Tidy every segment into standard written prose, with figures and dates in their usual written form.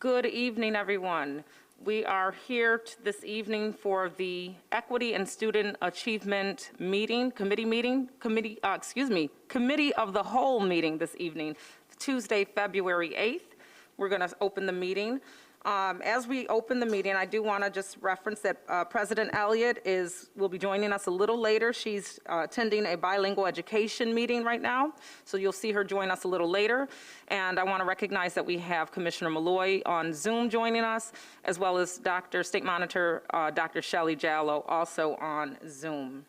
Good evening, everyone. We are here this evening for the Equity and Student Achievement Committee of the Whole meeting this evening, Tuesday, February 8th. We're going to open the meeting. As we open the meeting, I do want to just reference that President Elliott will be joining us a little later. She's attending a bilingual education meeting right now, so you'll see her join us a little later. And I want to recognize that we have Commissioner Malloy on Zoom joining us, as well as State Monitor Dr. Shelley Jallo also on Zoom.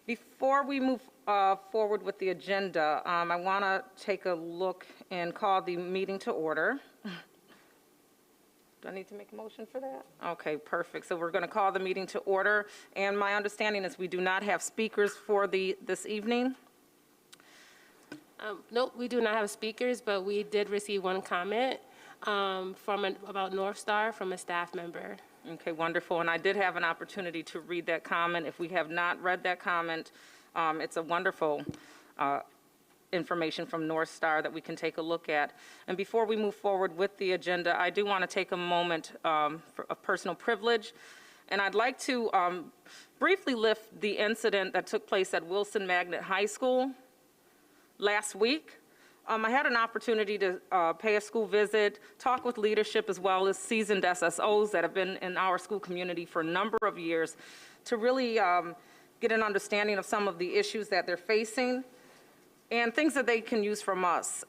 Before we move forward with the agenda, I want to take a look and call the meeting to order. Do I need to make a motion for that? Okay, perfect. So we're going to call the meeting to order. And my understanding is we do not have speakers for this evening. Nope, we do not have speakers, but we did receive one comment about North Star from a staff member. Okay, wonderful. And I did have an opportunity to read that comment. If we have not read that comment, it's a wonderful information from North Star that we can take a look at. And before we move forward with the agenda, I do want to take a moment of personal privilege. And I'd like to briefly lift the incident that took place at Wilson Magnet High School last week. I had an opportunity to pay a school visit, talk with leadership as well as seasoned SSOs that have been in our school community for a number of years to really get an understanding of some of the issues that they're facing and things that they can use from us.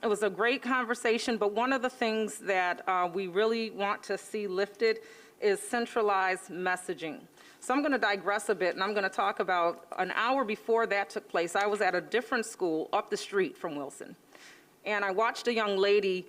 It was a great conversation, but one of the things that we really want to see lifted is centralized messaging. So I'm going to digress a bit, and I'm going to talk about an hour before that took place. I was at a different school up the street from Wilson, and I watched a young lady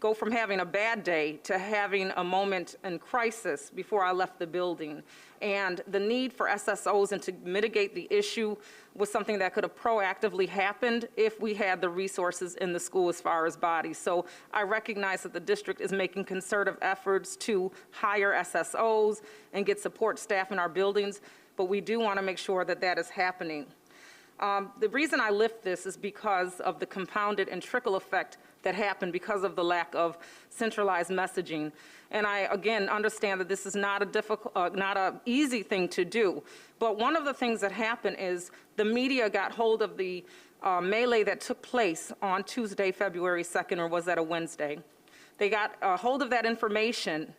go from having a bad day to having a moment in crisis before I left the building. And the need for SSOs and to mitigate the issue was something that could have proactively happened if we had the resources in the school as far as bodies. So I recognize that the district is making concerted efforts to hire SSOs and get support staff in our buildings, but we do want to make sure that that is happening. The reason I lift this is because of the compounded and trickle effect that happened because of the lack of centralized messaging. And I, again, understand that this is not an easy thing to do. But one of the things that happened is the media got hold of the melee that took place on Tuesday, February 2nd, or was that a Wednesday? They got a hold of that information,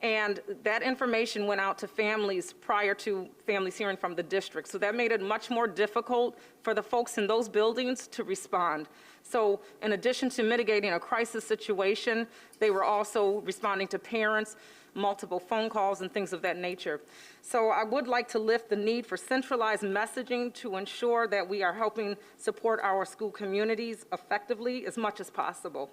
and that information went out to families prior to families hearing from the district. So that made it much more difficult for the folks in those buildings to respond. So in addition to mitigating a crisis situation, they were also responding to parents, multiple phone calls, and things of that nature. So I would like to lift the need for centralized messaging to ensure that we are helping support our school communities effectively as much as possible.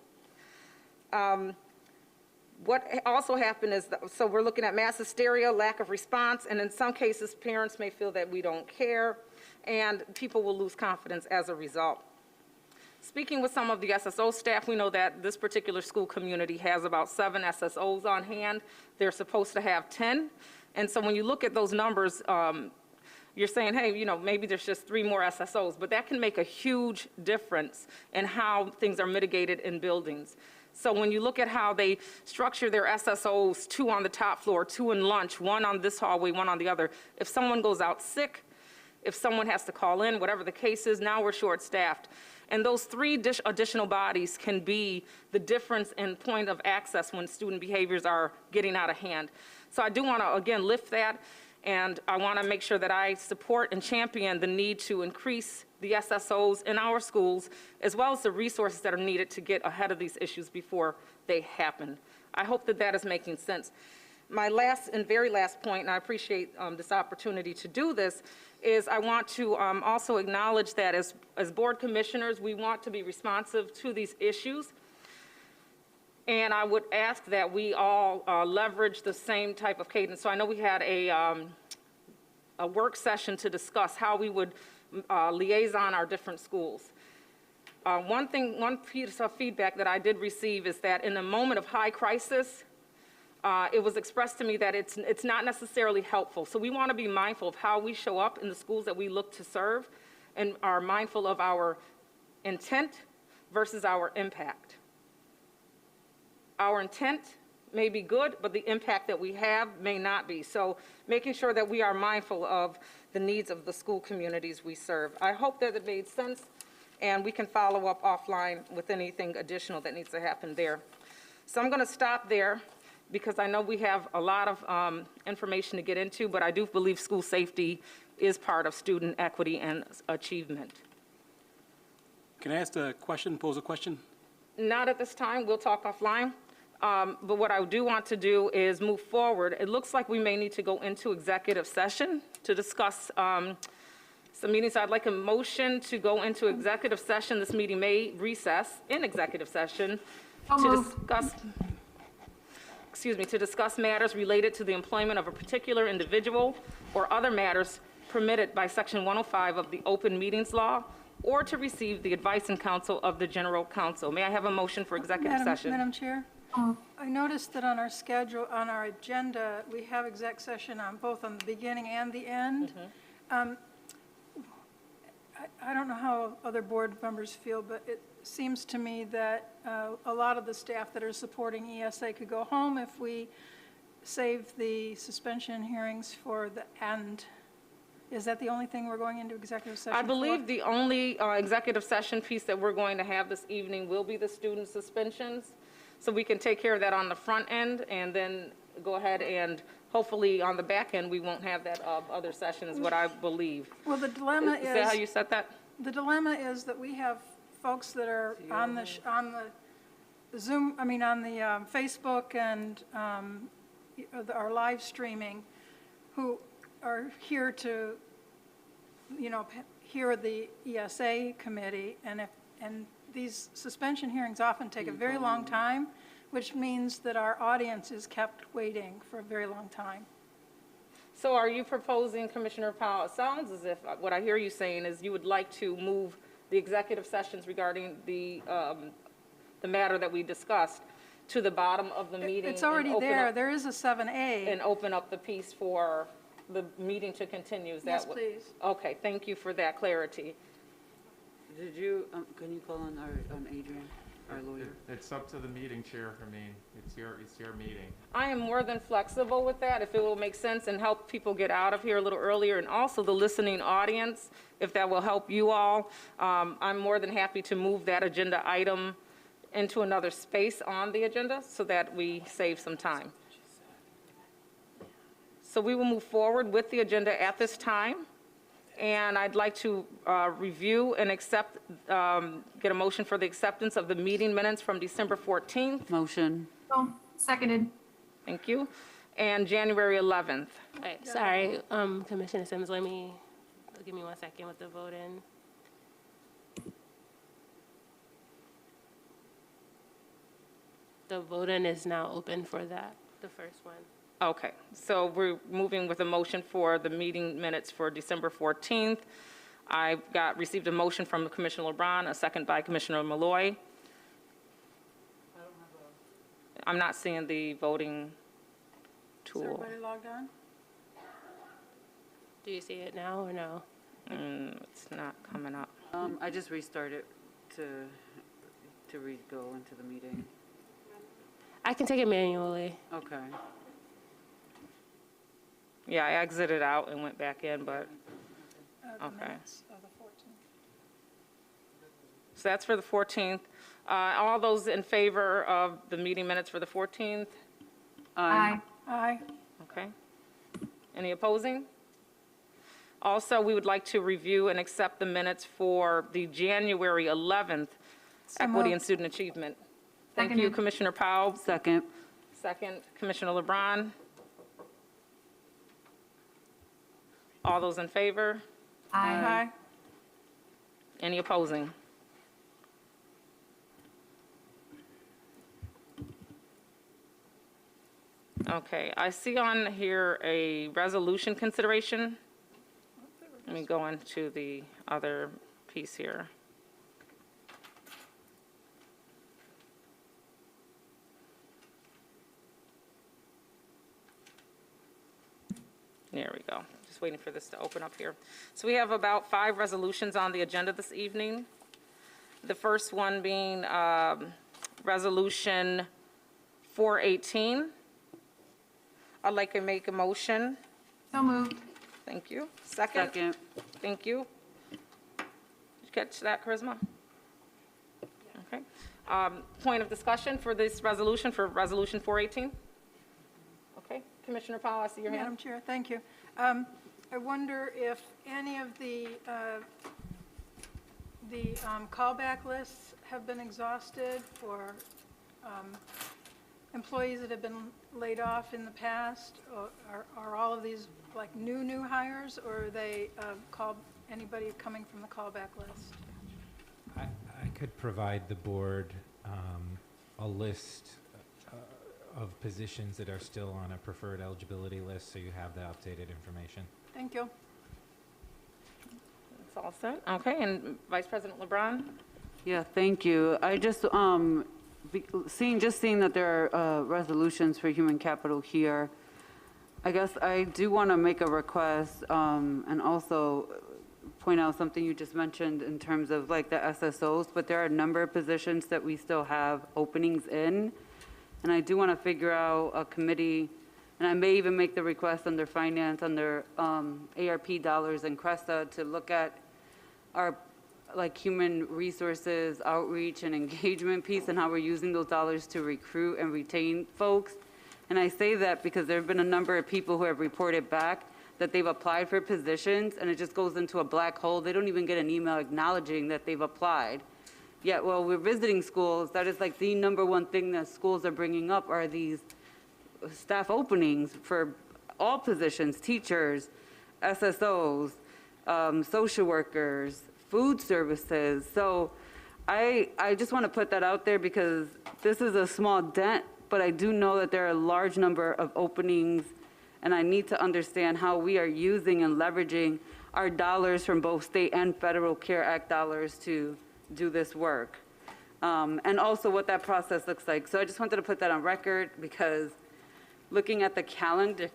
What also happened is, so we're looking at mass hysteria, lack of response, and in some cases, parents may feel that we don't care, and people will lose confidence as a result. Speaking with some of the SSO staff, we know that this particular school community has about 7 SSOs on hand. They're supposed to have 10. And so when you look at those numbers, you're saying, hey, maybe there's just 3 more SSOs, but that can make a huge difference in how things are mitigated in buildings. So when you look at how they structure their SSOs, 2 on the top floor, 2 in lunch, 1 on this hallway, 1 on the other, if someone goes out sick, if someone has to call in, whatever the case is, now we're short-staffed. And those 3 additional bodies can be the difference in point of access when student behaviors are getting out of hand. So I do want to, again, lift that, and I want to make sure that I support and champion the need to increase the SSOs in our schools, as well as the resources that are needed to get ahead of these issues before they happen. I hope that that is making sense. My last and very last point, and I appreciate this opportunity to do this, is I want to also acknowledge that as board commissioners, we want to be responsive to these issues. And I would ask that we all leverage the same type of cadence. So I know we had a work session to discuss how we would liaison our different schools. One piece of feedback that I did receive is that in a moment of high crisis, it was expressed to me that it's not necessarily helpful. So we want to be mindful of how we show up in the schools that we look to serve and are mindful of our intent versus our impact. our intent may be good, but the impact that we have may not be. So making sure that we are mindful of the needs of the school communities we serve. I hope that it made sense, and we can follow up offline with anything additional that needs to happen there. So I'm going to stop there because I know we have a lot of information to get into, but I do believe school safety is part of student equity and achievement. Can I ask a question, pose a question? Not at this time. We'll talk offline. But what I do want to do is move forward. It looks like we may need to go into executive session to discuss some meetings. I'd like a motion to go into executive session. This meeting may recess in executive session to discuss matters related to the employment of a particular individual or other matters permitted by Section 105 of the Open Meetings Law, or to receive the advice and counsel of the General Counsel. May I have a motion for executive session? Madam Chair, I noticed that on our schedule, on our agenda, we have exec session on both on the beginning and the end. I don't know how other board members feel, but it seems to me that a lot of the staff that are supporting ESA could go home if we save the suspension hearings for the end. Is that the only thing we're going into executive session I for? believe the only executive session piece that we're going to have this evening will be the student suspensions. So we can take care of that on the front end and then go ahead and hopefully on the back end, we won't have that other session is what I believe. Well, the dilemma Is that how you said that? The dilemma is that we have folks that are on the Zoom, I mean, on the Facebook and our live streaming, who are here to, hear the ESA committee, and these suspension hearings often take a very long time, which means that our audience is kept waiting for a very long time. So are you proposing, Commissioner Powell, it sounds as if what I hear you saying is you would like to move the executive sessions regarding the matter that we discussed to the bottom of the meeting. It's already there. There is a 7A. And open up the piece for the meeting to continue. Is that Yes, what? please. Okay, thank you for that clarity. Did you, can you call on Adrian, our lawyer? It's up to the meeting chair for me. It's your meeting. I am more than flexible with that, if it will make sense and help people get out of here a little earlier, and also the listening audience, if that will help you all. I'm more than happy to move that agenda item into another space on the agenda so that we save some time. So we will move forward with the agenda at this time. And I'd like to review and accept, get a motion for the acceptance of the meeting minutes from December 14th. Motion. Oh, seconded. Thank you. And January 11th. All right, sorry, Commissioner Sims, give me 1 second with the vote-in. The vote-in is now open for that, the first one. Okay, so we're moving with a motion for the meeting minutes for December 14th. I've received a motion from Commissioner LeBron, a second by Commissioner Malloy. I'm not seeing the voting Is tool. everybody logged on? Do you see it now or no? It's not coming up. I just restarted to go into the meeting. I can take it manually. Okay. Yeah, I exited out and went back in, but, The Okay. minutes of the 14th. so that's for the 14th. All those in favor of the meeting minutes for the 14th? Aye. Aye. Okay. Any opposing? Also, we would like to review and accept the minutes for the January 11th Equity and moved. Student Achievement. Thank you, Seconded. Commissioner Powell. Second. Second, Commissioner LeBron. All those in favor? Aye. Aye. Any opposing? Okay, I see on here a resolution consideration. Let me go into the other piece here. There we go. Just waiting for this to open up here. So we have about 5 resolutions on the agenda this evening. The first one being Resolution 418. I'd like to make a motion. So moved. Thank you. Second? Second. Thank you. Did you catch that, Charisma? Okay. Point of discussion for this resolution, for Resolution 418? Okay. Commissioner Powell, I see your hand. Madam Chair, thank you. I wonder if any of the callback lists have been exhausted for employees that have been laid off in the past? Or are all of these like new hires, or are they anybody coming from the callback list? I could provide the board a list of positions that are still on a preferred eligibility list, so you have the updated information. Thank you. It's all set. Okay, and Vice President LeBron? Yeah, thank you. I just, seeing that there are resolutions for human capital here, I guess I do want to make a request and also point out something you just mentioned in terms of like the SSOs, but there are a number of positions that we still have openings in. And I do want to figure out a committee, and I may even make the request under finance, under ARP dollars and CRESA, to look at our like human resources outreach and engagement piece and how we're using those dollars to recruit and retain folks. And I say that because there have been a number of people who have reported back that they've applied for positions and it just goes into a black hole. They don't even get an email acknowledging that they've applied. Yet, while we're visiting schools, that is like the number one thing that schools are bringing up are these staff openings for all positions, teachers, SSOs, social workers, food services. So I just want to put that out there because this is a small dent, but I do know that there are a large number of openings, and I need to understand how we are using and leveraging our dollars from both state and federal CARE Act dollars to do this work. And also what that process looks like. So I just wanted to put that on record because looking at the calendar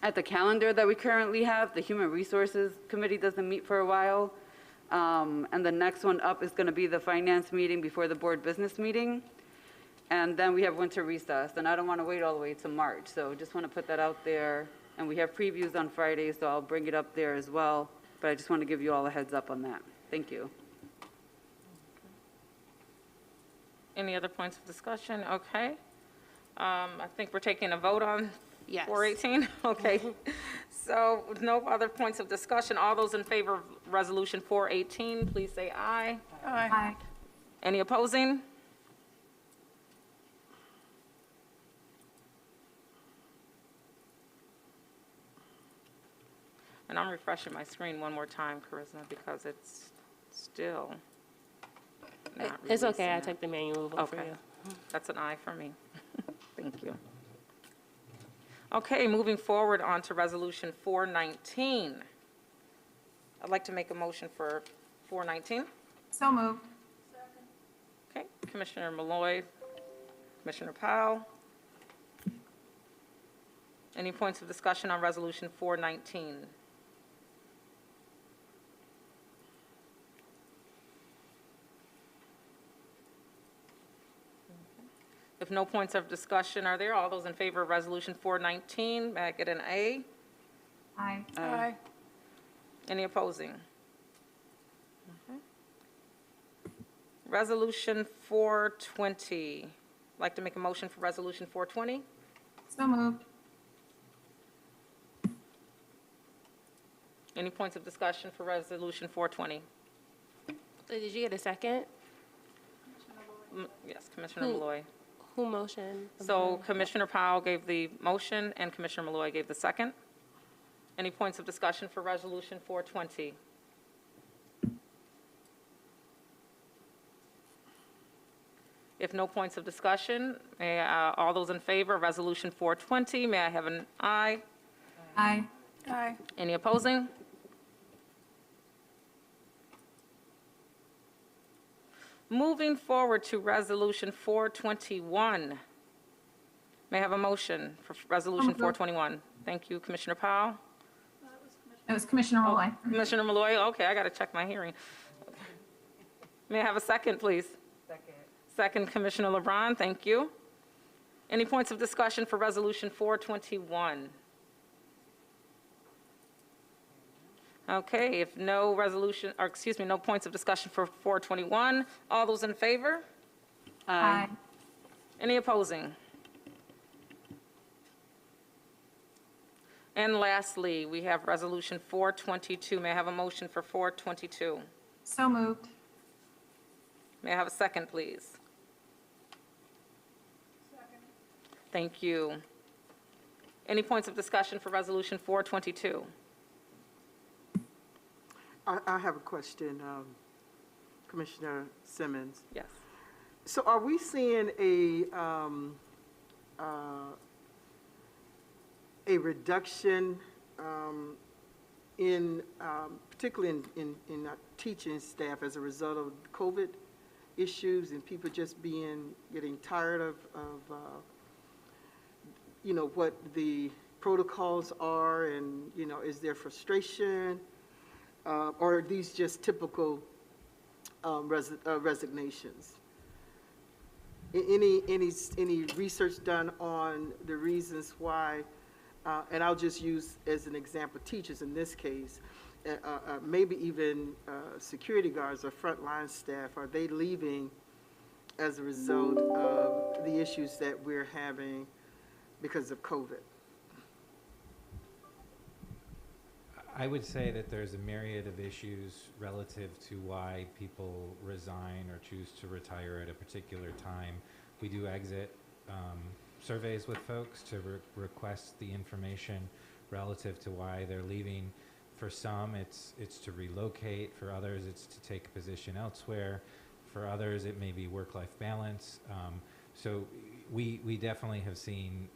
that we currently have, the Human Resources Committee doesn't meet for a while. And the next one up is going to be the finance meeting before the board business meeting. And then we have winter recess, and I don't want to wait all the way to March. So just want to put that out there. And we have previews on Friday, so I'll bring it up there as well. But I just want to give you all a heads up on that. Thank you. Any other points of discussion? Okay. I think we're taking a vote on Yes. 418? Okay. So with no other points of discussion, all those in favor of Resolution 418, please say aye. Aye. Aye. Any opposing? And I'm refreshing my screen one more time, Charisma, because it's still not It's okay, I releasing it. took the manual vote for Okay. you. That's an aye for me. Thank you. Okay, moving forward on to Resolution 419. I'd like to make a motion for 419. So moved. Okay, Commissioner Malloy, Commissioner Powell. Any points of discussion on Resolution 419? If no points of discussion are there, all those in favor of Resolution 419, may I get an A? Aye. Aye. Any opposing? Okay. Resolution 420. I'd like to make a motion for Resolution 420. So moved. Any points of discussion for Resolution 420? Did you get a second? Yes, Commissioner Malloy. Who motioned? So Commissioner Powell gave the motion and Commissioner Malloy gave the second. Any points of discussion for Resolution 420? If no points of discussion, may all those in favor of Resolution 420, may I have an aye? Aye. Aye. Any opposing? Moving forward to Resolution 421. May I have a motion for Resolution 421? Thank you, Commissioner Powell. It was Commissioner Malloy. Commissioner Malloy, okay, I got to check my hearing. May I have a second, please? Second, Commissioner LeBron, thank you. Any points of discussion for Resolution 421? Okay, if no resolution, or excuse me, no points of discussion for 421, all those in favor? Aye. Any opposing? And lastly, we have Resolution 422. May I have a motion for 422? So moved. May I have a second, please? Second. Thank you. Any points of discussion for Resolution 422? I have a question, Commissioner Simmons. Yes. So are we seeing a reduction in, particularly in teaching staff as a result of COVID issues and people just getting tired of what the protocols are, and, is there frustration? Or are these just typical resignations? Any research done on the reasons why, and I'll just use as an example teachers in this case, maybe even security guards or frontline staff, are they leaving as a result of the issues that we're having because of COVID? I would say that there's a myriad of issues relative to why people resign or choose to retire at a particular time. We do exit surveys with folks to request the information relative to why they're leaving. For some, it's to relocate. For others, it's to take a position elsewhere. For others, it may be work-life balance. So we definitely have seen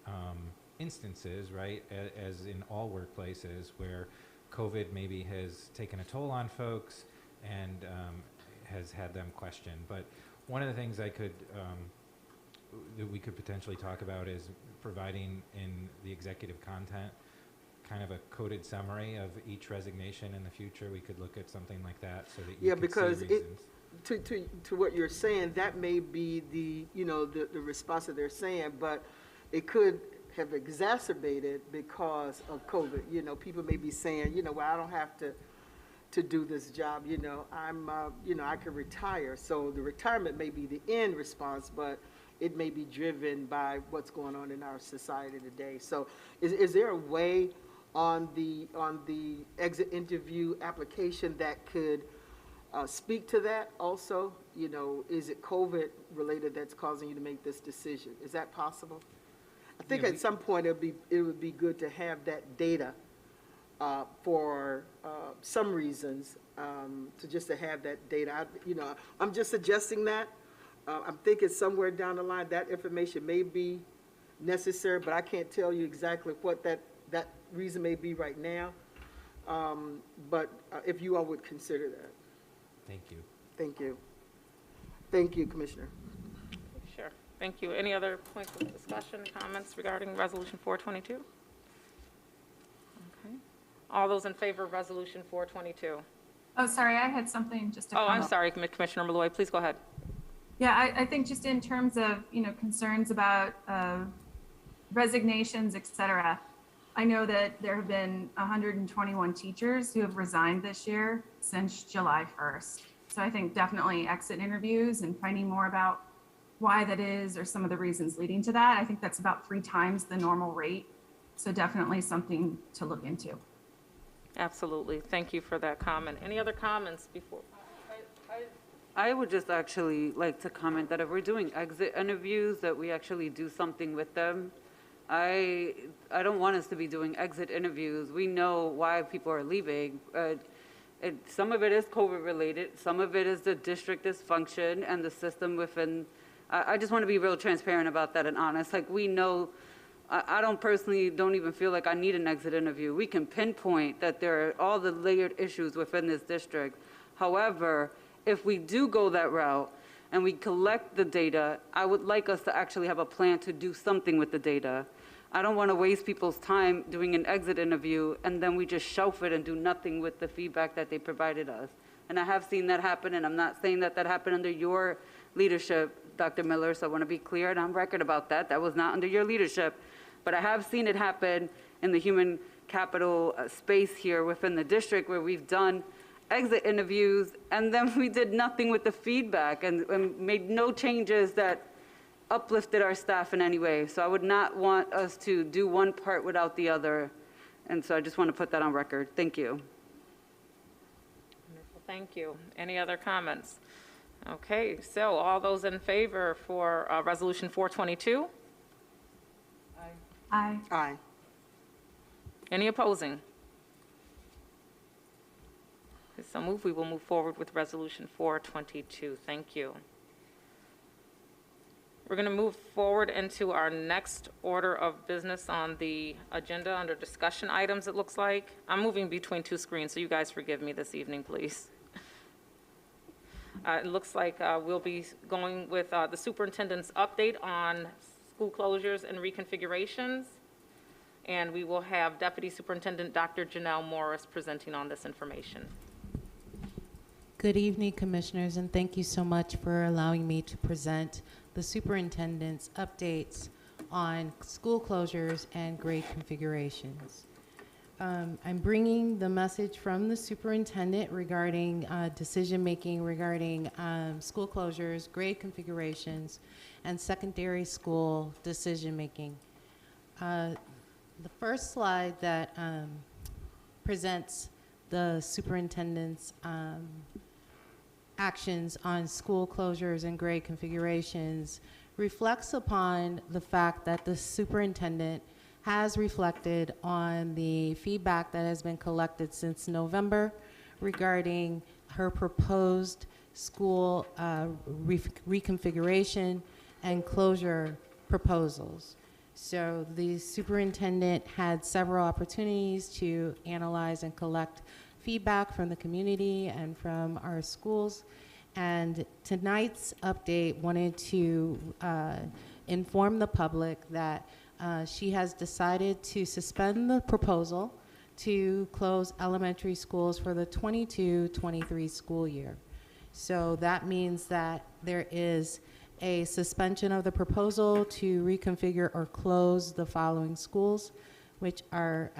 instances, right, as in all workplaces, where COVID maybe has taken a toll on folks and has had them question. But one of the things that we could potentially talk about is providing in the executive content kind of a coded summary of each resignation in the future. We could look at something like that so that you could see reasons. To what you're saying, that may be the response that they're saying, but it could have exacerbated because of COVID. People may be saying, well, I don't have to do this job. I can retire. So the retirement may be the end response, but it may be driven by what's going on in our society today. So is there a way on the exit interview application that could speak to that also? Is it COVID related that's causing you to make this decision? Is that possible? I think at some point it would be good to have that data for some reasons, to have that data. I'm just suggesting that. I'm thinking somewhere down the line that information may be necessary, but I can't tell you exactly what that reason may be right now. But if you all would consider that. Thank you. Thank you. Thank you, Commissioner. Sure. Thank you. Any other points of discussion, comments regarding Resolution 422? Okay. All those in favor of Resolution 422? Oh, sorry, I had something just to Oh, I'm comment. sorry, Commissioner Malloy. Please go ahead. Yeah, I think just in terms of, concerns about resignations, et cetera, I know that there have been 121 teachers who have resigned this year since July 1st. So I think definitely exit interviews and finding more about why that is or some of the reasons leading to that. I think that's about 3 times the normal rate. So definitely something to look into. Absolutely. Thank you for that comment. Any other comments before? I would just actually like to comment that if we're doing exit interviews, that we actually do something with them. I don't want us to be doing exit interviews. We know why people are leaving. Some of it is COVID related. Some of it is the district dysfunction and the system within. I just want to be real transparent about that and honest. Like, we know, I don't even feel like I need an exit interview. We can pinpoint that there are all the layered issues within this district. However, if we do go that route and we collect the data, I would like us to actually have a plan to do something with the data. I don't want to waste people's time doing an exit interview and then we just shelf it and do nothing with the feedback that they provided us. And I have seen that happen, and I'm not saying that happened under your leadership, Dr. Miller, so I want to be clear and on record about that. That was not under your leadership. But I have seen it happen in the human capital space here within the district where we've done exit interviews and then we did nothing with the feedback and made no changes that uplifted our staff in any way. So I would not want us to do one part without the other. And so I just want to put that on record. Thank you. Wonderful, thank you. Any other comments? Okay, so all those in favor for Resolution 422? Aye. Aye. Any opposing? So move. We will move forward with Resolution 422. Thank you. We're going to move forward into our next order of business on the agenda under discussion items, it looks like. I'm moving between two screens, so you guys forgive me this evening, please. It looks like we'll be going with the superintendent's update on school closures and reconfigurations. And we will have Deputy Superintendent Dr. Janelle Morris presenting on this information. Good evening, Commissioners, and thank you so much for allowing me to present the superintendent's updates on school closures and grade configurations. I'm bringing the message from the superintendent regarding decision-making regarding school closures, grade configurations, and secondary school decision-making. The first slide that presents the superintendent's actions on school closures and grade configurations reflects upon the fact that the superintendent has reflected on the feedback that has been collected since November regarding her proposed school reconfiguration and closure proposals. So the superintendent had several opportunities to analyze and collect feedback from the community and from our schools. And tonight's update wanted to inform the public that she has decided to suspend the proposal to close elementary schools for the 22-23 school year. So that means that there is a suspension of the proposal to reconfigure or close the following schools, which are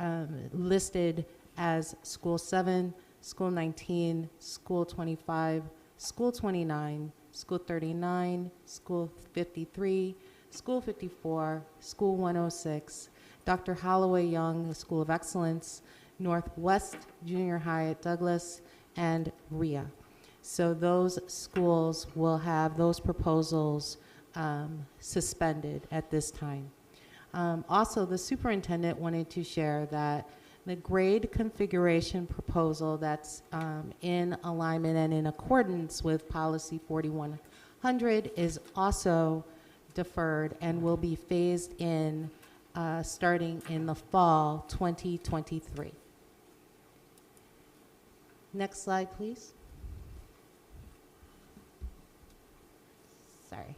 listed as School 7, School 19, School 25, School 29, School 39, School 53, School 54, School 106, Dr. Holloway Young School of Excellence, Northwest Junior High at Douglas, and RIA. So those schools will have those proposals suspended at this time. Also, the superintendent wanted to share that the grade configuration proposal that's in alignment and in accordance with Policy 4100 is also deferred and will be phased in starting in the fall 2023. Next slide, please. Sorry.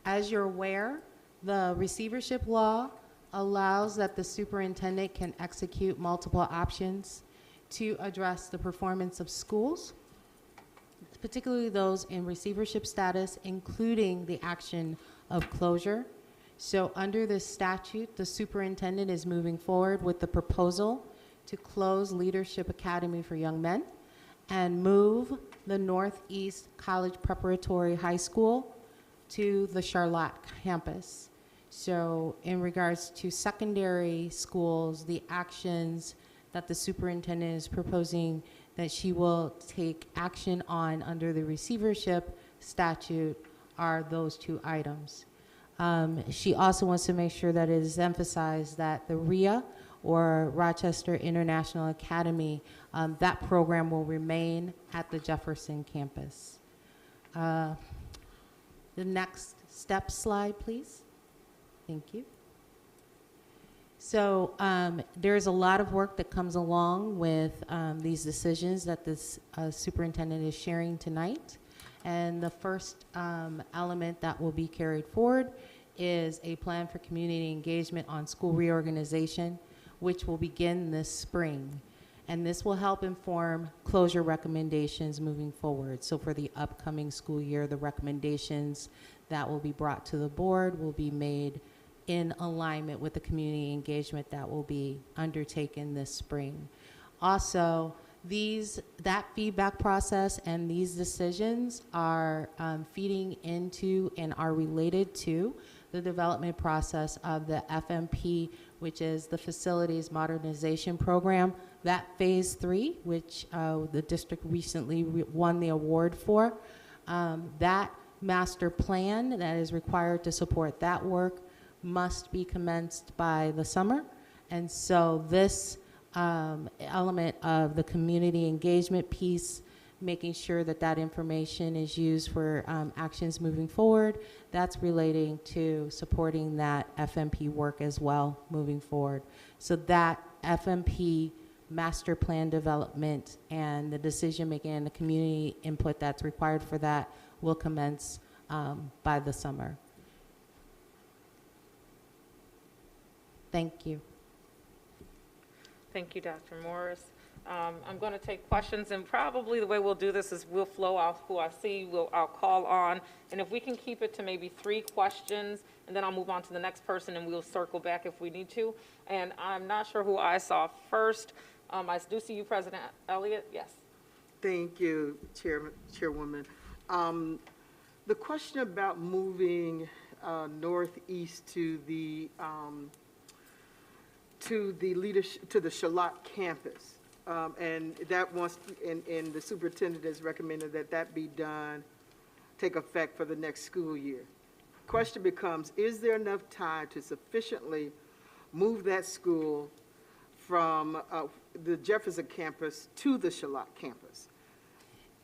As you're aware, the receivership law allows that the superintendent can execute multiple options to address the performance of schools, particularly those in receivership status, including the action of closure. So under this statute, the superintendent is moving forward with the proposal to close Leadership Academy for Young Men and move the Northeast College Preparatory High School to the Charlotte campus. So in regards to secondary schools, the actions that the superintendent is proposing that she will take action on under the receivership statute are those two items. She also wants to make sure that it is emphasized that the RIA, or Rochester International Academy, that program will remain at the Jefferson campus. The next step slide, please. Thank you. So there's a lot of work that comes along with these decisions that this superintendent is sharing tonight. And the first element that will be carried forward is a plan for community engagement on school reorganization, which will begin this spring. And this will help inform closure recommendations moving forward. So for the upcoming school year, the recommendations that will be brought to the board will be made in alignment with the community engagement that will be undertaken this spring. Also, that feedback process and these decisions are feeding into and are related to the development process of the FMP, which is the Facilities Modernization Program. That phase 3, which the district recently won the award for, that master plan that is required to support that work must be commenced by the summer. And so this element of the community engagement piece, making sure that that information is used for actions moving forward, that's relating to supporting that FMP work as well moving forward. So that FMP master plan development and the decision making and the community input that's required for that will commence by the summer. Thank you. Thank you, Dr. Morris. I'm going to take questions, and probably the way we'll do this is we'll flow off who I see, I'll call on, and if we can keep it to maybe 3 questions, and then I'll move on to the next person, and we'll circle back if we need to. And I'm not sure who I saw first. I do see you, President Elliott. Yes. Thank you, Chairwoman. The question about moving northeast to the Charlotte campus, and that wants, and the superintendent has recommended that that be done, take effect for the next school year. Question becomes, is there enough time to sufficiently move that school from the Jefferson campus to the Charlotte campus?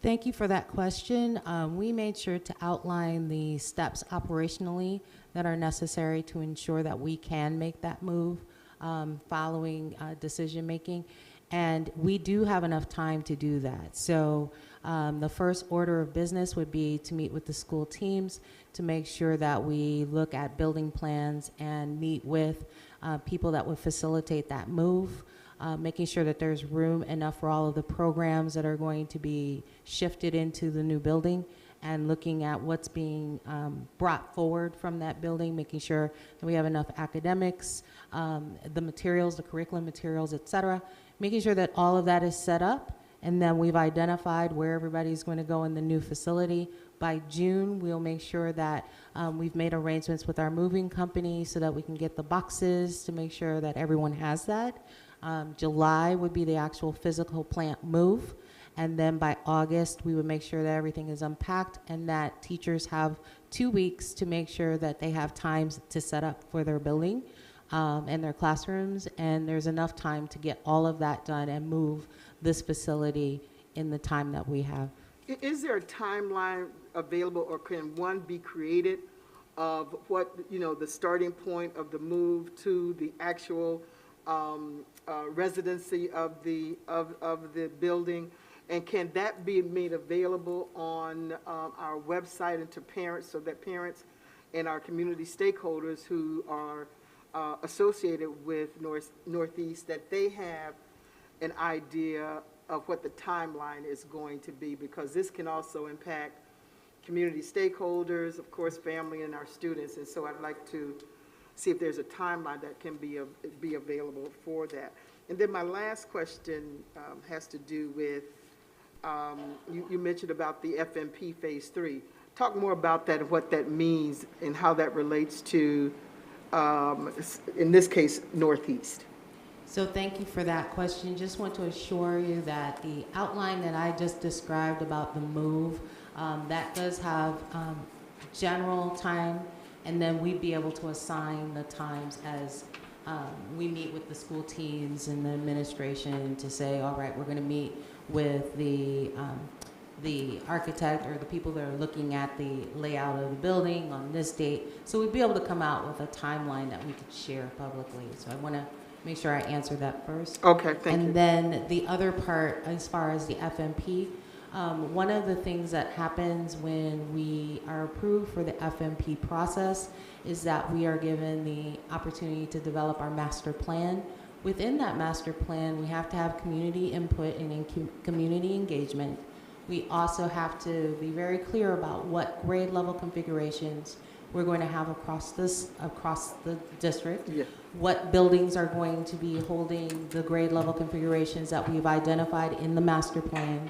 Thank you for that question. We made sure to outline the steps operationally that are necessary to ensure that we can make that move following decision making. And we do have enough time to do that. So the first order of business would be to meet with the school teams to make sure that we look at building plans and meet with people that would facilitate that move. Making sure that there's room enough for all of the programs that are going to be shifted into the new building, and looking at what's being brought forward from that building, making sure that we have enough academics, the materials, the curriculum materials, et cetera, making sure that all of that is set up, and then we've identified where everybody's going to go in the new facility. By June, we'll make sure that we've made arrangements with our moving company so that we can get the boxes to make sure that everyone has that. July would be the actual physical plant move. And then by August, we would make sure that everything is unpacked and that teachers have 2 weeks to make sure that they have times to set up for their building and their classrooms. And there's enough time to get all of that done and move this facility in the time that we have. Is there a timeline available, or can one be created of what, the starting point of the move to the actual residency of the building? And can that be made available on our website and to parents, so that parents and our community stakeholders who are associated with Northeast, that they have an idea of what the timeline is going to be? Because this can also impact community stakeholders, of course, family and our students. And so I'd like to see if there's a timeline that can be available for that. And then my last question has to do with, you mentioned about the FMP Phase 3. Talk more about that and what that means and how that relates to, in this case, Northeast. So thank you for that question. Just want to assure you that the outline that I just described about the move, that does have general time, and then we'd be able to assign the times as we meet with the school teams and the administration to say, all right, we're going to meet with the architect or the people that are looking at the layout of the building on this date. So we'd be able to come out with a timeline that we could share publicly. So I want to make sure I answer that first. Okay, thank you. And then the other part, as far as the FMP, one of the things that happens when we are approved for the FMP process is that we are given the opportunity to develop our master plan, Within that master plan, we have to have community input and community engagement. We also have to be very clear about what grade level configurations we're going to have across the district. Yeah. What buildings are going to be holding the grade level configurations that we've identified in the master plan,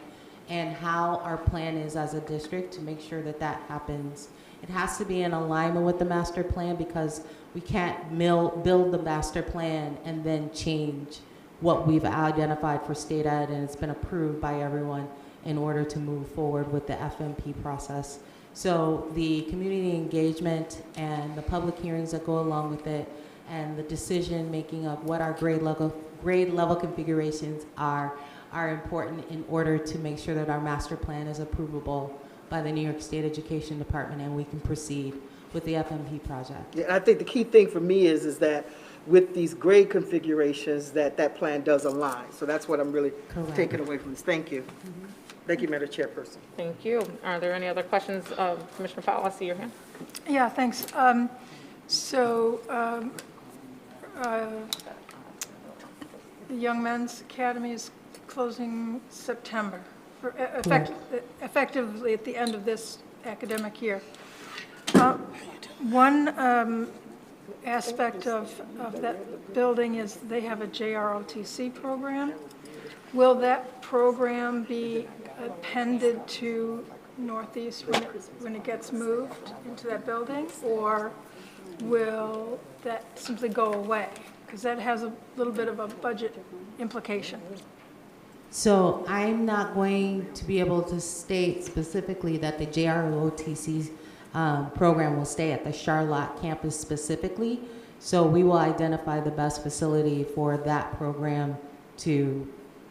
and how our plan is as a district to make sure that that happens. It has to be in alignment with the master plan, because we can't build the master plan and then change what we've identified for state ed and it's been approved by everyone in order to move forward with the FMP process. So the community engagement and the public hearings that go along with it, and the decision making of what our grade level configurations are important in order to make sure that our master plan is approvable by the New York State Education Department and we can proceed with the FMP project. Yeah, and I think the key thing for me is that with these grade configurations, that plan does align. So that's what I'm really taking away from this. Thank you. Thank you, Madam Chairperson. Thank you. Are there any other questions? Commissioner Powell, I see your hand. Yeah, thanks. The Young Men's Academy is closing September, effectively at the end of this academic year. One aspect of that building is they have a JROTC program. Will that program be appended to Northeast when it gets moved into that building, or will that simply go away? Because that has a little bit of a budget implication. So I'm not going to be able to state specifically that the JROTC program will stay at the Charlotte campus specifically. So we will identify the best facility for that program to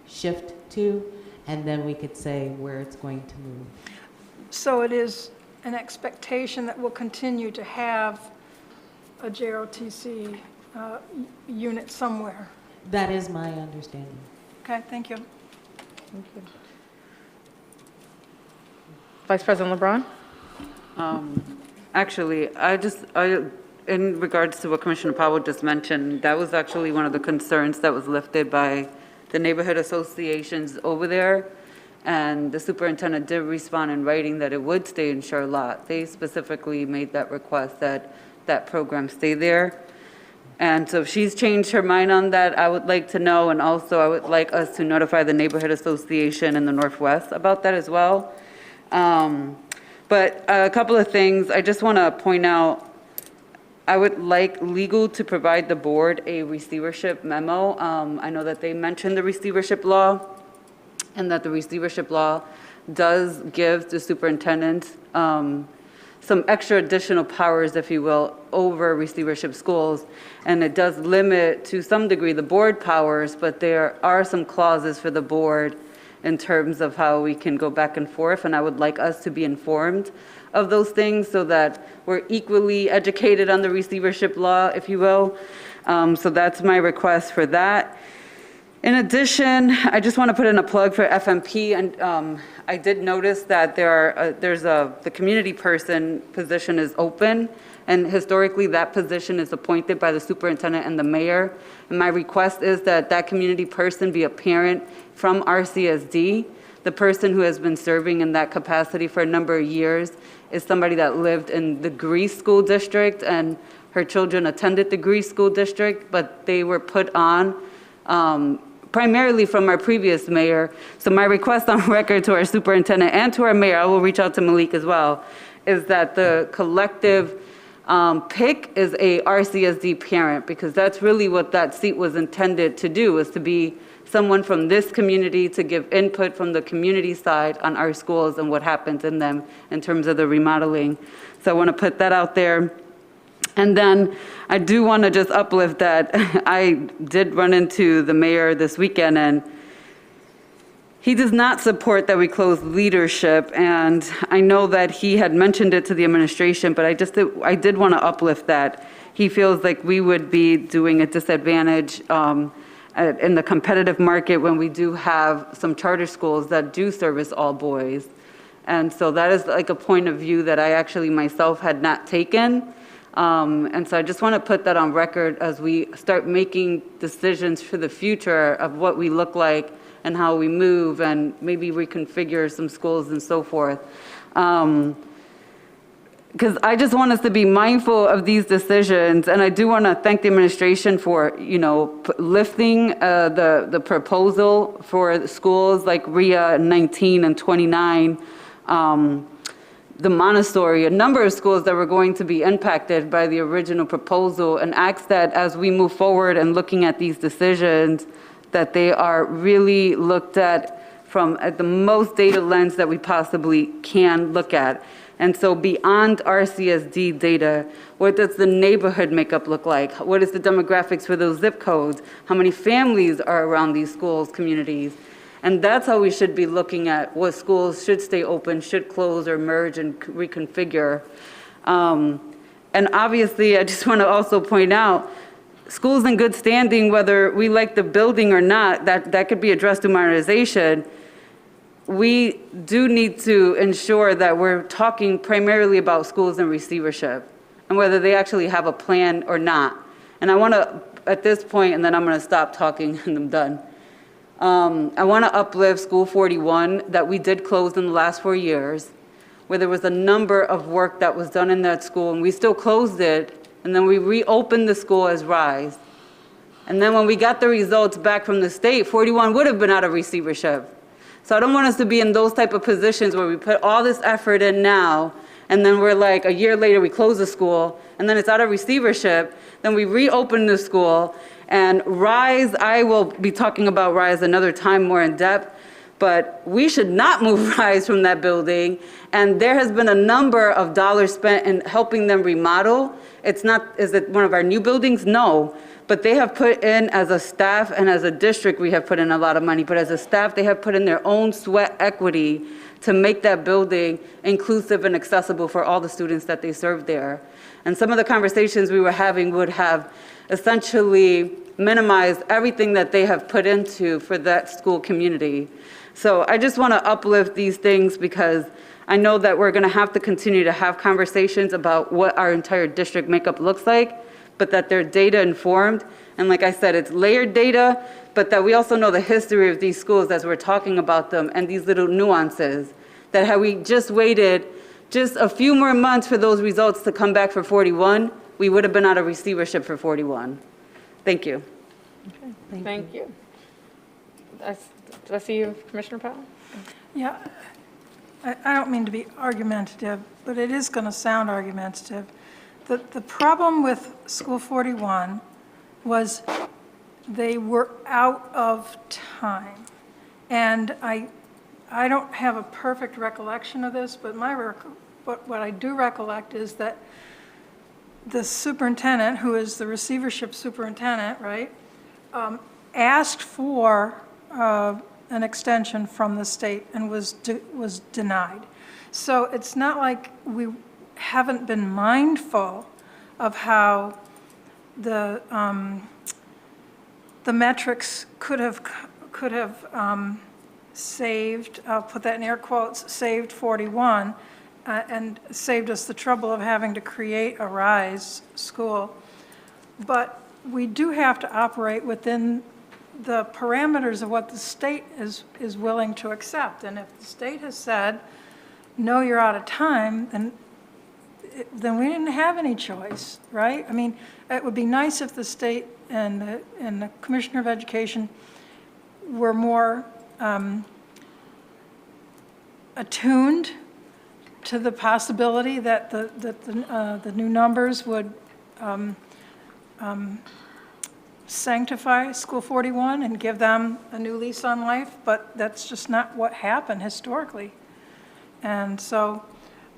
shift to, and then we could say where it's going to move. So it is an expectation that we'll continue to have a JROTC unit somewhere. That is my understanding. Okay, thank you. Vice President LeBron? Actually, in regards to what Commissioner Powell just mentioned, that was actually one of the concerns that was lifted by the neighborhood associations over there. And the superintendent did respond in writing that it would stay in Charlotte. They specifically made that request that that program stay there. And so if she's changed her mind on that, I would like to know, and also I would like us to notify the neighborhood association in the Northwest about that as well. But a couple of things, I just want to point out, I would like legal to provide the board a receivership memo. I know that they mentioned the receivership law, and that the receivership law does give the superintendent some extra additional powers, if you will, over receivership schools. And it does limit, to some degree, the board powers, but there are some clauses for the board in terms of how we can go back and forth. And I would like us to be informed of those things so that we're equally educated on the receivership law, if you will. So that's my request for that. In addition, I just want to put in a plug for FMP, and I did notice that the community person position is open, and historically that position is appointed by the superintendent and the mayor. And my request is that that community person be a parent from RCSD. The person who has been serving in that capacity for a number of years is somebody that lived in the Greece School District, and her children attended the Greece School District, but they were put on primarily from our previous mayor. So my request on record to our superintendent and to our mayor, I will reach out to Malik as well, is that the collective pick is a RCSD parent, because that's really what that seat was intended to do, was to be someone from this community to give input from the community side on our schools and what happens in them in terms of the remodeling. So I want to put that out there. And then I do want to just uplift that I did run into the mayor this weekend, and he does not support that we close leadership. And I know that he had mentioned it to the administration, but I did want to uplift that. He feels like we would be doing a disadvantage in the competitive market when we do have some charter schools that do service all boys. And so that is like a point of view that I actually myself had not taken. And so I just want to put that on record as we start making decisions for the future of what we look like and how we move and maybe reconfigure some schools and so forth. Because I just want us to be mindful of these decisions, and I do want to thank the administration for, lifting the proposal for the schools like RIA 19 and 29, the Montessori, a number of schools that were going to be impacted by the original proposal, and ask that as we move forward and looking at these decisions, that they are really looked at from the most data lens that we possibly can look at. And so beyond RCSD data, what does the neighborhood makeup look like? What is the demographics for those zip codes? How many families are around these schools, communities? And that's how we should be looking at what schools should stay open, should close or merge and reconfigure. And obviously, I just want to also point out, schools in good standing, whether we like the building or not, that could be addressed through modernization. We do need to ensure that we're talking primarily about schools in receivership and whether they actually have a plan or not. And I want to, at this point, and then I'm going to stop talking and I'm done. I want to uplift School 41 that we did close in the last 4 years, where there was a number of work that was done in that school, and we still closed it, and then we reopened the school as RISE. And then when we got the results back from the state, 41 would have been out of receivership. So I don't want us to be in those type of positions where we put all this effort in now, and then we're like, a year later, we close the school, and then it's out of receivership, then we reopen the school, and RISE, I will be talking about RISE another time more in depth, but we should not move RISE from that building, and there has been a number of dollars spent in helping them remodel. It's not, is it one of our new buildings? No. But they have put in, as a staff and as a district, we have put in a lot of money. But as a staff, they have put in their own sweat equity to make that building inclusive and accessible for all the students that they serve there. And some of the conversations we were having would have essentially minimized everything that they have put into for that school community. So I just want to uplift these things because I know that we're going to have to continue to have conversations about what our entire district makeup looks like, but that they're data informed. And like I said, it's layered data, but that we also know the history of these schools as we're talking about them and these little nuances. That had we just waited just a few more months for those results to come back for 41, we would have been out of receivership for 41. Thank you. Okay. Thank you. Do I see you, Commissioner Powell? Yeah, I don't mean to be argumentative, but it is going to sound argumentative. The problem with School 41 was they were out of time. And I don't have a perfect recollection of this, but what I do recollect is that the superintendent, who is the receivership superintendent, right, asked for an extension from the state and was denied. So it's not like we haven't been mindful of how the metrics could have saved, I'll put that in air quotes, saved 41, and saved us the trouble of having to create a RISE school. But we do have to operate within the parameters of what the state is willing to accept. And if the state has said, no, you're out of time, then we didn't have any choice, right? I mean, it would be nice if the state and the Commissioner of Education were more attuned to the possibility that the new numbers would sanctify School 41 and give them a new lease on life, but that's just not what happened historically. And so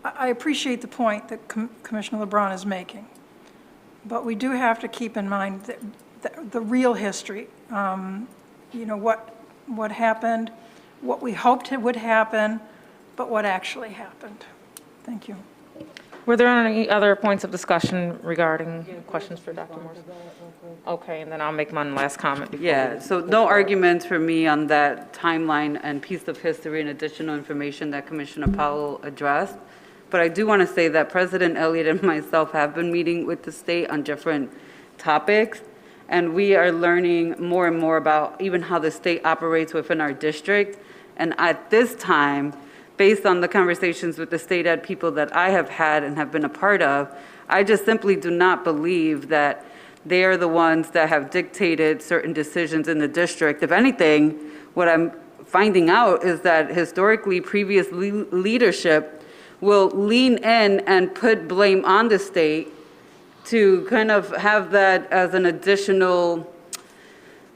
I appreciate the point that Commissioner LeBron is making, but we do have to keep in mind the real history, you know, what happened, what we hoped would happen, but what actually happened. Thank you. Were there any other points of discussion regarding questions for Dr. Morse? Okay, and then I'll make my last comment. Yeah, so no arguments for me on that timeline and piece of history and additional information that Commissioner Powell addressed. But I do want to say that President Elliott and myself have been meeting with the state on different topics, and we are learning more and more about even how the state operates within our district. And at this time, based on the conversations with the state ed people that I have had and have been a part of, I just simply do not believe that they are the ones that have dictated certain decisions in the district. If anything, what I'm finding out is that historically previous leadership will lean in and put blame on the state to kind of have that as an additional,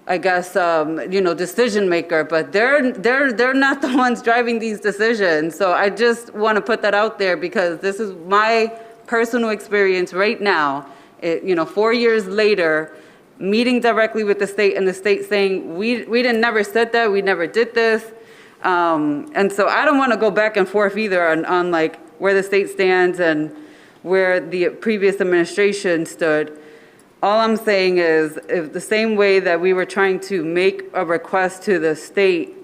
I guess, decision maker, but they're not the ones driving these decisions. So I just want to put that out there because this is my personal experience right now. 4 years later, meeting directly with the state and the state saying, we didn't never said that, we never did this. And so I don't want to go back and forth either on like where the state stands and where the previous administration stood. All I'm saying is, if the same way that we were trying to make a request to the state,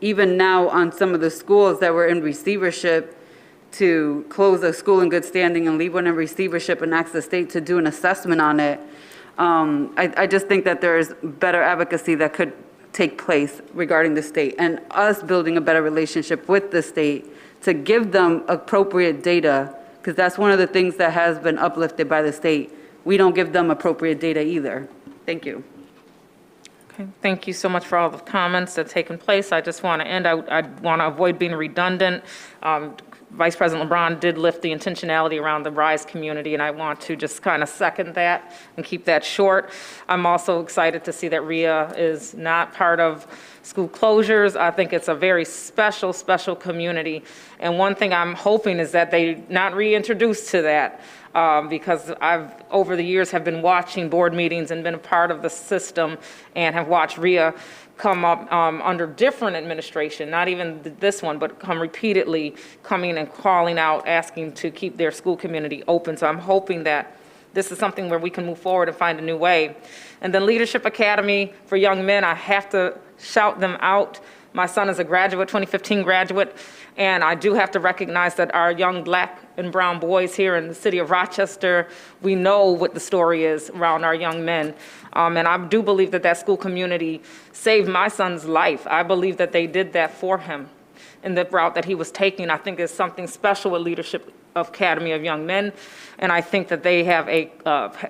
even now on some of the schools that were in receivership, to close a school in good standing and leave one in receivership and ask the state to do an assessment on it, I just think that there's better advocacy that could take place regarding the state and us building a better relationship with the state to give them appropriate data, because that's one of the things that has been uplifted by the state. We don't give them appropriate data either. Thank you. Okay, thank you so much for all the comments that have taken place. I just want to end, I want to avoid being redundant. Vice President LeBron did lift the intentionality around the RISE community, and I want to just kind of second that and keep that short. I'm also excited to see that RIA is not part of school closures. I think it's a very special, special community. And one thing I'm hoping is that they not reintroduce to that, because I've, over the years, have been watching board meetings and been a part of the system and have watched RIA come up under different administration, not even this one, but come repeatedly coming and calling out, asking to keep their school community open. So I'm hoping that this is something where we can move forward and find a new way. And then Leadership Academy for young men, I have to shout them out. My son is a graduate, 2015 graduate, and I do have to recognize that our young black and brown boys here in the city of Rochester, we know what the story is around our young men. And I do believe that that school community saved my son's life. I believe that they did that for him in the route that he was taking. I think there's something special with Leadership Academy of Young Men, and I think that they have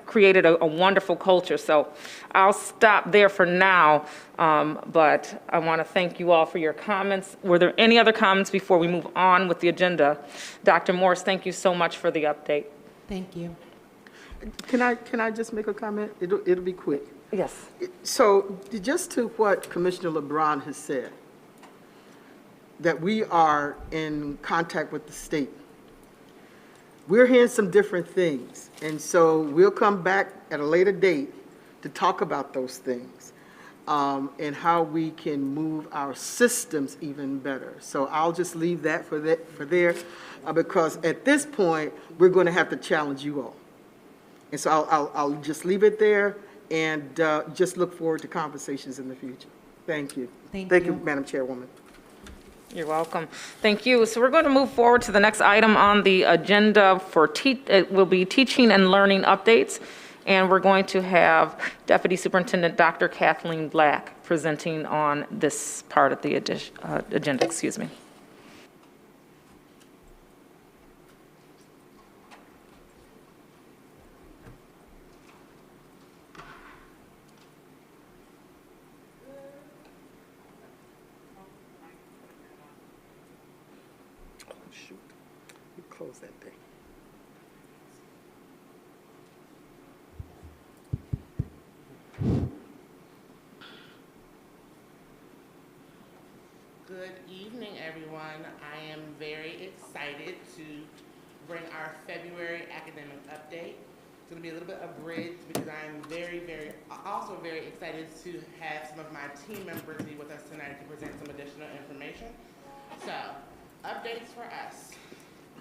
created a wonderful culture. So I'll stop there for now, but I want to thank you all for your comments. Were there any other comments before we move on with the agenda? Dr. Morris, thank you so much for the update. Thank you. Can I just make a comment? It'll be quick. Yes. So just to what Commissioner LeBron has said, that we are in contact with the state. We're hearing some different things, and so we'll come back at a later date to talk about those things and how we can move our systems even better. So I'll just leave that for there because at this point, we're going to have to challenge you all. And so I'll just leave it there and just look forward to conversations in the future. Thank you. Thank you, you. Madam Chairwoman. You're welcome. Thank you. So we're going to move forward to the next item on the agenda for it will be teaching and learning updates. And we're going to have Deputy Superintendent Dr. Kathleen Black presenting on this part of the agenda. Excuse me. Close that thing. Good evening, everyone. I am very excited to bring our February academic update. It's going to be a little bit abridged because I'm also very excited to have some of my team members be with us tonight to present some additional information. So, updates for us.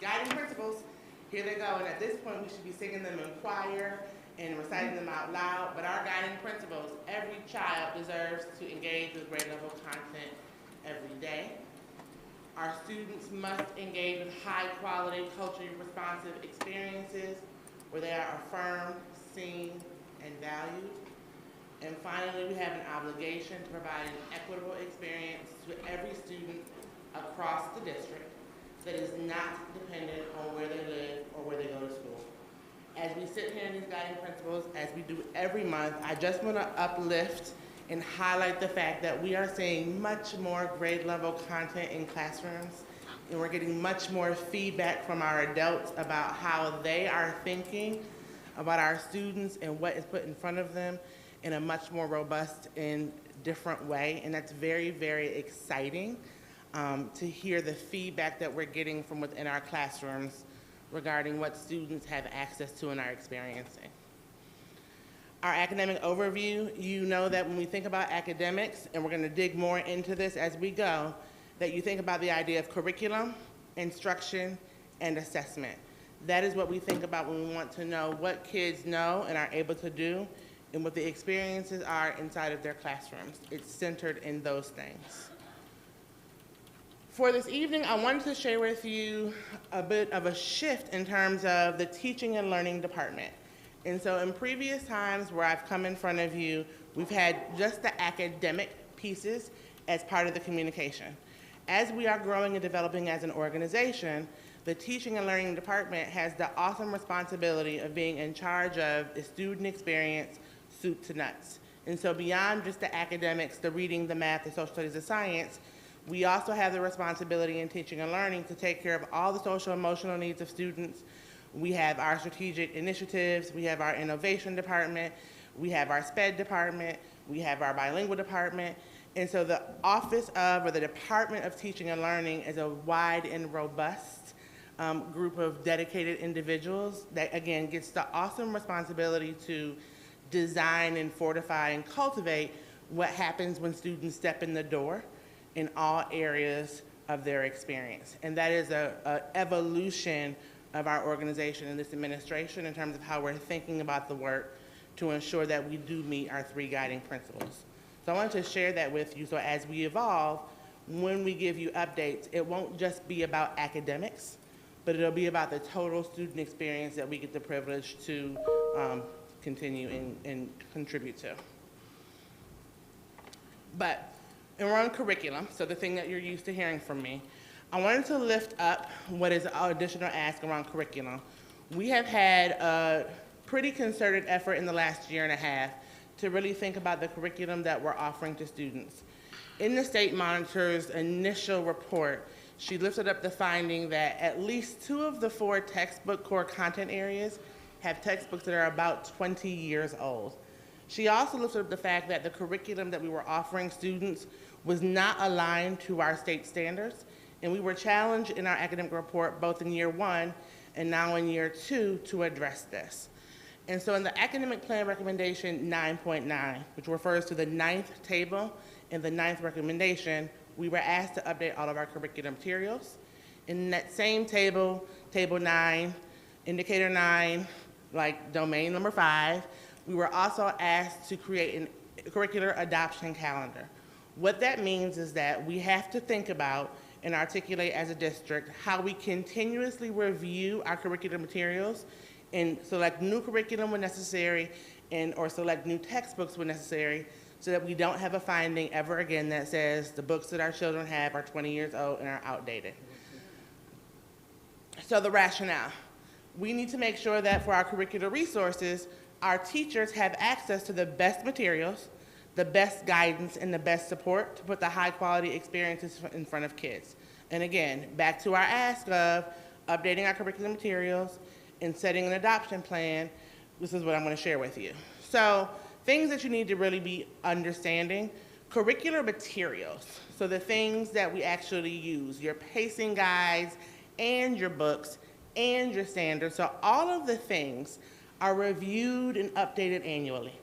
Guiding principles, here they go, and at this point we should be singing them in choir and reciting them out loud, but our guiding principles, every child deserves to engage with grade level content every day. Our students must engage with high-quality, culturally responsive experiences where they are affirmed, seen, and valued. And finally, we have an obligation to provide an equitable experience to every student across the district that is not dependent on where they live or where they go to school. As we sit here in these guiding principles, as we do every month, I just want to uplift and highlight the fact that we are seeing much more grade level content in classrooms, and we're getting much more feedback from our adults about how they are thinking about our students and what is put in front of them in a much more robust and different way. And that's very, very exciting to hear the feedback that we're getting from within our classrooms regarding what students have access to and are experiencing. Our academic overview, you know that when we think about academics, and we're going to dig more into this as we go, that you think about the idea of curriculum, instruction, and assessment. That is what we think about when we want to know what kids know and are able to do and what the experiences are inside of their classrooms. It's centered in those things. For this evening, I wanted to share with you a bit of a shift in terms of the teaching and learning department. And so in previous times where I've come in front of you, we've had just the academic pieces as part of the communication. As we are growing and developing as an organization, the teaching and learning department has the awesome responsibility of being in charge of the student experience, soup to nuts. And so beyond just the academics, the reading, the math, the social studies, the science, we also have the responsibility in teaching and learning to take care of all the social emotional needs of students. We have our strategic initiatives, we have our innovation department, we have our SPED department, we have our bilingual department. And so the Office of, or the Department of Teaching and Learning is a wide and robust group of dedicated individuals that, again, gets the awesome responsibility to design and fortify and cultivate what happens when students step in the door in all areas of their experience. And that is an evolution of our organization and this administration in terms of how we're thinking about the work to ensure that we do meet our 3 guiding principles. So I wanted to share that with you, so as we evolve, when we give you updates, it won't just be about academics, but it'll be about the total student experience that we get the privilege to continue and contribute to. And we're on curriculum, so the thing that you're used to hearing from me. I wanted to lift up what is our additional ask around curriculum. We have had a pretty concerted effort in the last year and a half to really think about the curriculum that we're offering to students. In the state monitor's initial report, she lifted up the finding that at least 2 of the 4 textbook core content areas have textbooks that are about 20 years old. She also lifted up the fact that the curriculum that we were offering students was not aligned to our state standards, and we were challenged in our academic report both in year 1 and now in year 2 to address this. And so in the academic plan recommendation 9.9, which refers to the 9th table and the 9th recommendation, we were asked to update all of our curriculum materials. In that same table, table 9, indicator 9, like domain number 5, we were also asked to create a curricular adoption calendar. What that means is that we have to think about and articulate as a district how we continuously review our curricular materials and select new curriculum when necessary or select new textbooks when necessary, so that we don't have a finding ever again that says the books that our children have are 20 years old and are outdated. So the rationale. We need to make sure that for our curricular resources, our teachers have access to the best materials, the best guidance, and the best support to put the high quality experiences in front of kids. And again, back to our ask of updating our curriculum materials and setting an adoption plan, this is what I'm going to share with you. So things that you need to really be understanding, curricular materials, so the things that we actually use, your pacing guides and your books and your standards, so all of the things are reviewed and updated annually.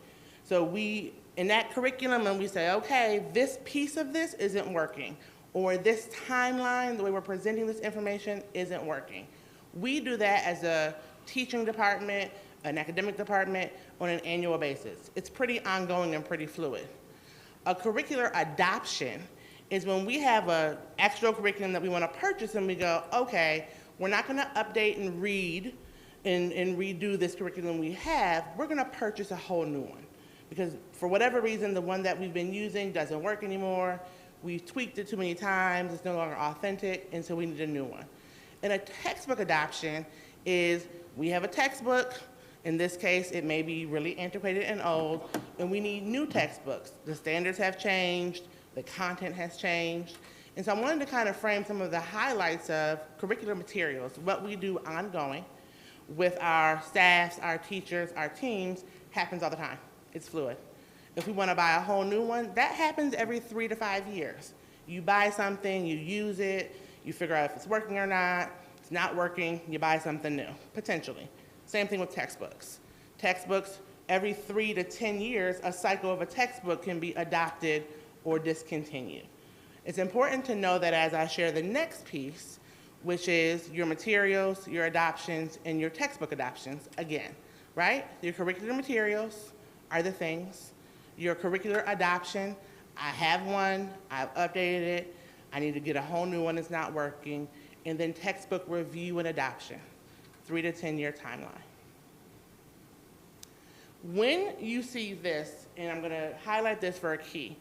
So we, in that curriculum, and we say, okay, this piece of this isn't working, or this timeline, the way we're presenting this information isn't working. We do that as a teaching department, an academic department, on an annual basis. It's pretty ongoing and pretty fluid. A curricular adoption is when we have a extra curriculum that we want to purchase and we go, okay, we're not going to update and read and redo this curriculum we have, we're going to purchase a whole new one. Because for whatever reason, the one that we've been using doesn't work anymore. We've tweaked it too many times, it's no longer authentic, and so we need a new one. And a textbook adoption is we have a textbook. In this case, it may be really antiquated and old, and we need new textbooks. The standards have changed, the content has changed. And so I wanted to kind of frame some of the highlights of curricular materials, what we do ongoing with our staffs, our teachers, our teams, happens all the time. It's fluid. If we want to buy a whole new one, that happens every 3 to 5 years. You buy something, you use it, you figure out if it's working or not. It's not working, you buy something new, potentially. Same thing with textbooks. Textbooks, every 3 to 10 years, a cycle of a textbook can be adopted or discontinued. It's important to know that as I share the next piece, which is your materials, your adoptions, and your textbook adoptions, again, right? Your curricular materials are the things. Your curricular adoption, I have one, I've updated it, I need to get a whole new one that's not working, and then textbook review and adoption, 3 to 10 year timeline. When you see this, and I'm gonna highlight this for a key,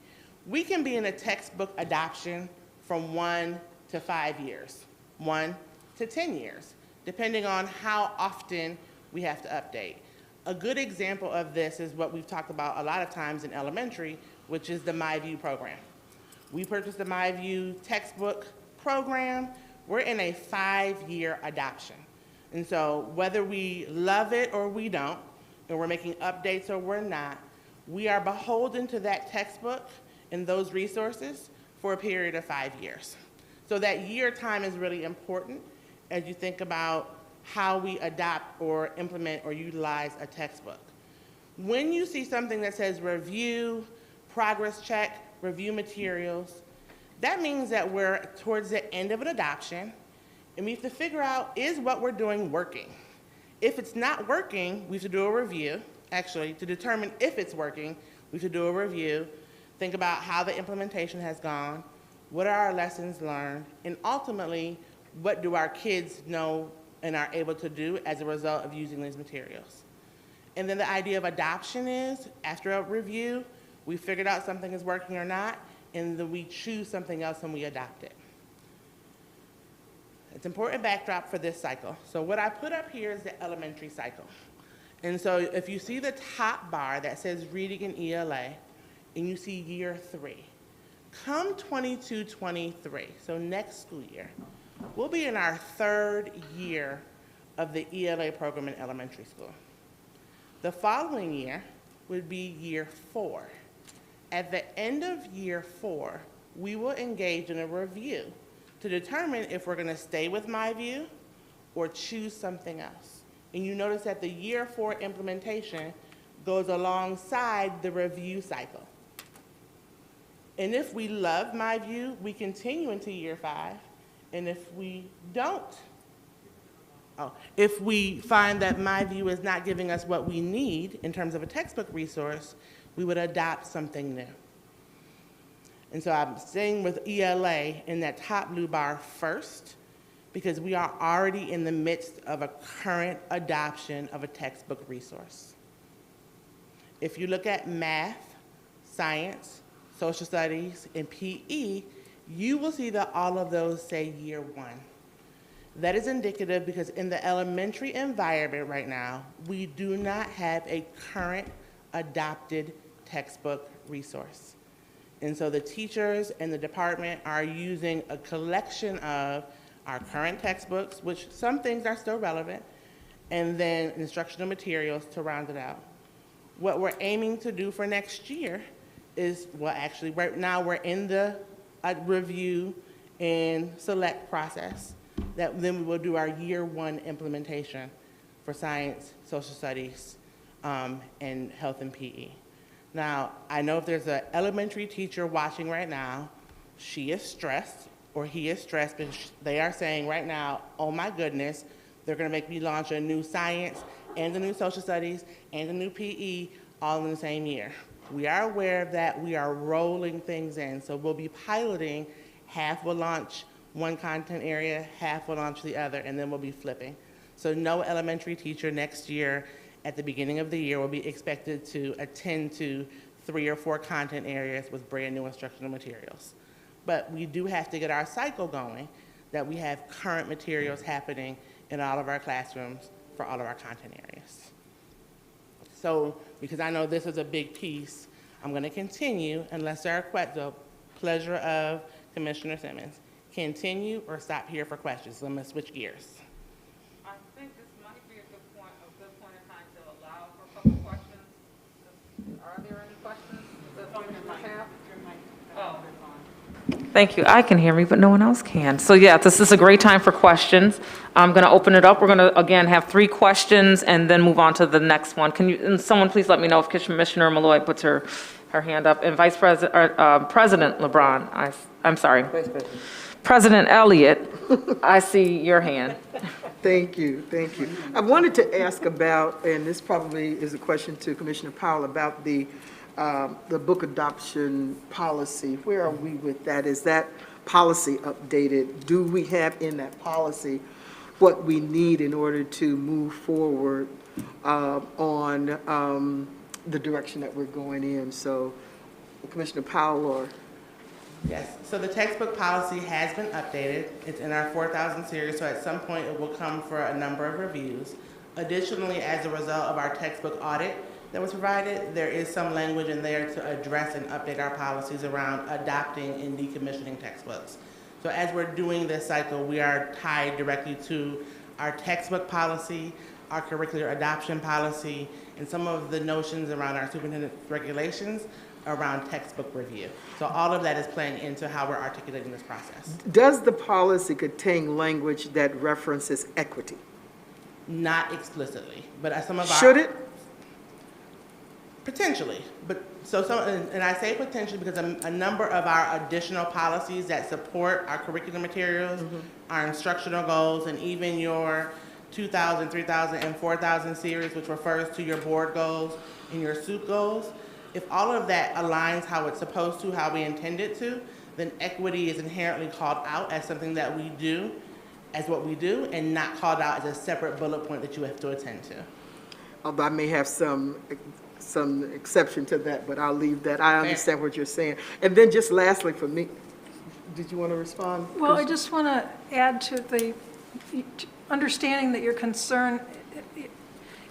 we can be in a textbook adoption from 1 to 5 years, 1 to 10 years, depending on how often we have to update. A good example of this is what we've talked about a lot of times in elementary, which is the MyView program. We purchased the MyView textbook program. We're in a 5-year adoption. And so whether we love it or we don't, and we're making updates or we're not, we are beholden to that textbook and those resources for a period of 5 years. So that year time is really important as you think about how we adopt or implement or utilize a textbook. When you see something that says review, progress check, review materials, that means that we're towards the end of an adoption, and we have to figure out, is what we're doing working? If it's not working, we have to do a review. Actually, to determine if it's working, we have to do a review, think about how the implementation has gone, what are our lessons learned, and ultimately, what do our kids know and are able to do as a result of using these materials. And then the idea of adoption is, after a review, we figured out something is working or not, and then we choose something else and we adopt it. It's an important backdrop for this cycle. So what I put up here is the elementary cycle. And so if you see the top bar that says reading in ELA, and you see year 3, come 22-23, so next school year, we'll be in our 3rd year of the ELA program in elementary school. The following year would be year 4. At the end of year 4, we will engage in a review to determine if we're going to stay with MyView or choose something else. And you notice that the year 4 implementation goes alongside the review cycle. And if we love MyView, we continue into year 5. And if we don't, if we find that MyView is not giving us what we need in terms of a textbook resource, we would adopt something new. And so I'm staying with ELA in that top blue bar first, because we are already in the midst of a current adoption of a textbook resource. If you look at math, science, social studies, and PE, you will see that all of those say year 1. That is indicative because in the elementary environment right now, we do not have a current adopted textbook resource. And so the teachers and the department are using a collection of our current textbooks, which some things are still relevant, and then instructional materials to round it out. What we're aiming to do for next year is, well, actually right now we're in the review and select process. That then we will do our year 1 implementation for science, social studies, and health and PE. Now, I know if there's an elementary teacher watching right now, she is stressed or he is stressed because they are saying right now, oh my goodness, they're going to make me launch a new science and a new social studies and a new PE all in the same year. We are aware of that. We are rolling things in. So we'll be piloting. Half will launch one content area, half will launch the other, and then we'll be flipping. So no elementary teacher next year at the beginning of the year will be expected to attend to 3 or 4 content areas with brand new instructional materials. But we do have to get our cycle going, that we have current materials happening in all of our classrooms for all of our content areas. So, because I know this is a big piece, I'm going to continue unless there are questions. Pleasure of Commissioner Simmons. Continue or stop here for questions. I'm going to switch gears. I think this might be a good point in time to allow for a couple questions. Are there any questions that you have? Oh. Thank you. I can hear me, but no one else can. So yeah, this is a great time for questions. I'm going to open it up. We're going to, again, have 3 questions and then move on to the next one. Can you, and someone please let me know if Commissioner Malloy puts her hand up. And President LeBron, I'm sorry. Vice President. President Elliott, I see your hand. Thank you, thank you. I wanted to ask about, and this probably is a question to Commissioner Powell, about the book adoption policy. Where are we with that? Is that policy updated? Do we have in that policy what we need in order to move forward on the direction that we're going in? So Commissioner Powell or... Yes, so the textbook policy has been updated. It's in our 4,000 series, so at some point it will come for a number of reviews. Additionally, as a result of our textbook audit that was provided, there is some language in there to address and update our policies around adopting and decommissioning textbooks. So as we're doing this cycle, we are tied directly to our textbook policy, our curricular adoption policy, and some of the notions around our superintendent regulations around textbook review. So all of that is playing into how we're articulating this process. Does the policy contain language that references equity? Not explicitly, but some of our... Should it? Potentially, but so some, and I say potentially because a number of our additional policies that support our curriculum materials, our instructional goals, and even your 2,000, 3,000, and 4,000 series, which refers to your board goals and your SUP goals, if all of that aligns how it's supposed to, how we intend it to, then equity is inherently called out as something that we do, as what we do, and not called out as a separate bullet point that you have to attend to. Although I may have some exception to that, but I'll leave that. I understand what you're saying. And then just lastly for me, did you want to respond? Well, I just want to add to the understanding that your concern,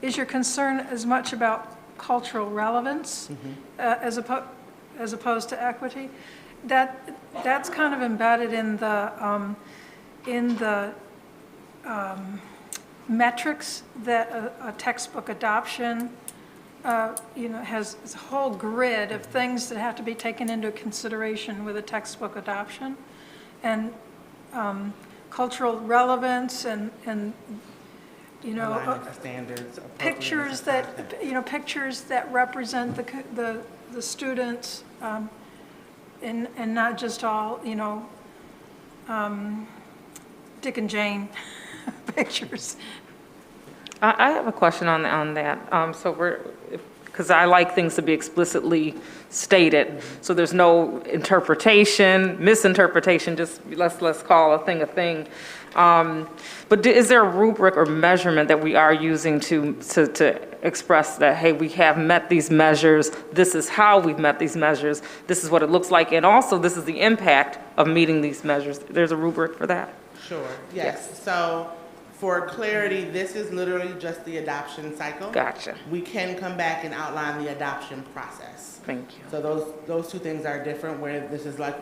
is your concern as much about cultural relevance as opposed to equity? That's kind of embedded in the metrics that a textbook adoption has a whole grid of things that have to be taken into consideration with a textbook adoption, and cultural relevance and standards, pictures that represent the students, and not just all Dick and Jane pictures. I have a question on that. Because I like things to be explicitly stated, so there's no interpretation, misinterpretation, just let's call a thing a thing. But is there a rubric or measurement that we are using to express that, hey, we have met these measures, this is how we've met these measures, this is what it looks like, and also this is the impact of meeting these measures? There's a rubric for that? Sure, yes. So for clarity, this is literally just the adoption cycle. Gotcha. We can come back and outline the adoption process. Thank you. So those two things are different, where this is like,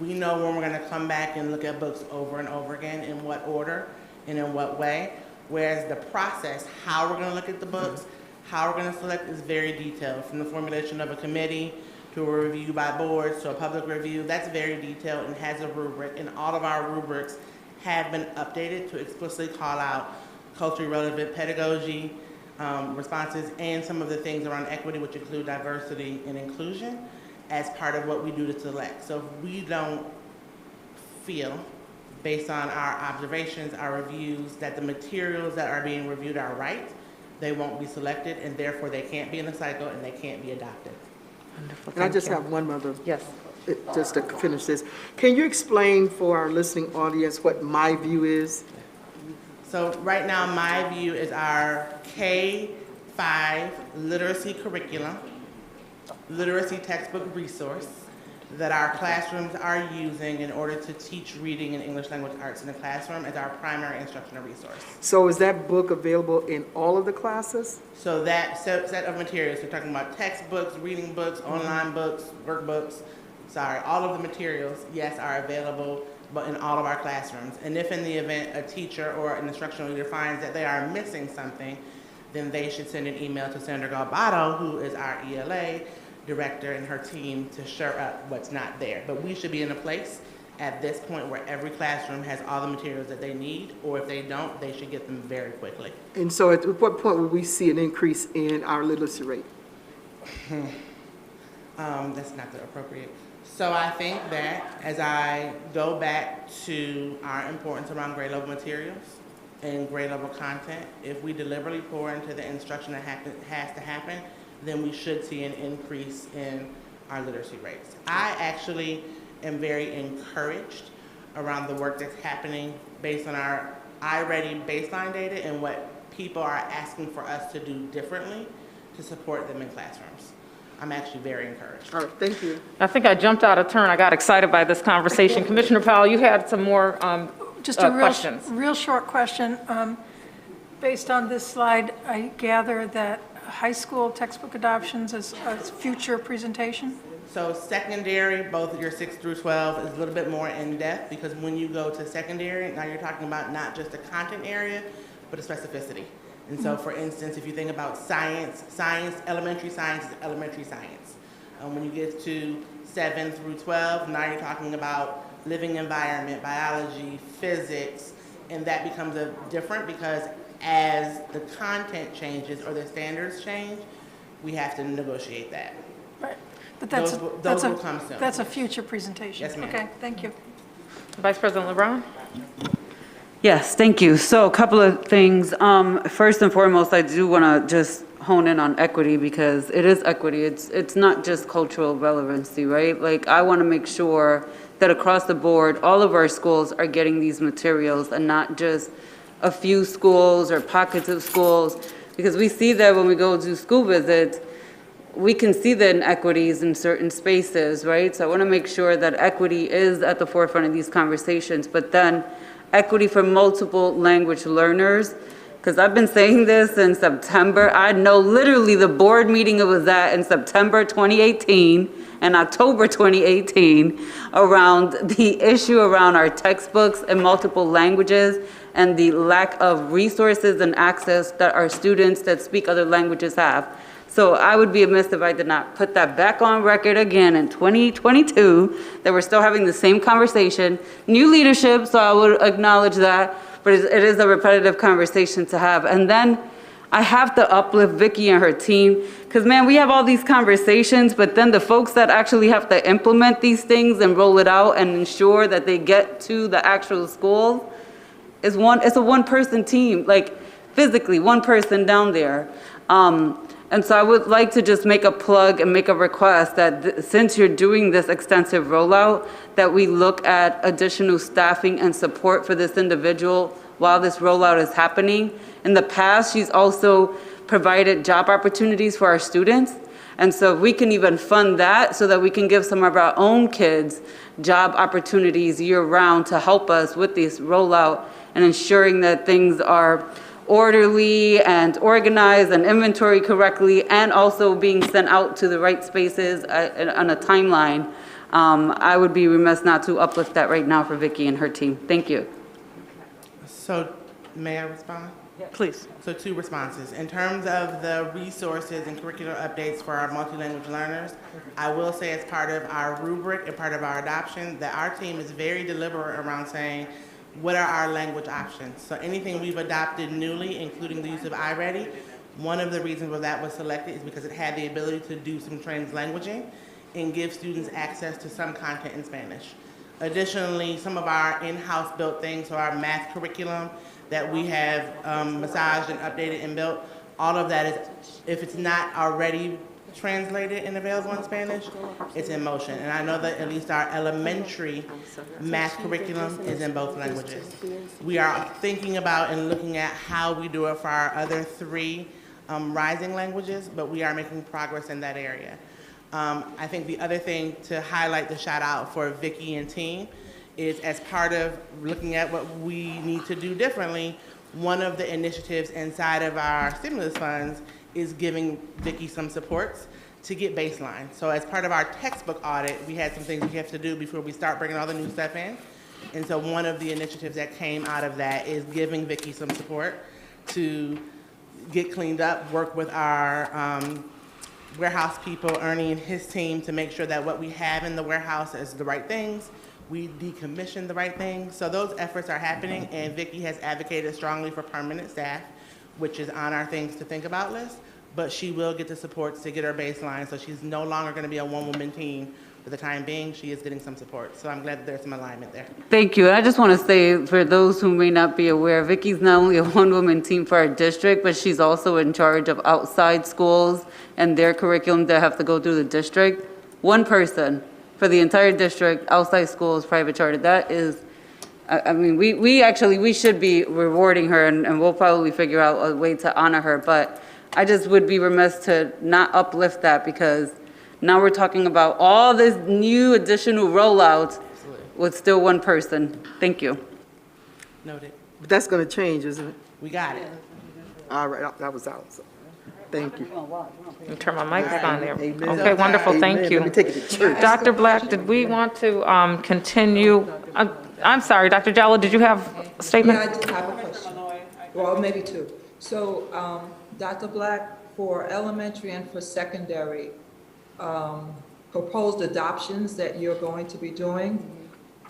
we know when we're going to come back and look at books over and over again, in what order and in what way, whereas the process, how we're going to look at the books, how we're going to select, is very detailed, from the formulation of a committee to a review by boards to a public review. That's very detailed and has a rubric, and all of our rubrics have been updated to explicitly call out culturally relevant pedagogy responses and some of the things around equity, which include diversity and inclusion, as part of what we do to select. So if we don't feel, based on our observations, our reviews, that the materials that are being reviewed are right, they won't be selected, and therefore they can't be in the cycle and they can't be adopted. Wonderful, And I thank just you. have one other, Yes. just to finish this. Can you explain for our listening audience what My View is? So right now, My View is our K-5 literacy curriculum, literacy textbook resource that our classrooms are using in order to teach reading and English language arts in the classroom as our primary instructional resource. So is that book available in all of the classes? So that set of materials, we're talking about textbooks, reading books, online books, workbooks, all of the materials, yes, are available but in all of our classrooms. And if in the event a teacher or an instructional leader finds that they are missing something, then they should send an email to Sandra Galbato, who is our ELA director, and her team to shore up what's not there. But we should be in a place at this point where every classroom has all the materials that they need, or if they don't, they should get them very quickly. And so at what point will we see an increase in our literacy rate? That's not the appropriate. So I think that as I go back to our importance around grade level materials and grade level content, if we deliberately pour into the instruction that has to happen, then we should see an increase in our literacy rates. I actually am very encouraged around the work that's happening based on our iReady baseline data and what people are asking for us to do differently to support them in classrooms. I'm actually very encouraged. All right, thank you. I think I jumped out of turn. I got excited by this conversation. Commissioner Powell, you had some more Just a questions. real short question. Based on this slide, I gather that high school textbook adoptions is a future presentation? So secondary, both your 6 through 12, is a little bit more in-depth because when you go to secondary, now you're talking about not just the content area, but a specificity. And so, for instance, if you think about science, elementary science is elementary science. When you get to 7 through 12, now you're talking about living environment, biology, physics, and that becomes different because as the content changes or the standards change, we have to negotiate that. Right. But Those will come soon. that's a future presentation. Yes, ma'am. Okay, thank you. Vice President LeBron? Yes, thank you. So a couple of things. First and foremost, I do want to just hone in on equity because it is equity. It's not just cultural relevancy, right? Like I want to make sure that across the board, all of our schools are getting these materials and not just a few schools or pockets of schools, because we see that when we go do school visits, we can see the inequities in certain spaces, right? So I want to make sure that equity is at the forefront of these conversations, but then equity for multiple language learners, because I've been saying this in September. I know literally the board meeting it was at in September 2018 and October 2018 around the issue around our textbooks in multiple languages and the lack of resources and access that our students that speak other languages have. So I would be amiss if I did not put that back on record again in 2022, that we're still having the same conversation. New leadership, so I would acknowledge that, but it is a repetitive conversation to have. And then I have to uplift Vicki and her team, because man, we have all these conversations, but then the folks that actually have to implement these things and roll it out and ensure that they get to the actual school, it's a one-person team, like physically, one person down there. And so I would like to just make a plug and make a request that since you're doing this extensive rollout, that we look at additional staffing and support for this individual while this rollout is happening. In the past, she's also provided job opportunities for our students. And so we can even fund that so that we can give some of our own kids job opportunities year-round to help us with this rollout and ensuring that things are orderly and organized and inventory correctly, and also being sent out to the right spaces on a timeline. I would be remiss not to uplift that right now for Vicki and her team. Thank you. So, may I respond? Please. So 2 responses. In terms of the resources and curricular updates for our multilingual learners, I will say as part of our rubric and part of our adoption that our team is very deliberate around saying, what are our language options? So anything we've adopted newly, including the use of iReady, one of the reasons why that was selected is because it had the ability to do some translanguaging and give students access to some content in Spanish. Additionally, some of our in-house built things, so our math curriculum that we have massaged and updated and built, all of that is, if it's not already translated and available in Spanish, it's in motion. And I know that at least our elementary math curriculum is in both languages. We are thinking about and looking at how we do it for our other three rising languages, but we are making progress in that area. I think the other thing to highlight the shout out for Vicky and team is, as part of looking at what we need to do differently, one of the initiatives inside of our stimulus funds is giving Vicky some supports to get baseline. So as part of our textbook audit, we had some things we have to do before we start bringing all the new stuff in. And so one of the initiatives that came out of that is giving Vicky some support to get cleaned up, work with our warehouse people, Ernie and his team, to make sure that what we have in the warehouse is the right things. We decommission the right things. So those efforts are happening, and Vicky has advocated strongly for permanent staff, which is on our things to think about list, but she will get the supports to get her baseline, so she's no longer gonna be a one-woman team for the time being. She is getting some support, so I'm glad that there's some alignment there. Thank you. And I just want to say, for those who may not be aware, Vicky's not only a one-woman team for our district, but she's also in charge of outside schools and their curriculum that have to go through the district. One person for the entire district, outside schools, private charter. That is, I mean, we should be rewarding her, and we'll probably figure out a way to honor her. But I just would be remiss to not uplift that, because now we're talking about all this new additional rollouts with still one person. Thank you. Noted. But that's gonna change, isn't it? We got it. All right, that was out, so, thank you. Let me turn my mic on there. Amen. Okay, wonderful, thank Amen. you. Let me take it to church. Dr. Black, did we want to continue? I'm sorry, Dr. Jallo, did you have a statement? Yeah, I do have a question. Well, maybe two. So, Dr. Black, for elementary and for secondary, proposed adoptions that you're going to be doing,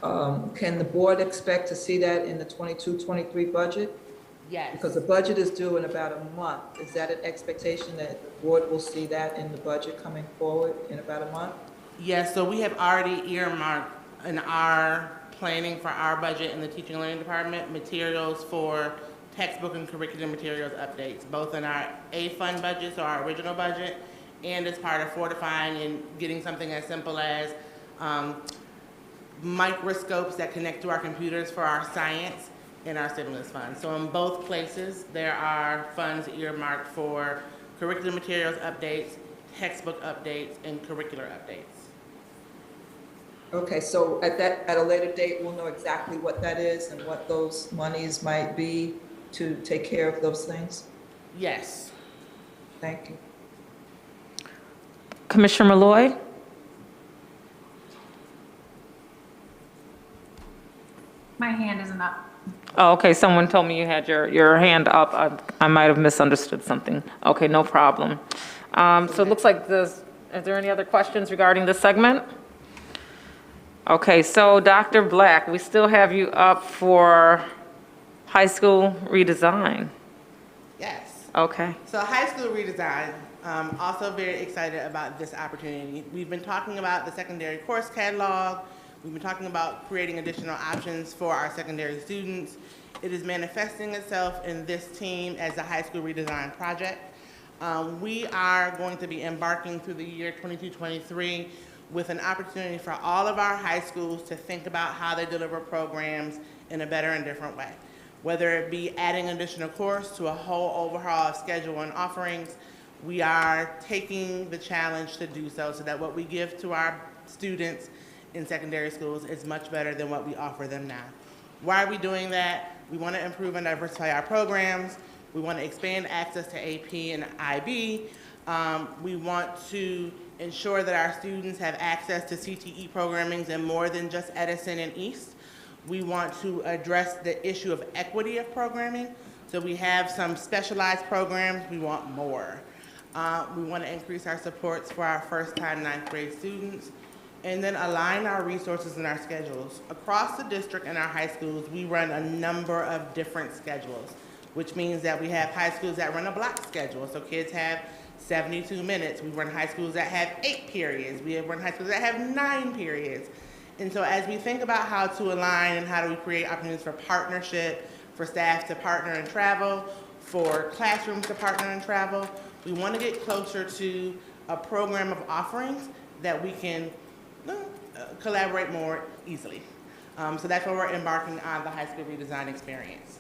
can the board expect to see that in the 22-23 budget? Yes. Because the budget is due in about a month. Is that an expectation that the board will see that in the budget coming forward in about a month? Yes, so we have already earmarked in our planning for our budget in the teaching and learning department materials for textbook and curriculum materials updates, both in our A fund budget, so our original budget, and as part of fortifying and getting something as simple as microscopes that connect to our computers for our science in our stimulus fund. So in both places, there are funds earmarked for curriculum materials updates, textbook updates, and curricular updates. Okay, so at a later date, we'll know exactly what that is and what those monies might be to take care of those things? Yes. Thank you. Commissioner Malloy? My hand isn't up. Oh, okay, someone told me you had your hand up. I might have misunderstood something. Okay, no problem. So it looks like are there any other questions regarding this segment? Okay, so Dr. Black, we still have you up for high school redesign. Yes. Okay. So high school redesign, also very excited about this opportunity. We've been talking about the secondary course catalog. We've been talking about creating additional options for our secondary students. It is manifesting itself in this team as a high school redesign project. We are going to be embarking through the year 22-23 with an opportunity for all of our high schools to think about how they deliver programs in a better and different way. Whether it be adding additional course to a whole overhaul of schedule and offerings, we are taking the challenge to do so that what we give to our students in secondary schools is much better than what we offer them now. Why are we doing that? We want to improve and diversify our programs. We want to expand access to AP and IB. We want to ensure that our students have access to CTE programming in more than just Edison and East. We want to address the issue of equity of programming. So we have some specialized programs, we want more. We want to increase our supports for our first-time ninth grade students, and then align our resources and our schedules. Across the district and our high schools, we run a number of different schedules, which means that we have high schools that run a block schedule. So kids have 72 minutes. We run high schools that have 8 periods. We run high schools that have 9 periods. And so as we think about how to align and how do we create opportunities for partnership, for staff to partner and travel, for classrooms to partner and travel, we want to get closer to a program of offerings that we can collaborate more easily. So that's why we're embarking on the high school redesign experience.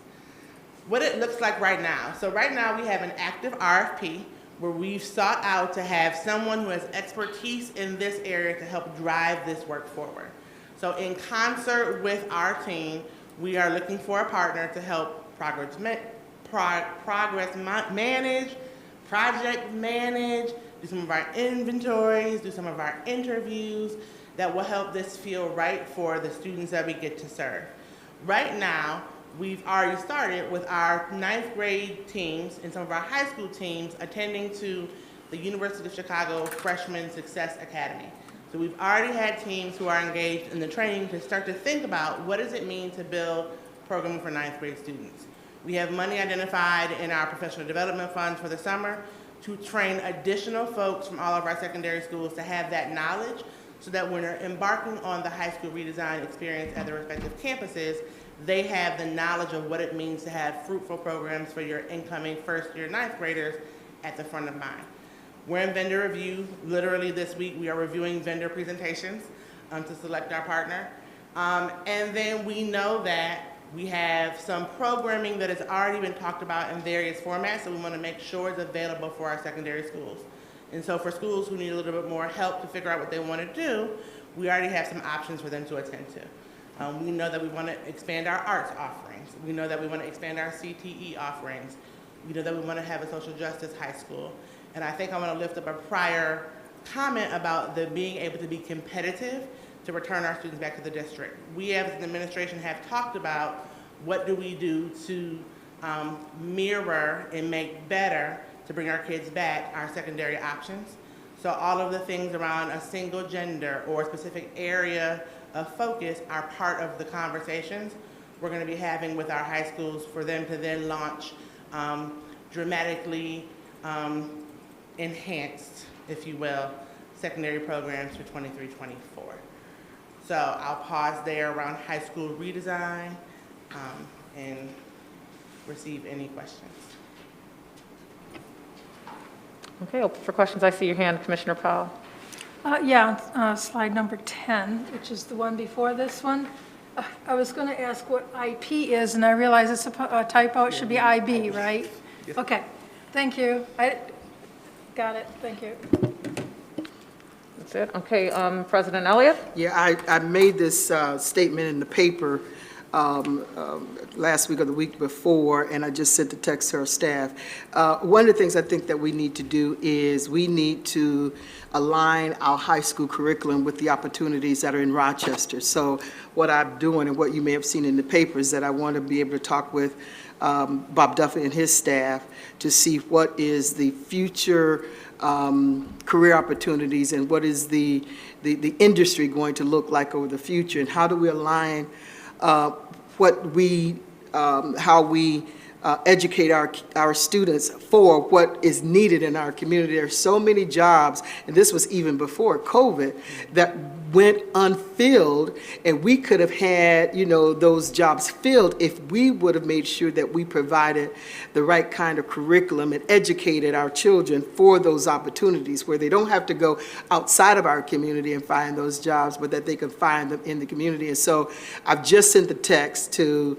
What it looks like right now. So right now we have an active RFP where we've sought out to have someone who has expertise in this area to help drive this work forward. So in concert with our team, we are looking for a partner to help progress manage, project manage, do some of our inventories, do some of our interviews that will help this feel right for the students that we get to serve. Right now, we've already started with our 9th grade teams and some of our high school teams attending to the University of Chicago Freshman Success Academy. So we've already had teams who are engaged in the training to start to think about what does it mean to build programming for 9th grade students. We have money identified in our professional development funds for the summer to train additional folks from all of our secondary schools to have that knowledge so that when they're embarking on the high school redesign experience at their respective campuses, they have the knowledge of what it means to have fruitful programs for your incoming first-year 9th graders at the front of mind. We're in vendor review. Literally this week, we are reviewing vendor presentations to select our partner. And then we know that we have some programming that has already been talked about in various formats, so we want to make sure it's available for our secondary schools. And so for schools who need a little bit more help to figure out what they want to do, we already have some options for them to attend to. We know that we want to expand our arts offerings. We know that we want to expand our CTE offerings. We know that we want to have a social justice high school. And I think I want to lift up a prior comment about the being able to be competitive to return our students back to the district. We as an administration have talked about what do we do to mirror and make better to bring our kids back our secondary options. So all of the things around a single gender or a specific area of focus are part of the conversations we're going to be having with our high schools for them to then launch dramatically enhanced, if you will, secondary programs for 23-24. So I'll pause there around high school redesign and receive any questions. Okay, open for questions. I see your hand, Commissioner Powell. Slide number 10, which is the one before this one. I was going to ask what IP is, and I realize it's a typo. It should be IB, right? Yes. Okay, thank you. I got it, thank you. That's it. Okay, President Elliott? Yeah, I made this statement in the paper last week or the week before, and I just sent the text to our staff. One of the things I think that we need to do is we need to align our high school curriculum with the opportunities that are in Rochester. So what I'm doing and what you may have seen in the paper is that I want to be able to talk with Bob Duffy and his staff to see what is the future career opportunities and what is the industry going to look like over the future, and how do we align how we educate our students for what is needed in our community. There are so many jobs, and this was even before COVID, that went unfilled, and we could have had, those jobs filled if we would have made sure that we provided the right kind of curriculum and educated our children for those opportunities, where they don't have to go outside of our community and find those jobs, but that they can find them in the community. And so I've just sent the text to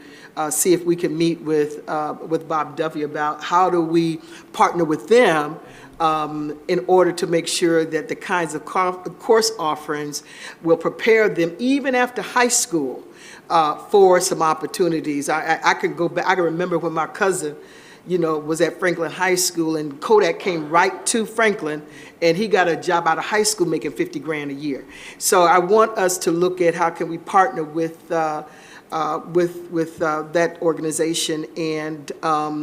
see if we can meet with Bob Duffy about how do we partner with them in order to make sure that the kinds of course offerings will prepare them even after high school for some opportunities. I can go back. I can remember when my cousin, was at Franklin High School, and Kodak came right to Franklin, and he got a job out of high school making $50,000 a year. So I want us to look at how can we partner with that organization and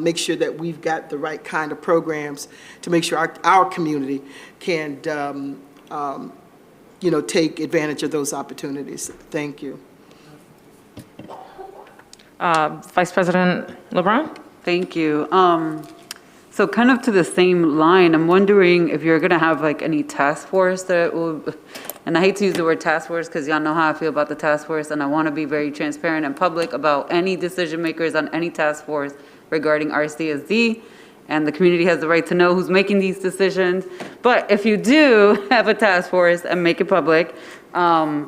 make sure that we've got the right kind of programs to make sure our community can, take advantage of those opportunities. Thank you. Vice President LeBron? Thank you. So kind of to the same line, I'm wondering if you're going to have any task force that will, and I hate to use the word task force because y'all know how I feel about the task force, and I want to be very transparent and public about any decision makers on any task force regarding RCSD and the community has the right to know who's making these decisions. But if you do have a task force and make it public, I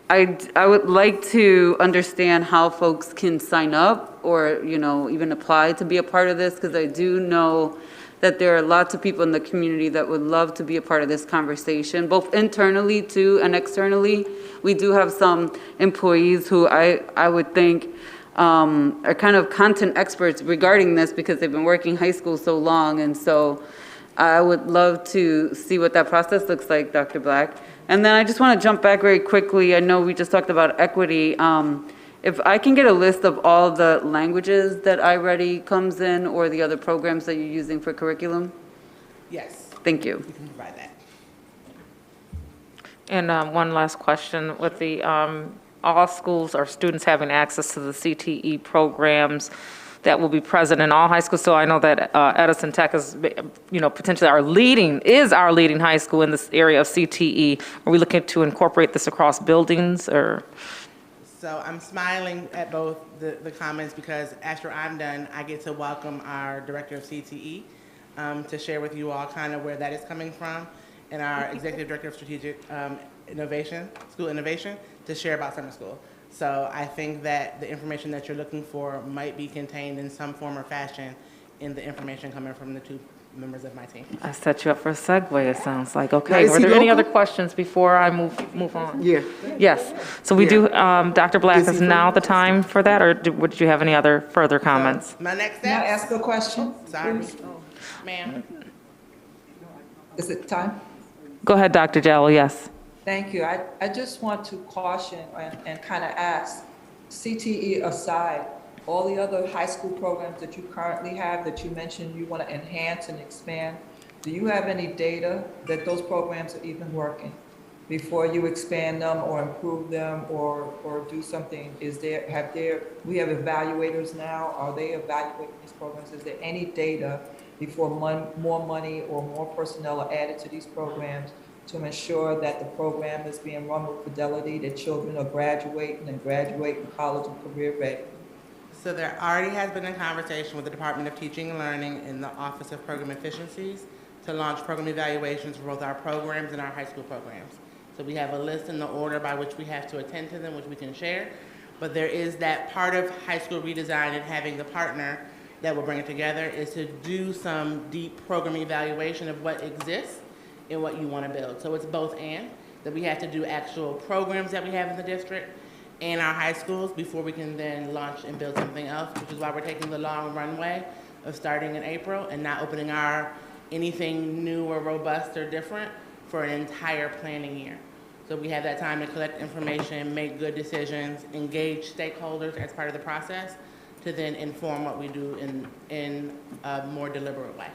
would like to understand how folks can sign up or, even apply to be a part of this, because I do know that there are lots of people in the community that would love to be a part of this conversation, both internally too and externally. We do have some employees who I would think are kind of content experts regarding this because they've been working high school so long. And so I would love to see what that process looks like, Dr. Black. And then I just want to jump back very quickly. I know we just talked about equity. If I can get a list of all the languages that iReady comes in or the other programs that you're using for curriculum? Yes, Thank you. we can provide that. And one last question, with the all schools or students having access to the CTE programs that will be present in all high schools. So I know that Edison Tech is, potentially our leading high school in this area of CTE. Are we looking to incorporate this across buildings or? So I'm smiling at both the comments because after I'm done, I get to welcome our director of CTE to share with you all kind of where that is coming from, and our executive director of strategic school innovation, to share about summer school. So I think that the information that you're looking for might be contained in some form or fashion in the information coming from the two members of my team. I set you up for a segue, it sounds like. Okay, were there any other questions before I move on? Yeah. Yes, so we do, Dr. Black, is now the time for that, or would you have any other further comments? My next May I step, ask a question? sorry, ma'am. Is it time? Go ahead, Dr. Jello, yes. Thank you. I just want to caution and kind of ask, CTE aside, all the other high school programs that you currently have that you mentioned you want to enhance and expand, do you have any data that those programs are even working before you expand them or improve them or do something? We have evaluators now. Are they evaluating these programs? Is there any data before more money or more personnel are added to these programs to ensure that the program is being run with fidelity, that children are graduating college and career ready? So there already has been a conversation with the Department of Teaching and Learning in the Office of Program Efficiencies to launch program evaluations for both our programs and our high school programs. So we have a list in the order by which we have to attend to them, which we can share. But there is that part of high school redesign and having the partner that will bring it together is to do some deep program evaluation of what exists and what you want to build. So it's both and, that we have to do actual programs that we have in the district and our high schools before we can then launch and build something else, which is why we're taking the long runway of starting in April and not opening anything new or robust or different for an entire planning year. So we have that time to collect information, make good decisions, engage stakeholders as part of the process to then inform what we do in a more deliberate way.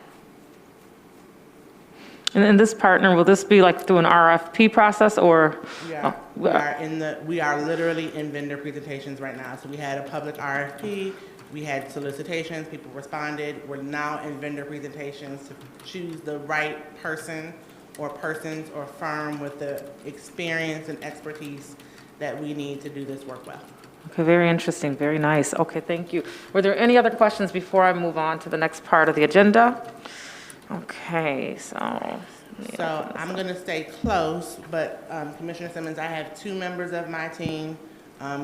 And this partner, will this be like through an RFP process or? We are literally in vendor presentations right now. So we had a public RFP, we had solicitations, people responded. We're now in vendor presentations to choose the right person or persons or firm with the experience and expertise that we need to do this work well. Okay, very interesting, very nice. Okay, thank you. Were there any other questions before I move on to the next part of the agenda? Okay, so I'm going to stay close, but Commissioner Simmons, I have two members of my team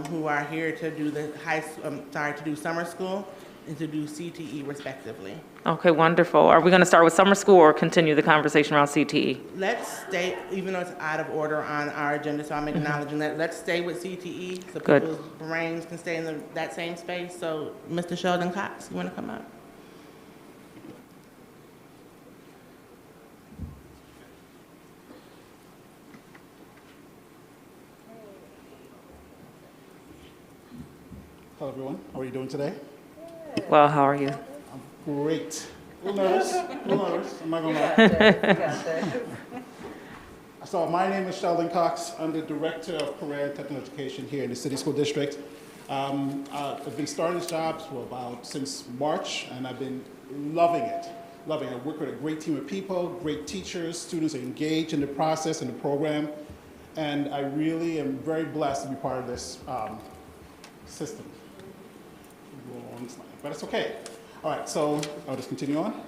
who are here to do to do summer school and to do CTE respectively. Okay, wonderful. Are we going to start with summer school or continue the conversation around CTE? Let's stay, even though it's out of order on our agenda, so I'm acknowledging that. Let's stay with CTE so Good. people's brains can stay in that same space. So, Mr. Sheldon Cox, you want to come up? Hello, everyone. How are you doing today? Well, how are you? I'm great. A little nervous. I'm not gonna lie. So my name is Sheldon Cox. I'm the Director of Career and Technical Education here in the City School District. I've been starting this job since March, and I've been loving it. I work with a great team of people, great teachers, students are engaged in the process and the program, and I really am very blessed to be part of this system. But it's okay. All right, so I'll just continue on.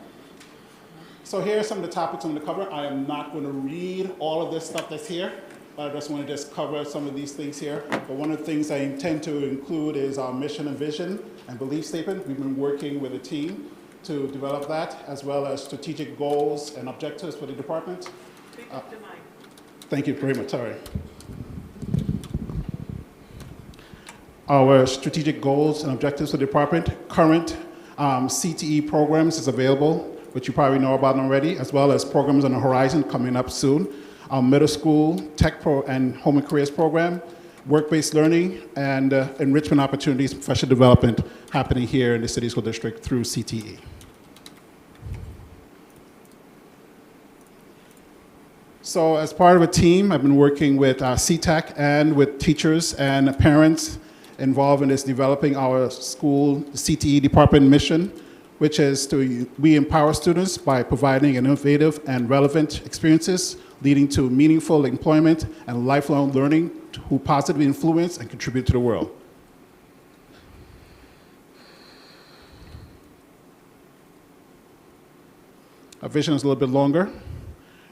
So here are some of the topics I'm going to cover. I am not going to read all of this stuff that's here, but I just want to just cover some of these things here. But one of the things I intend to include is our mission and vision and belief statement. We've been working with a team to develop that, as well as strategic goals and objectives for the department. Thank you very much. Sorry. Our strategic goals and objectives for the department. Current CTE programs is available, which you probably know about already, as well as programs on the horizon coming up soon. Our middle school tech and home and careers program, work-based learning, and enrichment opportunities, professional development happening here in the City School District through CTE. So as part of a team, I've been working with CTAC and with teachers and parents involved in this developing our school CTE department mission, which is we empower students by providing innovative and relevant experiences leading to meaningful employment and lifelong learning who positively influence and contribute to the world. Our vision is a little bit longer.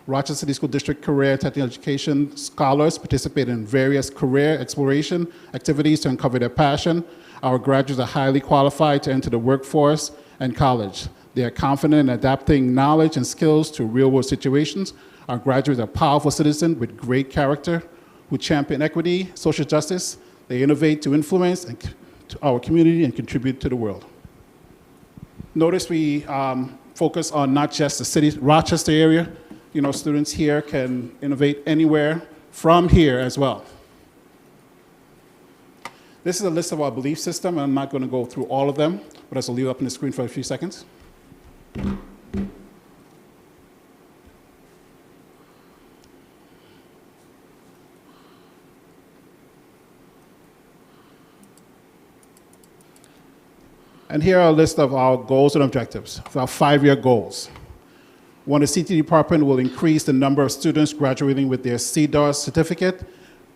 Rochester City School District Career and Technical Education scholars participate in various career exploration activities to uncover their passion. Our graduates are highly qualified to enter the workforce and college. They are confident in adapting knowledge and skills to real-world situations. Our graduates are powerful citizens with great character who champion equity, social justice. They innovate to influence our community and contribute to the world. Notice we focus on not just the city, Rochester area. You know, students here can innovate anywhere from here as well. This is a list of our belief system. I'm not going to go through all of them, but I'll leave it up on the screen for a few seconds. And here are a list of our goals and objectives, our 5-year goals. One, the CTE department will increase the number of students graduating with their CDARS certificate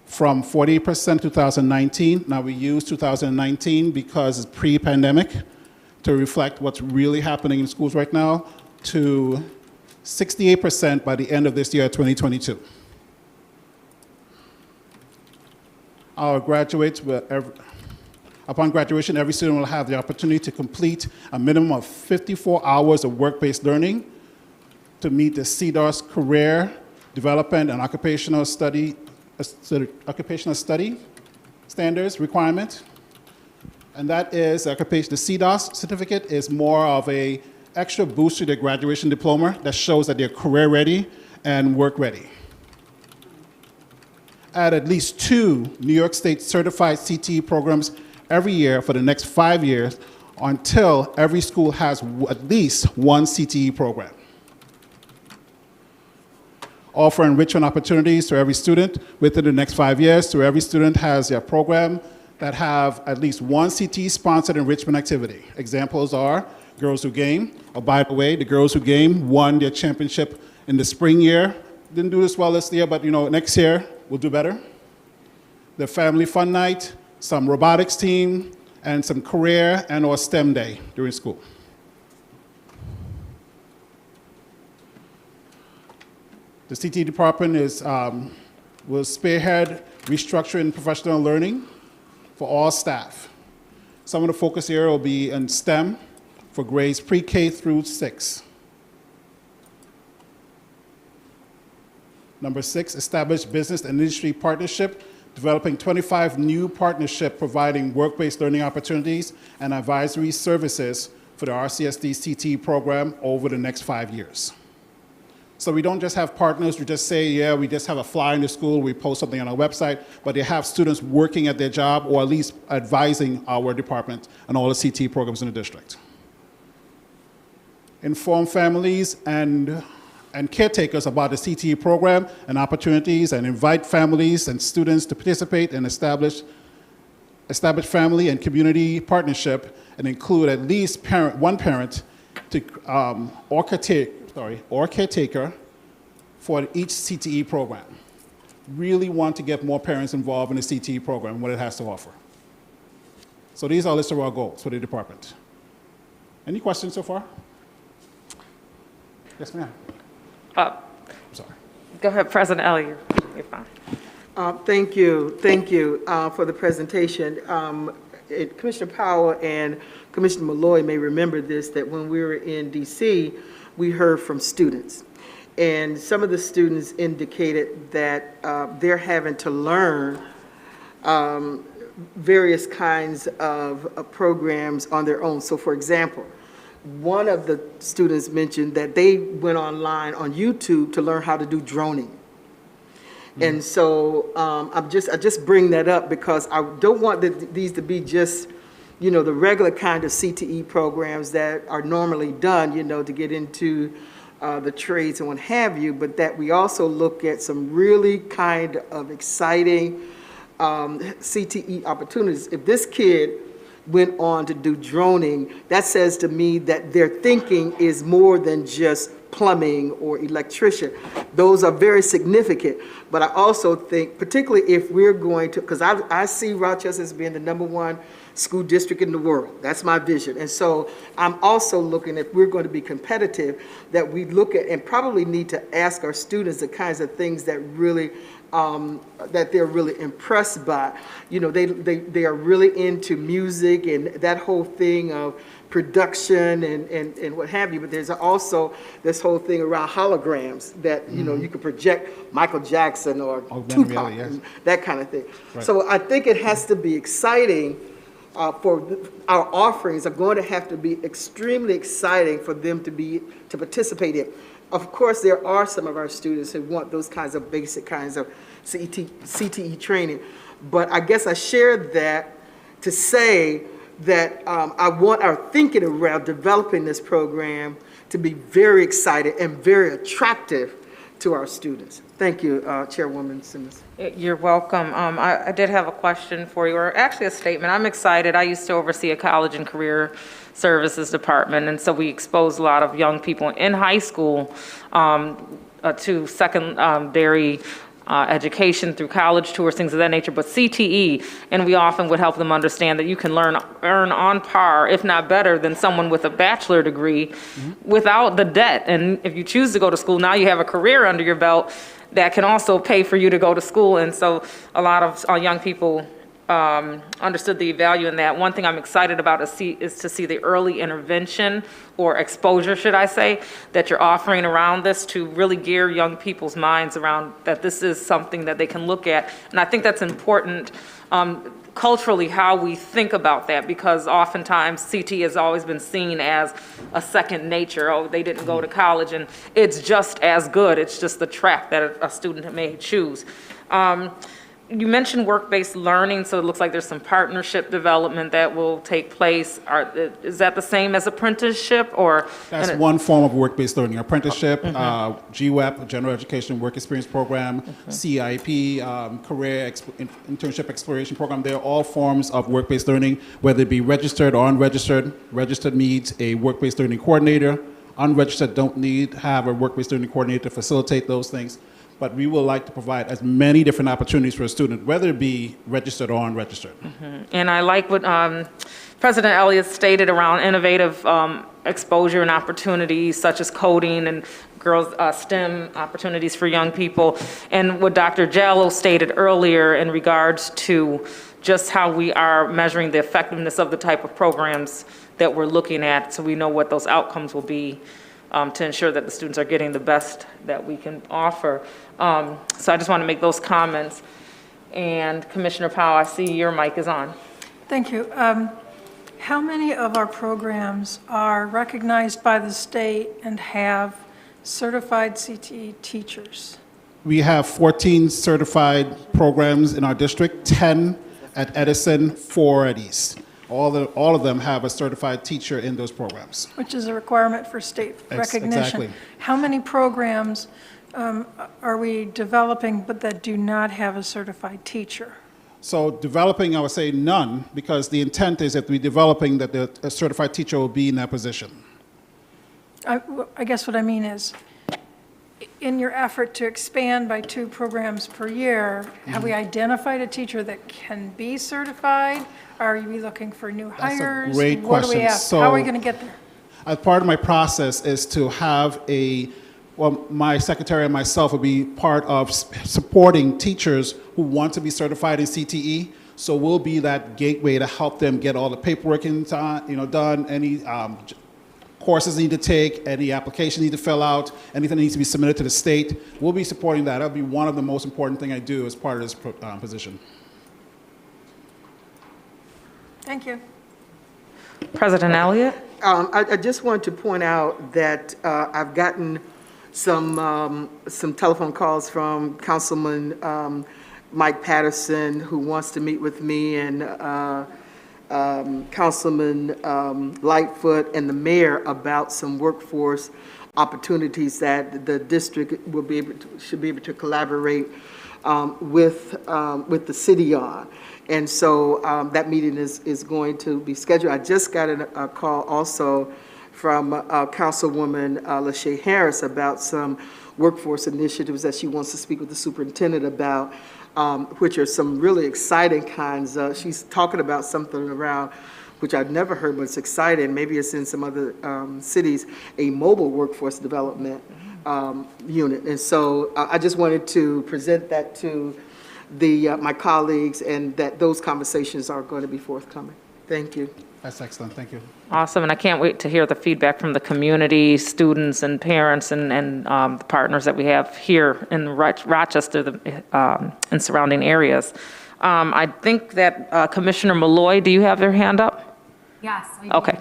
from 48% 2019. Now we use 2019 because it's pre-pandemic to reflect what's really happening in schools right now, to 68% by the end of this year, 2022. Our graduates will, upon graduation, every student will have the opportunity to complete a minimum of 54 hours of work-based learning to meet the CDARS career development and occupational study standards requirement. And that is, the CDARS certificate is more of a extra boost to their graduation diploma that shows that they're career ready and work ready. Add at least 2 New York State certified CTE programs every year for the next 5 years until every school has at least 1 CTE program. Offer enrichment opportunities to every student within the next 5 years, so every student has a program that have at least 1 CTE-sponsored enrichment activity. Examples are Girls Who Game. Oh, by the way, the Girls Who Game won their championship in the spring year. Didn't do this well this year, but next year we'll do better. The Family Fun Night, some robotics team, and some career and/or STEM day during school. The CTE department will spearhead restructuring professional learning for all staff. Some of the focus area will be in STEM for grades pre-K through 6. Number 6, establish business and industry partnership, developing 25 new partnerships providing work-based learning opportunities and advisory services for the RCSD CTE program over the next 5 years. So we don't just have partners, we just say, yeah, we just have a flyer in the school, we post something on our website, but they have students working at their job or at least advising our department and all the CTE programs in the district. Inform families and caretakers about the CTE program and opportunities, and invite families and students to participate and establish family and community partnership, and include at least one parent to, or caretaker for each CTE program. Really want to get more parents involved in the CTE program and what it has to offer. So these are a list of our goals for the department. Any questions so far? Yes, ma'am. Uh, I'm sorry. Go ahead, President Elliott. You're fine. Thank you for the presentation. Commissioner Powell and Commissioner Malloy may remember this, that when we were in DC, we heard from students. And some of the students indicated that they're having to learn various kinds of programs on their own. So for example, one of the students mentioned that they went online on YouTube to learn how to do droning. And so I just bring that up because I don't want these to be just, you know, the regular kind of CTE programs that are normally done, you know, to get into the trades and what have you, but that we also look at some really kind of exciting CTE opportunities. If this kid went on to do droning, that says to me that their thinking is more than just plumbing or electrician. Those are very significant, but I also think, particularly if we're going to, because I see Rochester as being the #1 school district in the world. That's my vision. And so I'm also looking, if we're going to be competitive, that we look at and probably need to ask our students the kinds of things that really that they're really impressed by. You know, they are really into music and that whole thing of production and what have you, but there's also this whole thing around holograms that, you know, you could project Michael Jackson or Tupac, and that kind of thing. Right. So I think it has to be exciting for our offerings are going to have to be extremely exciting for them to participate in. Of course, there are some of our students who want those kinds of basic kinds of CTE training, but I guess I shared that to say that I want our thinking around developing this program to be very exciting and very attractive to our students. Thank you, Chairwoman Simmons. You're welcome. I did have a question for you, or actually a statement. I'm excited. I used to oversee a college and career services department, and so we expose a lot of young people in high school to secondary education through college tours, things of that nature, but CTE, and we often would help them understand that you can earn on par, if not better, than someone with a bachelor degree without the debt. And if you choose to go to school, now you have a career under your belt that can also pay for you to go to school. And so a lot of young people understood the value in that. One thing I'm excited about is to see the early intervention or exposure, should I say, that you're offering around this to really gear young people's minds around that this is something that they can look at. And I think that's important culturally, how we think about that, because oftentimes CT has always been seen as a second nature. Oh, they didn't go to college, and it's just as good. It's just the track that a student may choose. You mentioned work-based learning, so it looks like there's some partnership development that will take place. Is that the same as apprenticeship, or? That's one form of work-based learning. Apprenticeship, GWEP, General Education Work Experience Program, CIP, Career Internship Exploration Program. They're all forms of work-based learning, whether it be registered or unregistered. Registered needs a work-based learning coordinator. Unregistered don't need to have a work-based learning coordinator to facilitate those things. But we would like to provide as many different opportunities for a student, whether it be registered or unregistered. And I like what President Elliott stated around innovative exposure and opportunities such as coding and girls' STEM opportunities for young people. And what Dr. Jallo stated earlier in regards to just how we are measuring the effectiveness of the type of programs that we're looking at, so we know what those outcomes will be to ensure that the students are getting the best that we can offer. So I just want to make those comments. And Commissioner Powell, I see your mic is on. Thank you. How many of our programs are recognized by the state and have certified CTE teachers? We have 14 certified programs in our district, 10 at Edison, 4 at East. All of them have a certified teacher in those programs. Which is a requirement for state recognition. Exactly. How many programs are we developing but that do not have a certified teacher? So developing, I would say none, because the intent is that we're developing that a certified teacher will be in that position. I guess what I mean is, in your effort to expand by 2 programs per year, have we identified a teacher that can be certified? Are we looking for new hires? That's a great what question. Do we have? How are we going to get there? As part of my process is to have my secretary and myself will be part of supporting teachers who want to be certified in CTE. So we'll be that gateway to help them get all the paperwork done, any courses they need to take, any application need to fill out, anything that needs to be submitted to the state. We'll be supporting that. That'll be one of the most important things I do as part of this position. Thank you. President Elliott? I just wanted to point out that I've gotten some telephone calls from Councilman Mike Patterson, who wants to meet with me, and Councilman Lightfoot and the mayor about some workforce opportunities that the district should be able to collaborate with the city on. And so that meeting is going to be scheduled. I just got a call also from Councilwoman LaShae Harris about some workforce initiatives that she wants to speak with the superintendent about, which are some really exciting kinds. She's talking about something around, which I've never heard, but it's exciting. Maybe it's in some other cities, a mobile workforce development unit. And so I just wanted to present that to my colleagues, and that those conversations are going to be forthcoming. Thank you. That's excellent. Thank you. Awesome, and I can't wait to hear the feedback from the community, students and parents and the partners that we have here in Rochester and surrounding areas. I think that Commissioner Malloy, do you have your hand up? Yes. I do. Okay.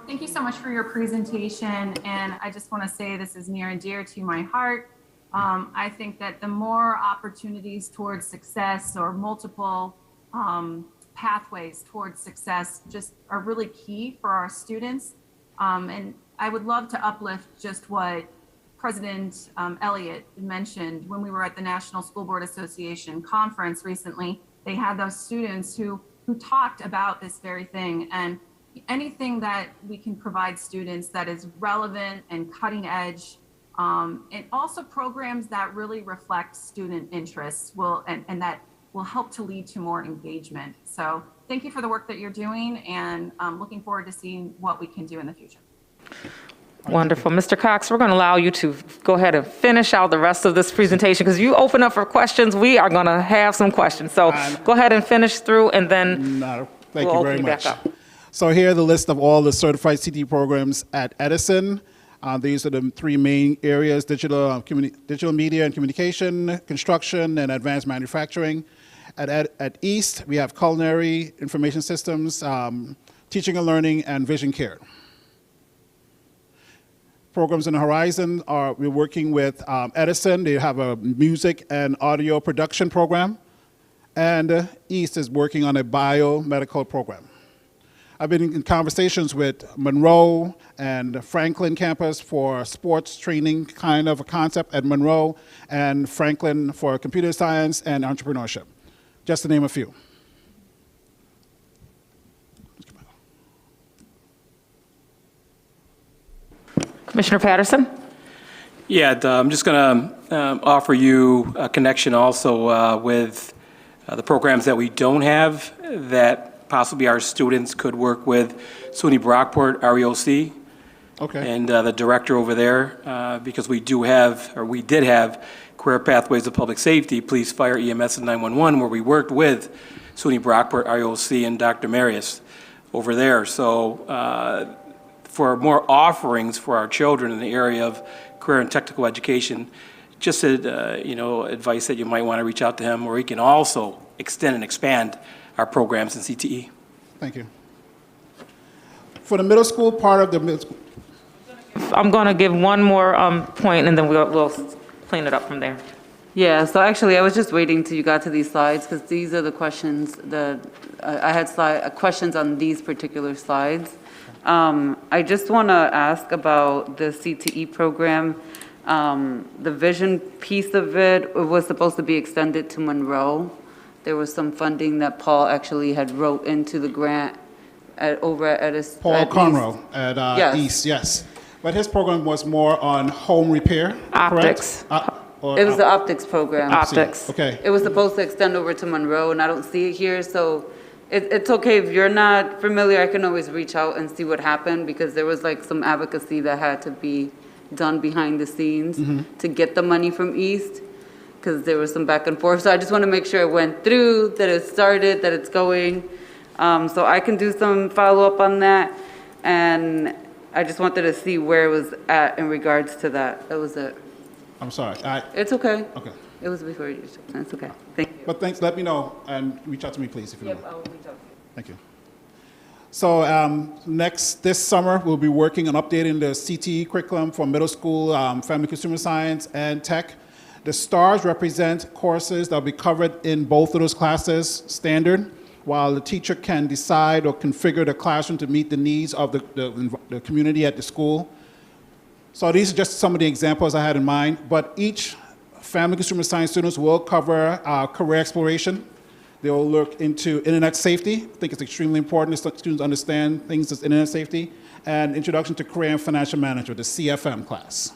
Thank you so much for your presentation, and I just want to say this is near and dear to my heart. I think that the more opportunities towards success or multiple pathways towards success just are really key for our students. And I would love to uplift just what President Elliott mentioned when we were at the National School Board Association conference recently. They had those students who talked about this very thing, and anything that we can provide students that is relevant and cutting edge, and also programs that really reflect student interests and that will help to lead to more engagement. So thank you for the work that you're doing, and looking forward to seeing what we can do in the future. Wonderful. Mr. Cox, we're going to allow you to go ahead and finish out the rest of this presentation, because you open up for questions, we are going to have some questions. So go ahead and finish through, and then Thank we'll you open very you much. back up. So here are the list of all the certified CTE programs at Edison. These are the three main areas: digital media and communication, construction, and advanced manufacturing. At East, we have culinary, information systems, teaching and learning, and vision care. Programs on the horizon are, we're working with Edison. They have a music and audio production program. And East is working on a biomedical program. I've been in conversations with Monroe and Franklin campus for sports training kind of a concept at Monroe, and Franklin for computer science and entrepreneurship, just to name a few. Commissioner Patterson? Yeah, I'm just going to offer you a connection also with the programs that we don't have that possibly our students could work with SUNY Brockport, REOC, and the director over there, because we do have, or we did have, Career Pathways of Public Safety, Police, Fire, EMS, and 911, where we worked with SUNY Brockport, REOC, and Dr. Marius over there. So for more offerings for our children in the area of career and technical education, just advice that you might want to reach out to him, where he can also extend and expand our programs in CTE. Thank you. For the middle school part of the middle school. I'm going to give one more point, and then we'll clean it up from there. Yeah, so actually, I was just waiting till you got to these slides, because these are the questions that I had questions on these particular slides. I just want to ask about the CTE program. The vision piece of it was supposed to be extended to Monroe. There was some funding that Paul actually had wrote into the grant over at Edison. Paul Conroe at East, yes. But his program was more on home repair, Optics. It was the optics program. Optics. Okay. It was supposed to extend over to Monroe, and I don't see it here, so It's okay, if you're not familiar, I can always reach out and see what happened, because there was like some advocacy that had to be done behind the scenes to get the money from East, because there was some back and forth. So I just want to make sure it went through, that it started, that it's going. So I can do some follow-up on that, and I just wanted to see where it was at in regards to that. That was it. I'm sorry. It's okay. Okay. It was before you. It's okay. Thank you. But thanks, let me know and reach out to me, please, if you Yep, know. I will reach out. Thank you. So this summer, we'll be working on updating the CTE curriculum for middle school, family consumer science and tech. The stars represent courses that will be covered in both of those classes standard, while the teacher can decide or configure the classroom to meet the needs of the community at the school. So these are just some of the examples I had in mind, but each family consumer science students will cover career exploration. They will look into internet safety. I think it's extremely important that students understand things as internet safety, and introduction to career and financial management, the CFM class.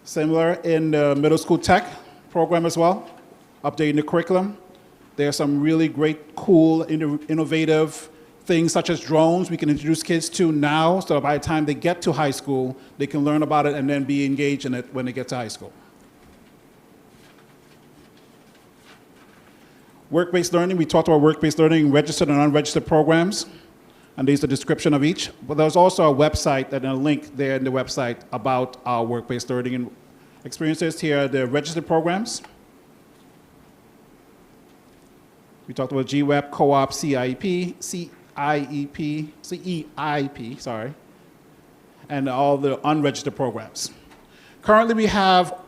Similar in the middle school tech program as well, updating the curriculum. There are some really great, cool, innovative things such as drones we can introduce kids to now, so by the time they get to high school, they can learn about it and then be engaged in it when they get to high school. Work-based learning, we talked about work-based learning, registered and unregistered programs, and these are the description of each. But there's also a website and a link there in the website about our work-based learning experiences. Here are the registered programs. We talked about GWEP, co-op, CEIP, sorry, and all the unregistered programs. Currently, we have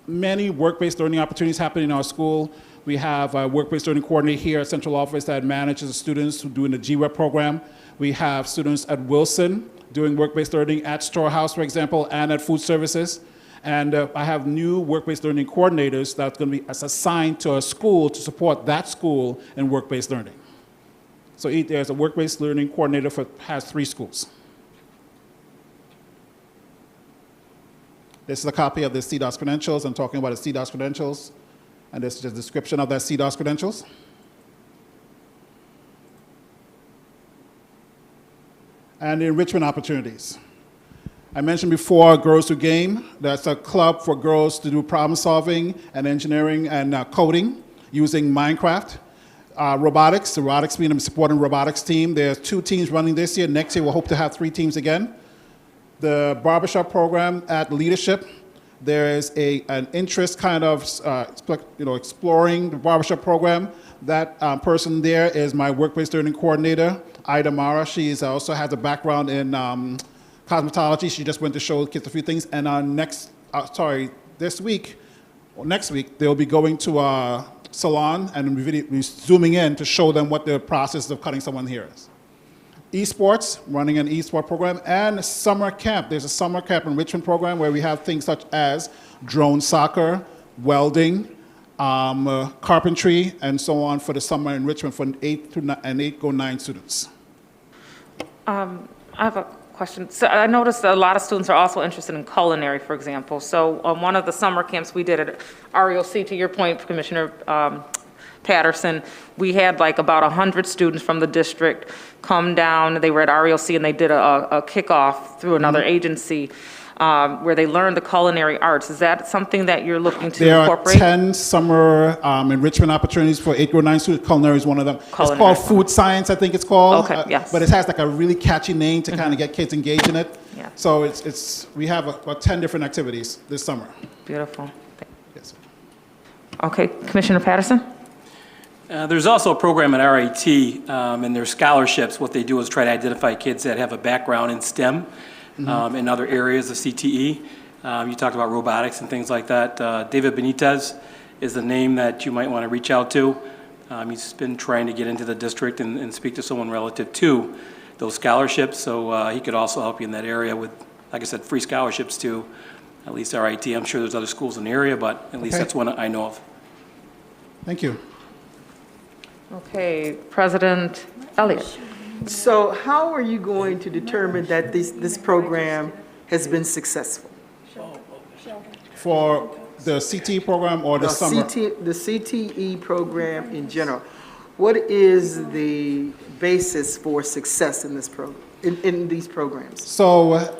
many work-based learning opportunities happening in our school. We have a work-based learning coordinator here at Central Office that manages the students who are doing the GWEP program. We have students at Wilson doing work-based learning at Storehouse, for example, and at Food Services. And I have new work-based learning coordinators that's going to be assigned to a school to support that school in work-based learning. So there's a work-based learning coordinator has 3 schools. This is a copy of the CDOS credentials. I'm talking about the CDOS credentials. And this is just a description of that CDOS credentials. And the enrichment opportunities. I mentioned before Girls Who Game. That's a club for girls to do problem solving and engineering and coding using Minecraft. Robotics being a supporting robotics team. There's 2 teams running this year. Next year we'll hope to have 3 teams again. The barbershop program at Leadership. There is an interest kind of exploring the barbershop program. That person there is my work-based learning coordinator, Ida Mara. She also has a background in cosmetology. She just went to show kids a few things. And next week, they'll be going to a salon and be zooming in to show them what the process of cutting someone hair is. Esports, running an esport program, and summer camp. There's a summer camp enrichment program where we have things such as drone soccer, welding, carpentry, and so on for the summer enrichment for 8 to 9 students. I have a question. So I noticed that a lot of students are also interested in culinary, for example. So on one of the summer camps we did at REOC, to your point, Commissioner Patterson, we had like about 100 students from the district come down. They were at REOC and they did a kickoff through another agency where they learned the culinary arts. Is that something that you're looking to incorporate? There are 10 summer enrichment opportunities for 8 to 9 students. Culinary is one of them. Culinary. It's called food science, I think it's called. Okay, yes. But it has like a really catchy name to kind of get kids engaged in it. Yeah. So we have about 10 different activities this summer. Beautiful. Yes. Okay, Commissioner Patterson? There's also a program at RIT in their scholarships. What they do is try to identify kids that have a background in STEM in other areas of CTE. You talked about robotics and things like that. David Benitez is the name that you might want to reach out to. He's been trying to get into the district and speak to someone relative to those scholarships, so he could also help you in that area with, like I said, free scholarships to at least RIT. I'm sure there's other schools in the area, but at least that's one I know of. Thank you. Okay, President Elliott. So how are you going to determine that this program has been successful? For the CTE program or the summer? The CTE program in general. What is the basis for success in this program, in these programs? So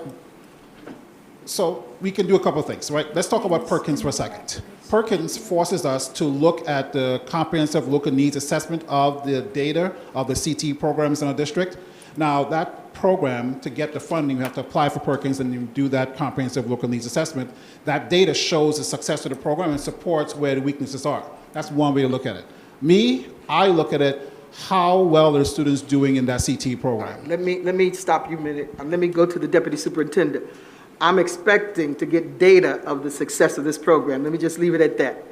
we can do a couple of things, right? Let's talk about Perkins for a second. Perkins forces us to look at the comprehensive local needs assessment of the data of the CTE programs in our district. Now, that program, to get the funding, we have to apply for Perkins and you do that comprehensive local needs assessment. That data shows the success of the program and supports where the weaknesses are. That's one way to look at it. I look at it, how well are students doing in that CTE program? Let me stop you a minute. Let me go to the deputy superintendent. I'm expecting to get data of the success of this program. Let me just leave it at that.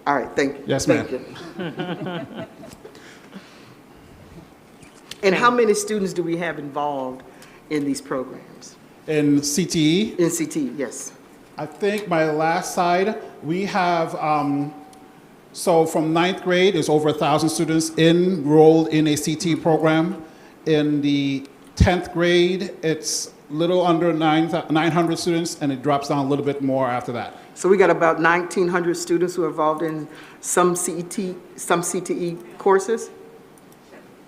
All right, thank you. Yes, ma'am. And how many students do we have involved in these programs? In CTE? In CTE, yes. I think my last slide, we have, so from 9th grade, there's over 1,000 students enrolled in a CTE program. In the 10th grade, it's little under 900 students, and it drops down a little bit more after that. So we got about 1,900 students who are involved in some CTE courses?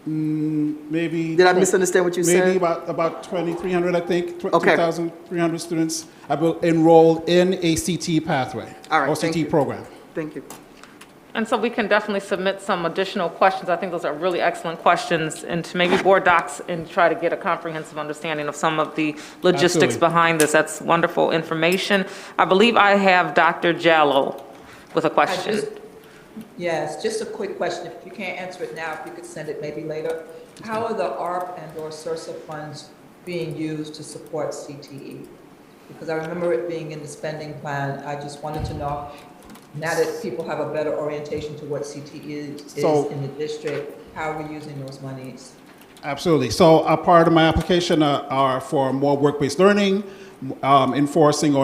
Maybe. Did I misunderstand what you said? Maybe about 2,300, I think, Okay. 2,300 students have enrolled in a CTE pathway. All right, or thank CTE you. program. Thank you. And so we can definitely submit some additional questions. I think those are really excellent questions, and to maybe board docs and try to get a comprehensive understanding of some of the logistics Absolutely. behind this. That's wonderful information. I believe I have Dr. Jallo with a question. Yes, just a quick question. If you can't answer it now, if you could send it maybe later. How are the ARP and/or SERSA funds being used to support CTE? Because I remember it being in the spending plan. I just wanted to know, now that people have a better orientation to what CTE is in the district, how are we using those monies? Absolutely. So a part of my application are for more work-based learning, enforcing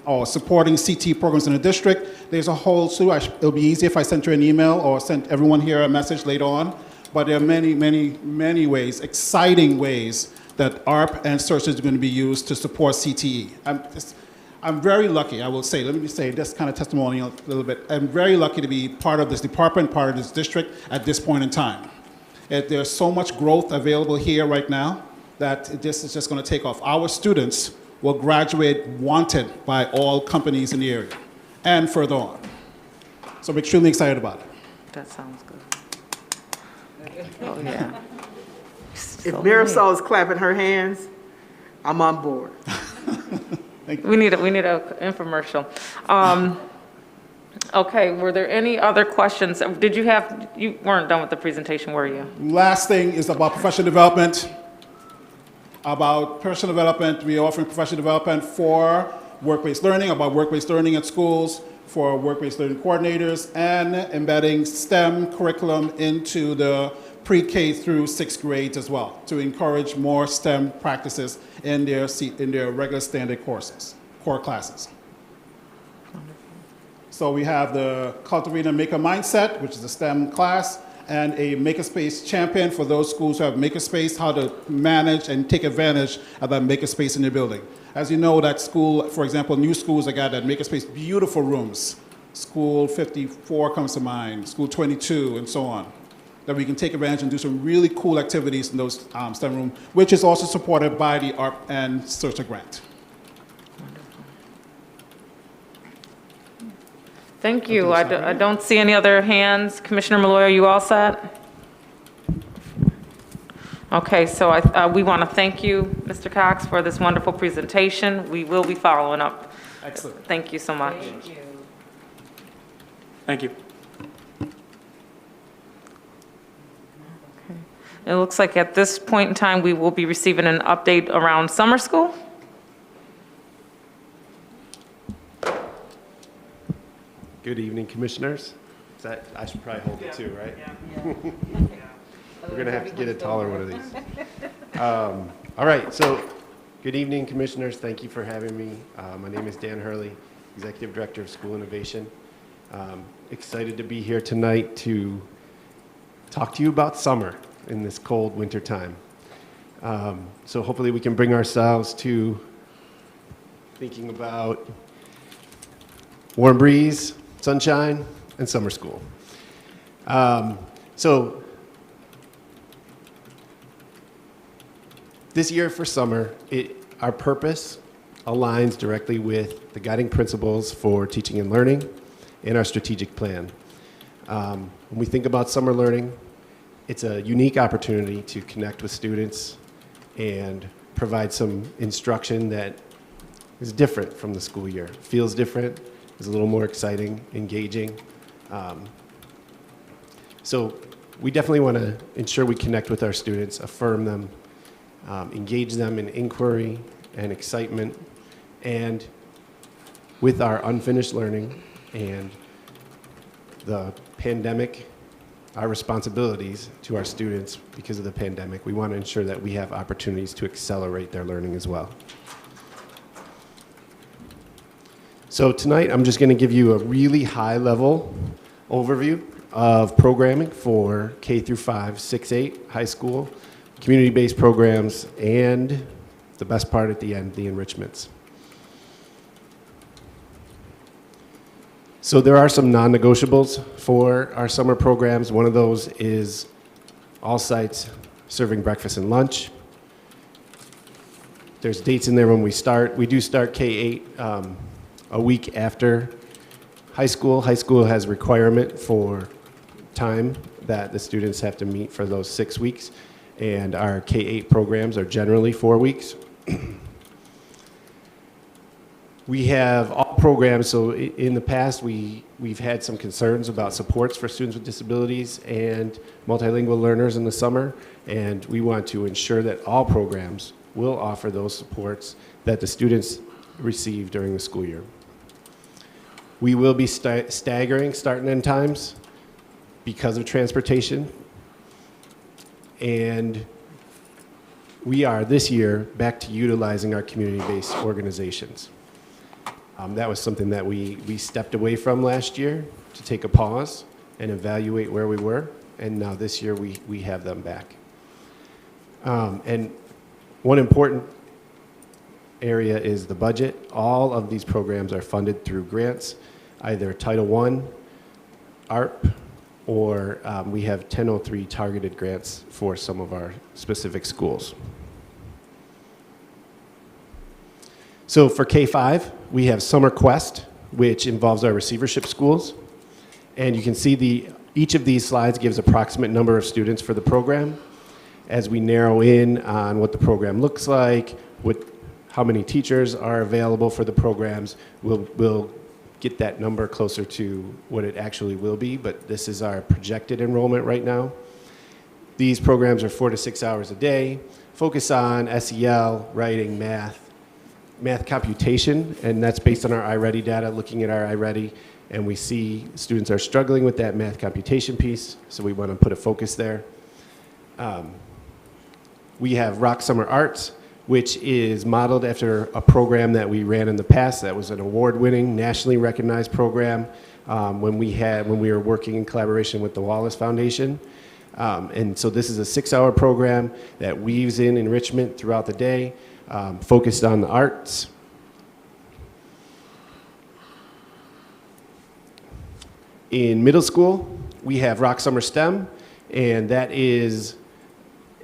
or supporting CTE programs in the district. There's a whole slew. It'll be easy if I sent you an email or sent everyone here a message later on. But there are many, many, many ways, exciting ways that ARP and SERSA is going to be used to support CTE. I'm very lucky, I will say, let me just say this kind of testimonial a little bit. I'm very lucky to be part of this department, part of this district at this point in time. There's so much growth available here right now that this is just going to take off. Our students will graduate wanted by all companies in the area and further on. So I'm extremely excited about it. That sounds good. Oh, yeah. If Marisol is clapping her hands, I'm on board. We need a infomercial. Okay, were there any other questions? You weren't done with the presentation, were you? Last thing is about professional development. About personal development, we are offering professional development for work-based learning, about work-based learning at schools, for work-based learning coordinators, and embedding STEM curriculum into the pre-K through 6th grades as well, to encourage more STEM practices in their regular standard courses, core classes. So we have the Cultivating a Maker Mindset, which is a STEM class, and a Makerspace champion for those schools who have Makerspace, how to manage and take advantage of that Makerspace in their building. As you know, that school, for example, new schools that got that Makerspace, beautiful rooms. School 54 comes to mind, School 22, and so on. That we can take advantage and do some really cool activities in those STEM rooms, which is also supported by the ARP and SERSA grant. Thank you. I don't see any other hands. Commissioner Malloy, are you all set? Okay, so we want to thank you, Mr. Cox, for this wonderful presentation. We will be following up. Excellent. Thank you so much. Thank you. It looks like at this point in time, we will be receiving an update around summer school. Good evening, commissioners. I should probably hold it too, right? We're going to have to get a taller one of these. All right, so good evening, commissioners. Thank you for having me. My name is Dan Hurley, Executive Director of School Innovation. Excited to be here tonight to talk to you about summer in this cold winter time. So hopefully we can bring ourselves to thinking about warm breeze, sunshine, and summer school. So this year for summer, our purpose aligns directly with the guiding principles for teaching and learning and our strategic plan. When we think about summer learning, it's a unique opportunity to connect with students and provide some instruction that is different from the school year. Feels different, is a little more exciting, engaging. So we definitely want to ensure we connect with our students, affirm them, engage them in inquiry and excitement, and with our unfinished learning and the pandemic, our responsibilities to our students because of the pandemic, we want to ensure that we have opportunities to accelerate their learning as well. So tonight, I'm just going to give you a really high-level overview of programming for K through 5, 6-8, high school, community-based programs, and the best part at the end, the enrichments. So there are some non-negotiables for our summer programs. One of those is all sites serving breakfast and lunch. There's dates in there when we start. We do start K-8 a week after high school. High school has requirement for time that the students have to meet for those 6 weeks, and our K-8 programs are generally 4 weeks. We have all programs, so in the past we've had some concerns about supports for students with disabilities and multilingual learners in the summer, and we want to ensure that all programs will offer those supports that the students receive during the school year. We will be staggering start and end times because of transportation, and we are this year back to utilizing our community-based organizations. That was something that we stepped away from last year to take a pause and evaluate where we were, and now this year we have them back. And one important area is the budget. All of these programs are funded through grants, either Title I, ARP, or we have 1003 targeted grants for some of our specific schools. So for K-5, we have Summer Quest, which involves our receivership schools. And you can see each of these slides gives approximate number of students for the program. As we narrow in on what the program looks like, how many teachers are available for the programs, we'll get that number closer to what it actually will be, but this is our projected enrollment right now. These programs are 4 to 6 hours a day, focus on SEL, writing, math computation, and that's based on our iReady data, looking at our iReady, and we see students are struggling with that math computation piece, so we want to put a focus there. We have Rock Summer Arts, which is modeled after a program that we ran in the past that was an award-winning, nationally recognized program when we were working in collaboration with the Wallace Foundation. And so this is a 6-hour program that weaves in enrichment throughout the day, focused on the arts. In middle school, we have Rock Summer STEM, and that is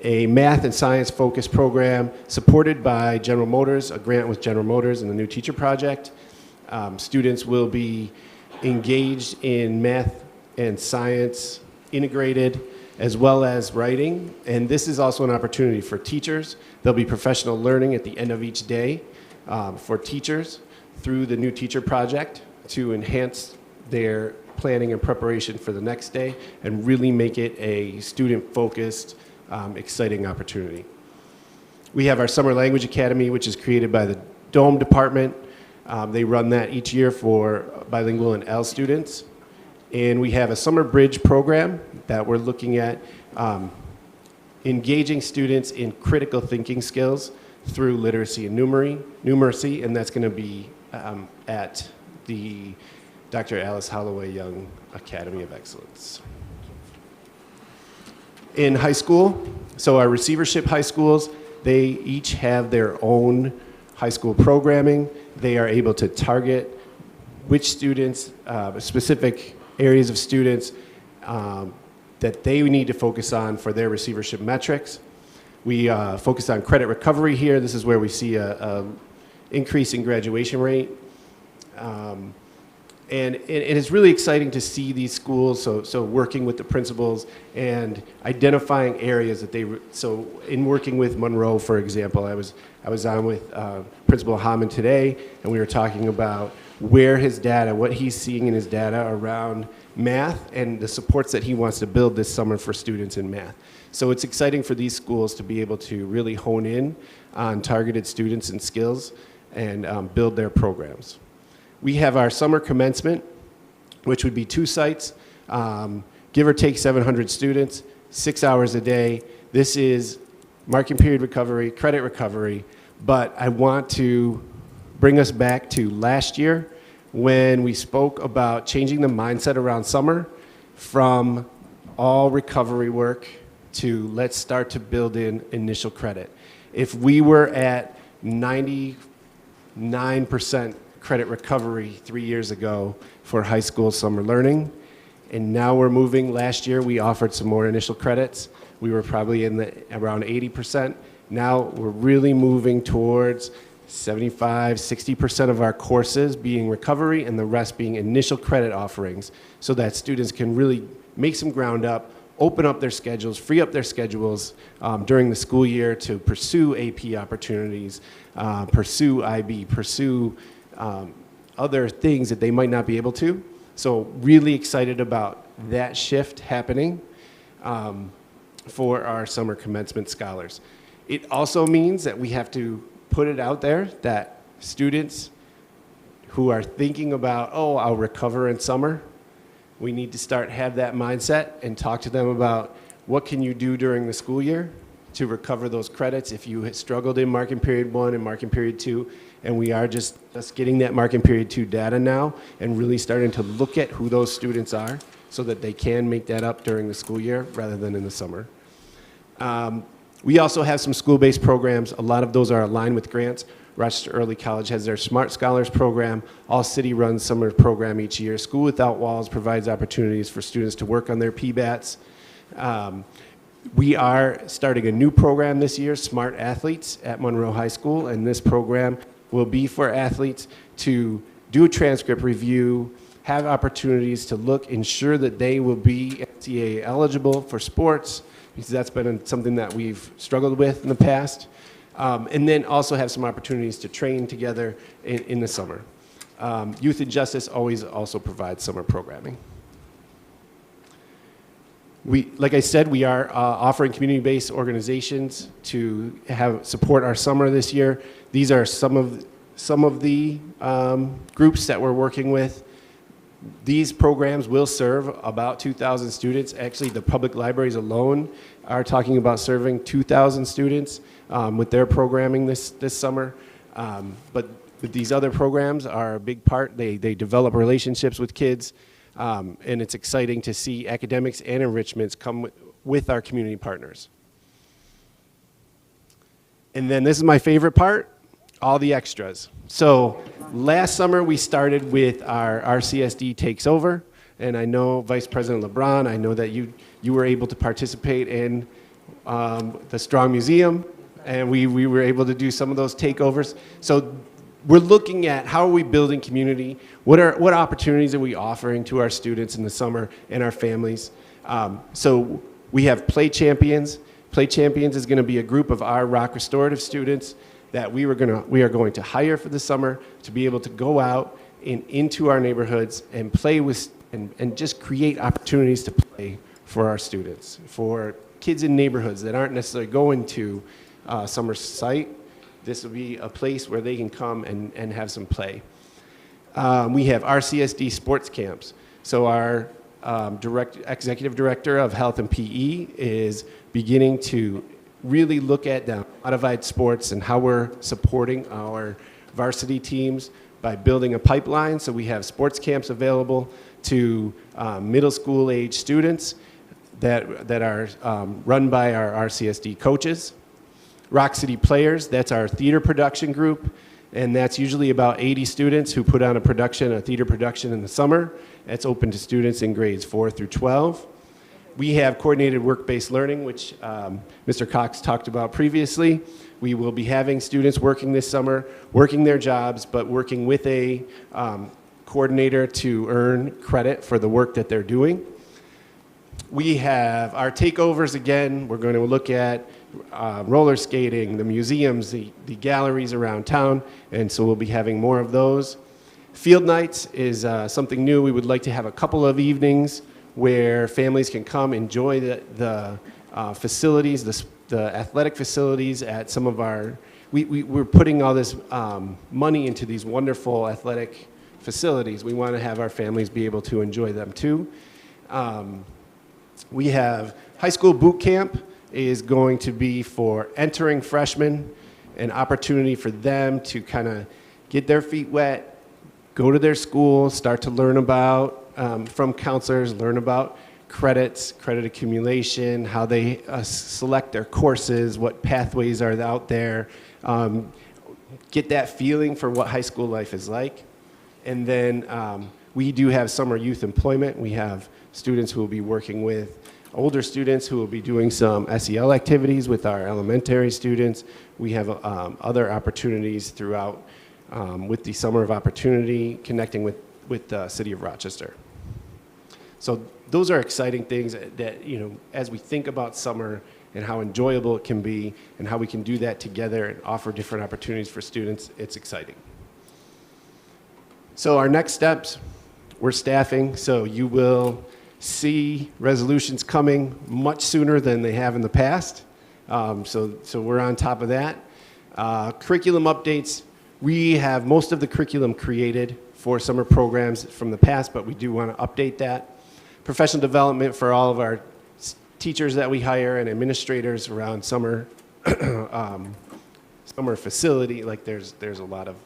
a math and science focused program supported by General Motors, a grant with General Motors and the New Teacher Project. Students will be engaged in math and science integrated, as well as writing. And this is also an opportunity for teachers. There'll be professional learning at the end of each day for teachers through the New Teacher Project to enhance their planning and preparation for the next day and really make it a student-focused, exciting opportunity. We have our Summer Language Academy, which is created by the Dome Department. They run that each year for bilingual and L students. And we have a Summer Bridge program that we're looking at engaging students in critical thinking skills through literacy and numeracy, and that's going to be at the Dr. Alice Holloway Young Academy of Excellence. In high school, so our receivership high schools, they each have their own high school programming. They are able to target which students, specific areas of students, that they need to focus on for their receivership metrics. We focus on credit recovery here. This is where we see a increase in graduation rate. And it is really exciting to see these schools, so working with the principals and identifying areas that so in working with Monroe, for example, I was on with Principal Hammond today, and we were talking about where his data, what he's seeing in his data around math and the supports that he wants to build this summer for students in math. So it's exciting for these schools to be able to really hone in on targeted students and skills and build their programs. We have our summer commencement, which would be 2 sites, give or take 700 students, 6 hours a day. This is marking period recovery, credit recovery, but I want to bring us back to last year when we spoke about changing the mindset around summer from all recovery work to let's start to build in initial credit. If we were at 99% credit recovery 3 years ago for high school summer learning, and now we're moving, last year we offered some more initial credits. We were probably in around 80%. Now we're really moving towards 75, 60% of our courses being recovery and the rest being initial credit offerings so that students can really make some ground up, open up their schedules, free up their schedules during the school year to pursue AP opportunities, pursue IB, pursue other things that they might not be able to. So really excited about that shift happening for our summer commencement scholars. It also means that we have to put it out there that students who are thinking about, oh, I'll recover in summer, we need to have that mindset and talk to them about what can you do during the school year to recover those credits if you had struggled in marking period 1 and marking period 2. And we are just getting that marking period 2 data now and really starting to look at who those students are so that they can make that up during the school year rather than in the summer. We also have some school-based programs. A lot of those are aligned with grants. Rochester Early College has their Smart Scholars program. All City runs summer program each year. School Without Walls provides opportunities for students to work on their PBATs. We are starting a new program this year, Smart Athletes at Monroe High School, and this program will be for athletes to do a transcript review, have opportunities to look, ensure that they will be NCAA eligible for sports, because that's been something that we've struggled with in the past. And then also have some opportunities to train together in the summer. Youth and Justice always also provides summer programming. Like I said, we are offering community-based organizations to support our summer this year. These are some of the groups that we're working with. These programs will serve about 2,000 students. Actually, the public libraries alone are talking about serving 2,000 students with their programming this summer. But these other programs are a big part. They develop relationships with kids, and it's exciting to see academics and enrichments come with our community partners. And then this is my favorite part, all the extras. So last summer we started with our RCSD Takes Over, and I know Vice President LeBron, I know that you were able to participate in the Strong Museum, and we were able to do some of those takeovers. So we're looking at how are we building community, what opportunities are we offering to our students in the summer and our families. So we have Play Champions. Play Champions is going to be a group of our rock restorative students that we are going to hire for the summer to be able to go out into our neighborhoods and play with and just create opportunities to play for our students, for kids in neighborhoods that aren't necessarily going to summer site. This will be a place where they can come and have some play. We have RCSD sports camps. So our executive director of health and PE is beginning to really look at the modified sports and how we're supporting our varsity teams by building a pipeline. So we have sports camps available to middle school age students that are run by our RCSD coaches. Rock City Players, that's our theater production group, and that's usually about 80 students who put on a theater production in the summer. It's open to students in grades 4 through 12. We have coordinated work-based learning, which Mr. Cox talked about previously. We will be having students working this summer, working their jobs, but working with a coordinator to earn credit for the work that they're doing. We have our takeovers again. We're going to look at roller skating, the museums, the galleries around town, and so we'll be having more of those. Field nights is something new. We would like to have a couple of evenings where families can come enjoy the facilities, the athletic facilities at some of our, we're putting all this money into these wonderful athletic facilities. We want to have our families be able to enjoy them too. We have high school boot camp is going to be for entering freshmen, an opportunity for them to kind of get their feet wet, go to their school, start to learn about, from counselors, learn about credits, credit accumulation, how they select their courses, what pathways are out there, get that feeling for what high school life is like. And then we do have summer youth employment. We have students who will be working with older students who will be doing some SEL activities with our elementary students. We have other opportunities throughout with the Summer of Opportunity, connecting with the City of Rochester. So those are exciting things that, you know, as we think about summer and how enjoyable it can be and how we can do that together and offer different opportunities for students, it's exciting. So our next steps, we're staffing, so you will see resolutions coming much sooner than they have in the past. So we're on top of that. Curriculum updates, we have most of the curriculum created for summer programs from the past, but we do want to update that. Professional development for all of our teachers that we hire and administrators around summer summer facility. Like there's a lot of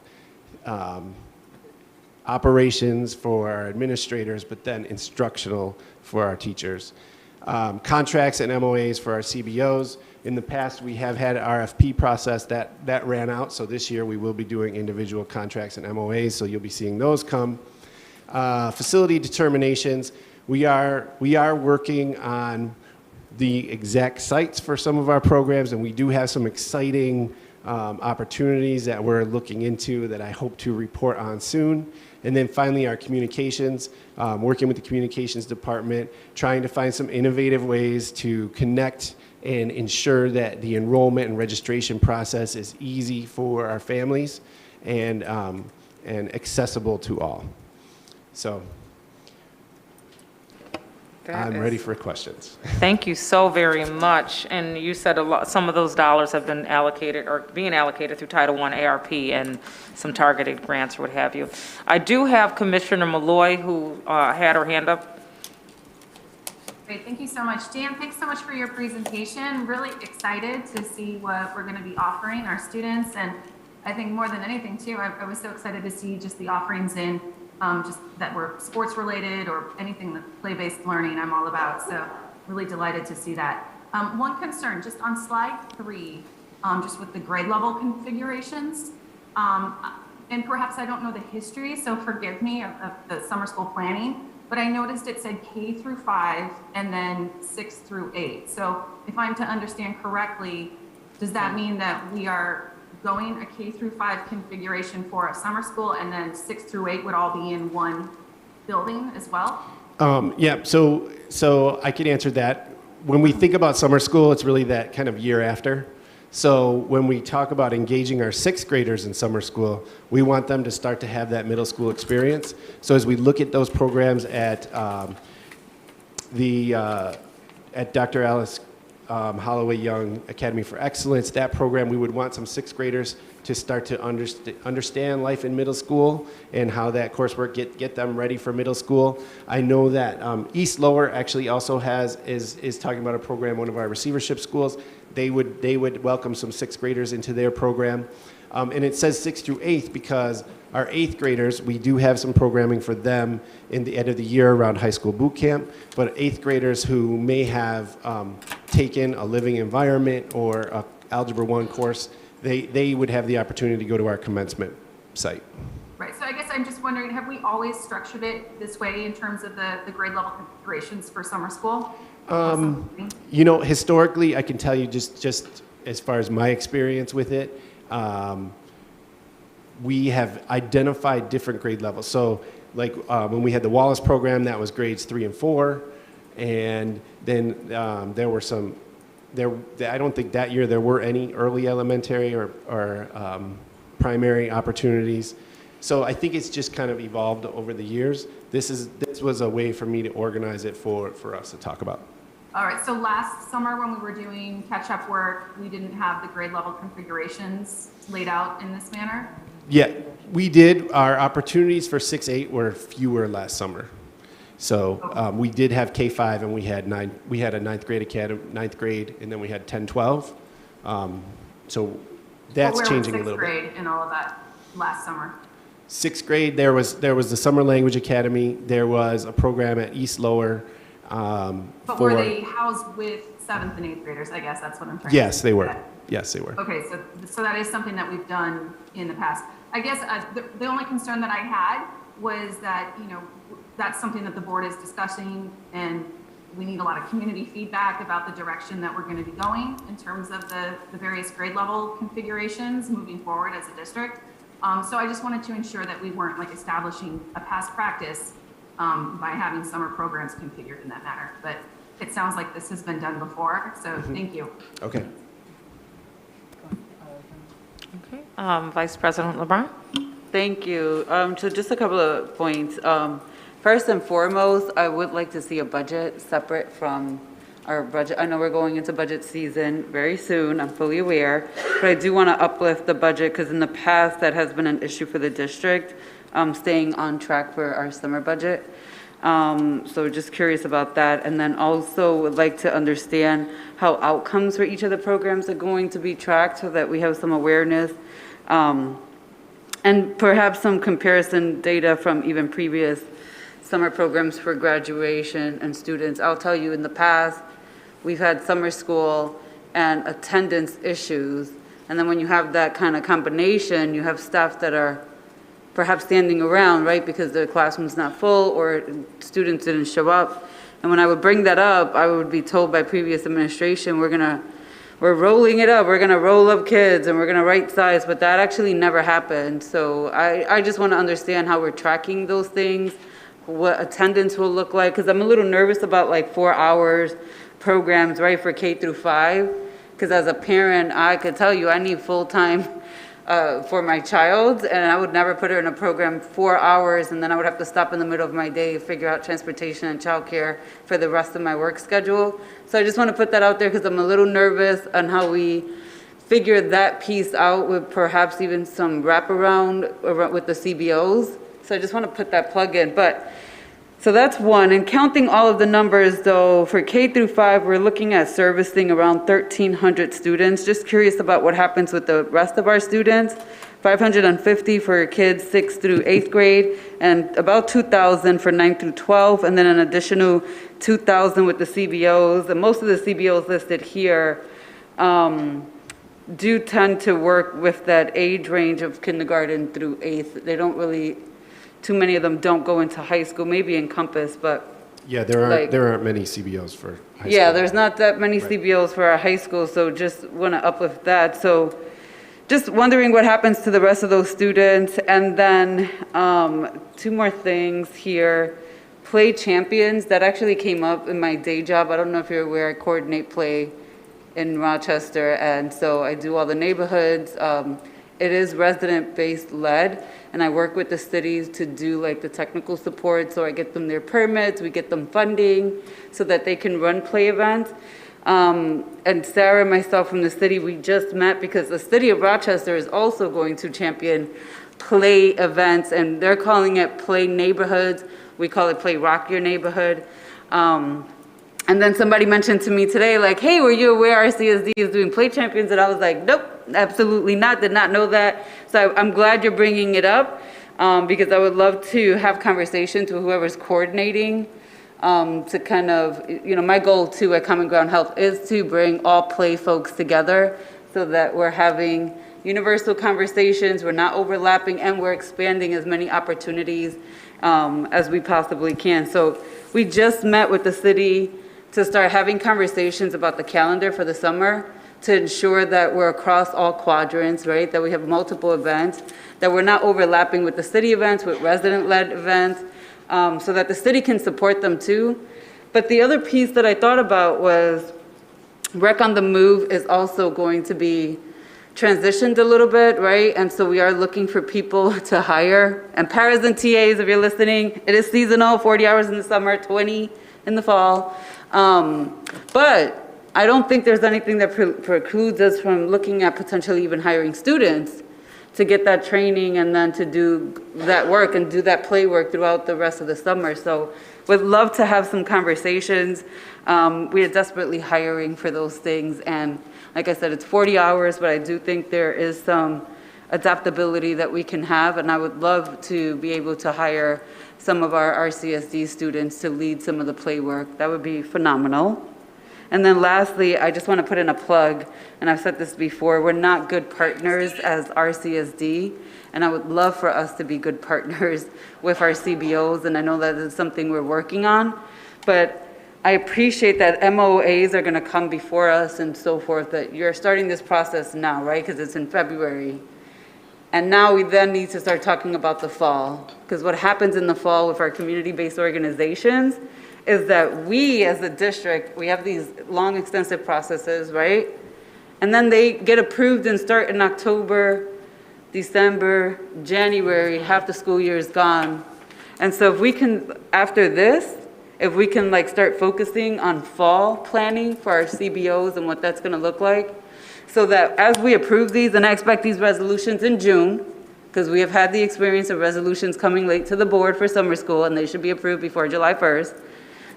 operations for our administrators, but then instructional for our teachers. Contracts and MOAs for our CBOs. In the past, we have had an RFP process that ran out, so this year we will be doing individual contracts and MOAs, so you'll be seeing those come. Facility determinations. We are working on the exact sites for some of our programs, and we do have some exciting opportunities that we're looking into that I hope to report on soon. And then finally, our communications, working with the communications department, trying to find some innovative ways to connect and ensure that the enrollment and registration process is easy for our families and accessible to all. So I'm ready for questions. Thank you so very much. And you said some of those dollars have been allocated or being allocated through Title I ARP and some targeted grants or what have you. I do have Commissioner Malloy who had her hand up. Great, thank you so much. Dan, thanks so much for your presentation. Really excited to see what we're going to be offering our students. And I think more than anything too, I was so excited to see just the offerings in just that were sports related or anything that play-based learning I'm all about. So really delighted to see that. One concern, just on slide 3, just with the grade level configurations, and perhaps I don't know the history, so forgive me, of the summer school planning, but I noticed it said K through 5 and then 6 through 8. So if I'm to understand correctly, does that mean that we are going a K through 5 configuration for a summer school and then 6 through 8 would all be in one building as well? Yeah, so I can answer that. When we think about summer school, it's really that kind of year after. So when we talk about engaging our 6th graders in summer school, we want them to start to have that middle school experience. So as we look at those programs at Dr. Alice Holloway Young Academy for Excellence, that program, we would want some 6th graders to start to understand life in middle school and how that coursework get them ready for middle school. I know that East Lower actually also is talking about a program, one of our receivership schools. They would welcome some 6th graders into their program. And it says 6th through 8th because our 8th graders, we do have some programming for them in the end of the year around high school boot camp, but 8th graders who may have taken a living environment or a Algebra 1 course, they would have the opportunity to go to our commencement site. Right, so I guess I'm just wondering, have we always structured it this way in terms of the grade level configurations for summer school? You know, historically, I can tell you just as far as my experience with it, we have identified different grade levels. So like when we had the Wallace program, that was grades 3 and 4. And then there were some, I don't think that year there were any early elementary or primary opportunities. So I think it's just kind of evolved over the years. This was a way for me to organize it for us to talk about. All right, so last summer when we were doing catch-up work, we didn't have the grade level configurations laid out in this manner? Yeah, we did. Our opportunities for 6-8 were fewer last summer. So we did have K-5 and we had a ninth grade, and then we had 10-12. So that's changing a little bit. Where was 6th grade and all of that last summer? 6th grade, there was the Summer Language Academy. There was a program at East Lower. But were they housed with 7th and 8th graders? I guess that's what I'm trying Yes, to they were. get. Yes, they were. Okay, so that is something that we've done in the past. I guess the only concern that I had was that, that's something that the board is discussing, and we need a lot of community feedback about the direction that we're going to be going in terms of the various grade level configurations moving forward as a district. So I just wanted to ensure that we weren't like establishing a past practice by having summer programs configured in that manner. But it sounds like this has been done before, so thank you. Okay. Vice President LeBrun? Thank you. So just a couple of points. First and foremost, I would like to see a budget separate from our budget. I know we're going into budget season very soon, I'm fully aware, but I do want to uplift the budget because in the past that has been an issue for the district, staying on track for our summer budget. So just curious about that. And then also would like to understand how outcomes for each of the programs are going to be tracked so that we have some awareness. And perhaps some comparison data from even previous summer programs for graduation and students. I'll tell you, in the past, we've had summer school and attendance issues. And then when you have that kind of combination, you have staff that are perhaps standing around, right, because the classroom's not full or students didn't show up. And when I would bring that up, I would be told by previous administration, we're rolling it up, we're gonna roll up kids and we're gonna right size, but that actually never happened. So I just wanna understand how we're tracking those things, what attendance will look like, because I'm a little nervous about like 4 hours programs, right, for K through 5. Because as a parent, I could tell you I need full-time for my child, and I would never put her in a program 4 hours, and then I would have to stop in the middle of my day, figure out transportation and childcare for the rest of my work schedule. So I just want to put that out there because I'm a little nervous on how we figure that piece out with perhaps even some wraparound with the CBOs. So I just want to put that plug in. But so that's one. And counting all of the numbers, though, for K through 5, we're looking at servicing around 1,300 students. Just curious about what happens with the rest of our students. 550 for kids 6th through 8th grade, and about 2,000 for 9th through 12, and then an additional 2,000 with the CBOs. And most of the CBOs listed here do tend to work with that age range of kindergarten through 8th. They don't really, too many of them don't go into high school, maybe in Compass, but Yeah, there aren't many CBOs for high school. yeah, there's not that many CBOs for our high school, so just want to uplift that. So just wondering what happens to the rest of those students. And then 2 more things here. Play champions, that actually came up in my day job. I don't know if you're aware, I coordinate play in Rochester, and so I do all the neighborhoods. It is resident-based led, and I work with the cities to do like the technical support, so I get them their permits, we get them funding so that they can run play events. And Sarah and myself from the city, we just met because the city of Rochester is also going to champion play events, and they're calling it Play Neighborhoods. We call it Play Rock Your Neighborhood. And then somebody mentioned to me today, like, hey, were you aware RCSD is doing Play Champions? And I was like, nope, absolutely not, did not know that. So I'm glad you're bringing it up because I would love to have conversations with whoever's coordinating to kind of, my goal too at Common Ground Health is to bring all play folks together so that we're having universal conversations, we're not overlapping, and we're expanding as many opportunities as we possibly can. So we just met with the city to start having conversations about the calendar for the summer to ensure that we're across all quadrants, right? That we have multiple events, that we're not overlapping with the city events, with resident-led events, so that the city can support them too. But the other piece that I thought about was Rec on the Move is also going to be transitioned a little bit, right? And so we are looking for people to hire. And paras and TAs, if you're listening, it is seasonal, 40 hours in the summer, 20 in the fall. But I don't think there's anything that precludes us from looking at potentially even hiring students to get that training and then to do that work and do that play work throughout the rest of the summer. So would love to have some conversations. We are desperately hiring for those things. And like I said, it's 40 hours, but I do think there is some adaptability that we can have. And I would love to be able to hire some of our RCSD students to lead some of the play work. That would be phenomenal. And then lastly, I just want to put in a plug, and I've said this before, we're not good partners as RCSD, and I would love for us to be good partners with our CBOs, and I know that is something we're working on, but I appreciate that MOAs are going to come before us and so forth, that you're starting this process now, right, because it's in February. And now we then need to start talking about the fall, because what happens in the fall with our community-based organizations is that we as a district, we have these long, extensive processes, right? And then they get approved and start in October, December, January, half the school year is gone. And so if we can, after this, if we can like start focusing on fall planning for our CBOs and what that's gonna look like, so that as we approve these, and I expect these resolutions in June, because we have had the experience of resolutions coming late to the board for summer school, and they should be approved before July 1st.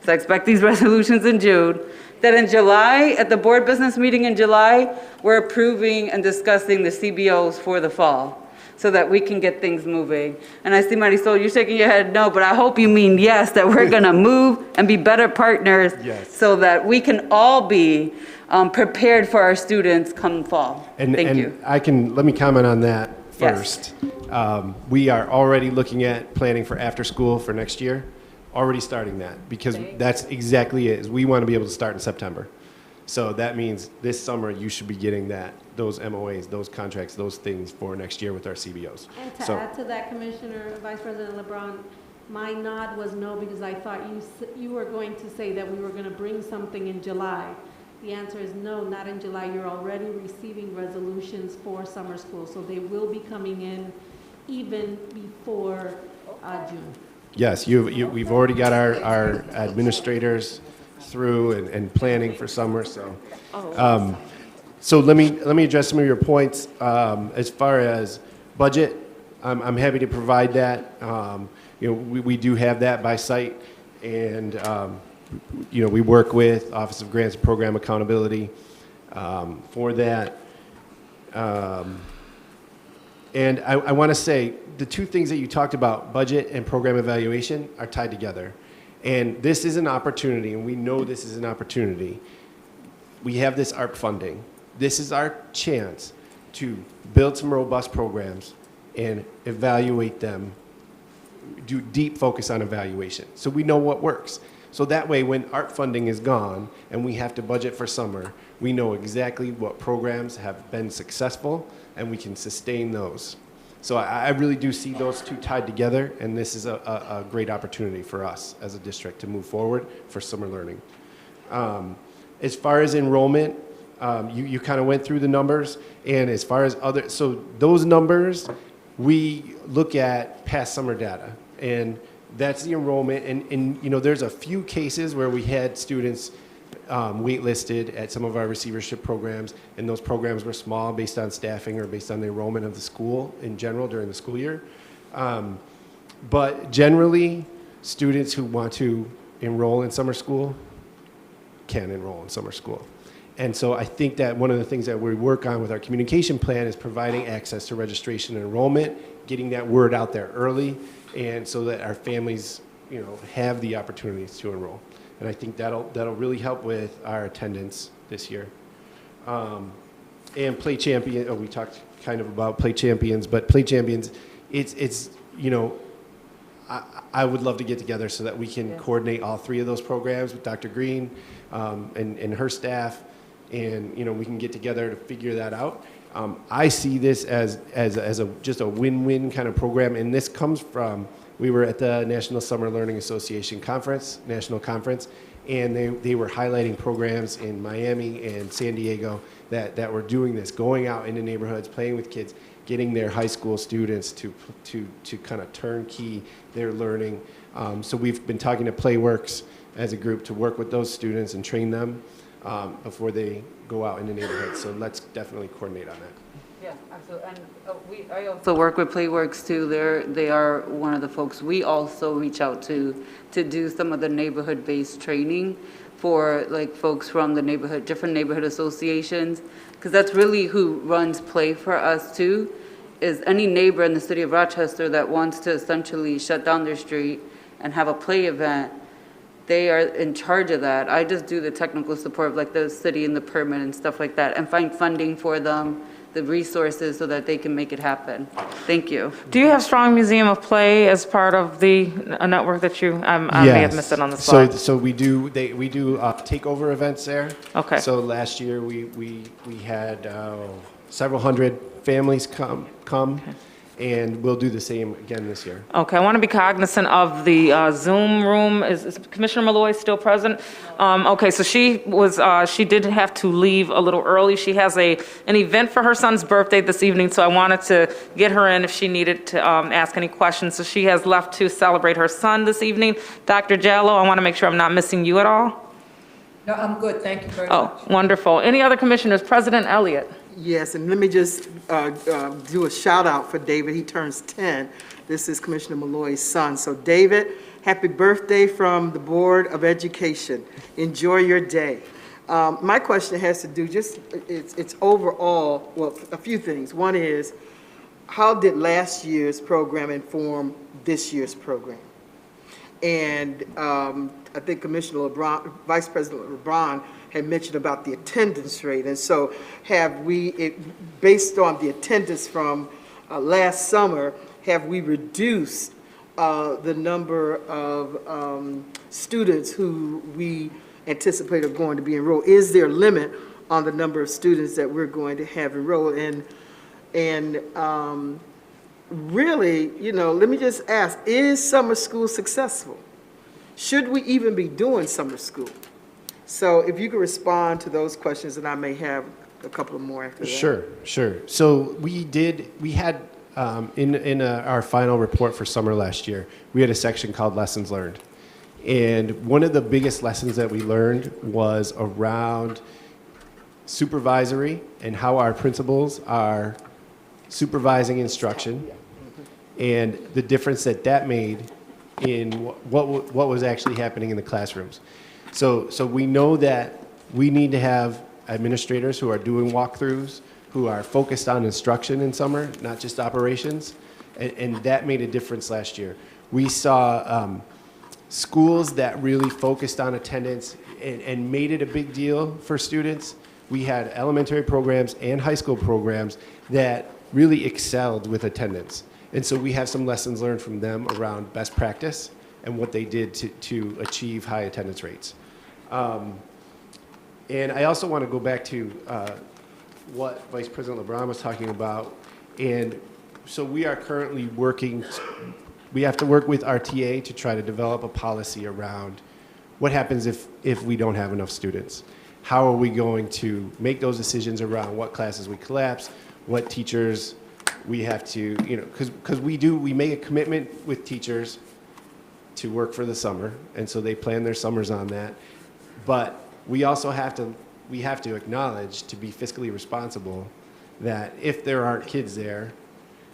So I expect these resolutions in June. That in July, at the board business meeting in July, we're approving and discussing the CBOs for the fall so that we can get things moving. And I see Marisol, you're shaking your head no, but I hope you mean yes, that we're gonna move and be better partners so that we can all be prepared for our students come fall. Thank you. Let me comment on that first. We are already looking at planning for after school for next year. Already starting that, because that's exactly it, is we want to be able to start in September. So that means this summer you should be getting those MOAs, those contracts, those things for next year with our CBOs. And to add to that, Commissioner, Vice President LeBron, my nod was no, because I thought you were going to say that we were going to bring something in July. The answer is no, not in July. You're already receiving resolutions for summer school, so they will be coming in even before June. Yes, we've already got our administrators through and planning for summer. So let me address some of your points. As far as budget, I'm happy to provide that. We do have that by site, and we work with Office of Grants and Program Accountability for that. And I want to say, the two things that you talked about, budget and program evaluation, are tied together. And this is an opportunity, and we know this is an opportunity. We have this ARP funding. This is our chance to build some robust programs and evaluate them, do deep focus on evaluation, so we know what works. So that way, when ARP funding is gone and we have to budget for summer, we know exactly what programs have been successful, and we can sustain those. So I really do see those two tied together, and this is a great opportunity for us as a district to move forward for summer learning. As far as enrollment, you kind of went through the numbers, and as far as so those numbers, we look at past summer data, and that's the enrollment. And there's a few cases where we had students waitlisted at some of our receivership programs, and those programs were small based on staffing or based on the enrollment of the school in general during the school year. But generally, students who want to enroll in summer school can enroll in summer school. And so I think that one of the things that we work on with our communication plan is providing access to registration and enrollment, getting that word out there early, and so that our families have the opportunities to enroll. And I think that'll really help with our attendance this year. And Play Champion, we talked kind of about Play Champions, but Play Champions, it's I would love to get together so that we can coordinate all 3 of those programs with Dr. Green and her staff, and we can get together to figure that out. I see this as just a win-win kind of program, and this comes from, we were at the National Summer Learning Association national conference, and they were highlighting programs in Miami and San Diego that were doing this, going out into neighborhoods, playing with kids, getting their high school students to kind of turnkey their learning. So we've been talking to Playworks as a group to work with those students and train them before they go out in the neighborhood. So let's definitely coordinate on that. Yeah, absolutely. And I also work with Playworks too. They are one of the folks we also reach out to do some of the neighborhood-based training for like folks from the different neighborhood associations, because that's really who runs Play for us too, is any neighbor in the city of Rochester that wants to essentially shut down their street and have a play event. They are in charge of that. I just do the technical support of like the city and the permit and stuff like that, and find funding for them, the resources so that they can make it happen. Thank you. Do you have Strong Museum of Play as part of the network that you, I may have missed it on the slide. So we do takeover events there. Okay. So last year we had several hundred families come, and we'll do the same again this year. Okay, I want to be cognizant of the Zoom room. Is Commissioner Malloy still present? Okay, so she did have to leave a little early. She has an event for her son's birthday this evening, so I wanted to get her in if she needed to ask any questions. So she has left to celebrate her son this evening. Dr. Jallo, I want to make sure I'm not missing you at all. No, I'm good. Thank you very much. Oh, wonderful. Any other commissioners? President Elliott. Yes, and let me just do a shout out for David. He turns 10. This is Commissioner Malloy's son. So David, happy birthday from the Board of Education. Enjoy your day. My question has to do it's overall, well, a few things. One is, how did last year's program inform this year's program? And I think Commissioner LeBron, Vice President LeBron, had mentioned about the attendance rate. And so have we, based on the attendance from last summer, have we reduced the number of students who we anticipate are going to be enrolled? Is there a limit on the number of students that we're going to have enrolled? And really, let me just ask, is summer school successful? Should we even be doing summer school? So if you could respond to those questions, and I may have a couple of more after that. Sure. So we had, in our final report for summer last year, we had a section called Lessons Learned. And one of the biggest lessons that we learned was around supervisory and how our principals are supervising instruction, and the difference that made in what was actually happening in the classrooms. So we know that we need to have administrators who are doing walkthroughs, who are focused on instruction in summer, not just operations, and that made a difference last year. We saw schools that really focused on attendance and made it a big deal for students. We had elementary programs and high school programs that really excelled with attendance. And so we have some lessons learned from them around best practice and what they did to achieve high attendance rates. And I also want to go back to what Vice President LeBron was talking about. And so we are currently we have to work with RTA to try to develop a policy around what happens if we don't have enough students. How are we going to make those decisions around what classes we collapse, what teachers we have to, because we make a commitment with teachers to work for the summer, and so they plan their summers on that. But we also have to acknowledge, to be fiscally responsible, that if there aren't kids there,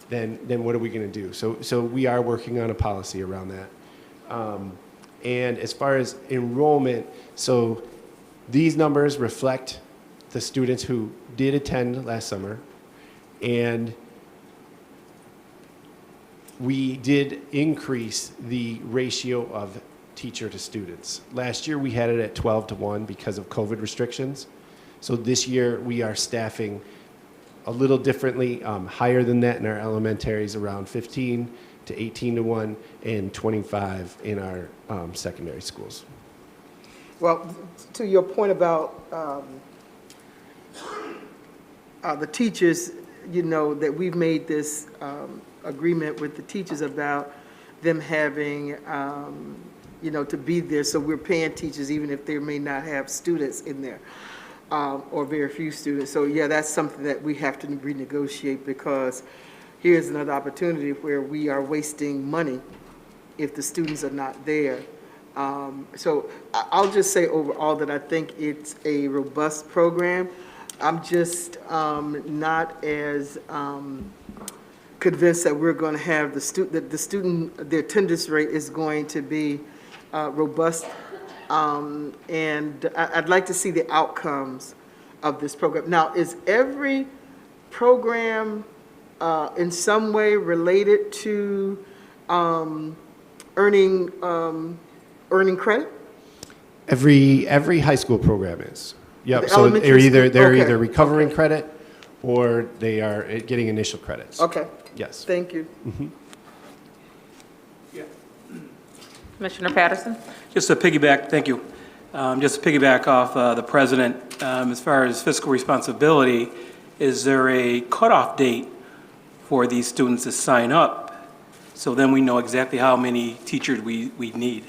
then what are we going to do? So we are working on a policy around that. And as far as enrollment, so these numbers reflect the students who did attend last summer, and we did increase the ratio of teacher to students. Last year we had it at 12-to-1 because of COVID restrictions. So this year we are staffing a little differently, higher than that in our elementaries, around 15, to 18 to 1 and 25 in our secondary schools. Well, to your point about the teachers, you know, that we've made this agreement with the teachers about them having, you know, to be there. So we're paying teachers even if they may not have students in there, or very few students. So yeah, that's something that we have to renegotiate, because here's another opportunity where we are wasting money if the students are not there. So I'll just say overall that I think it's a robust program. I'm just not as convinced that we're going to have the attendance rate is going to be robust. And I'd like to see the outcomes of this program. Now, is every program in some way related to earning credit? Every high school program is. Yep. The So they're okay. either recovering credit or they are getting initial credits. Okay. Yes. Thank you. Mm-hmm. Commissioner Patterson? Just to piggyback, thank you. Just to piggyback off the president, as far as fiscal responsibility, is there a cutoff date for these students to sign up? So then we know exactly how many teachers we need.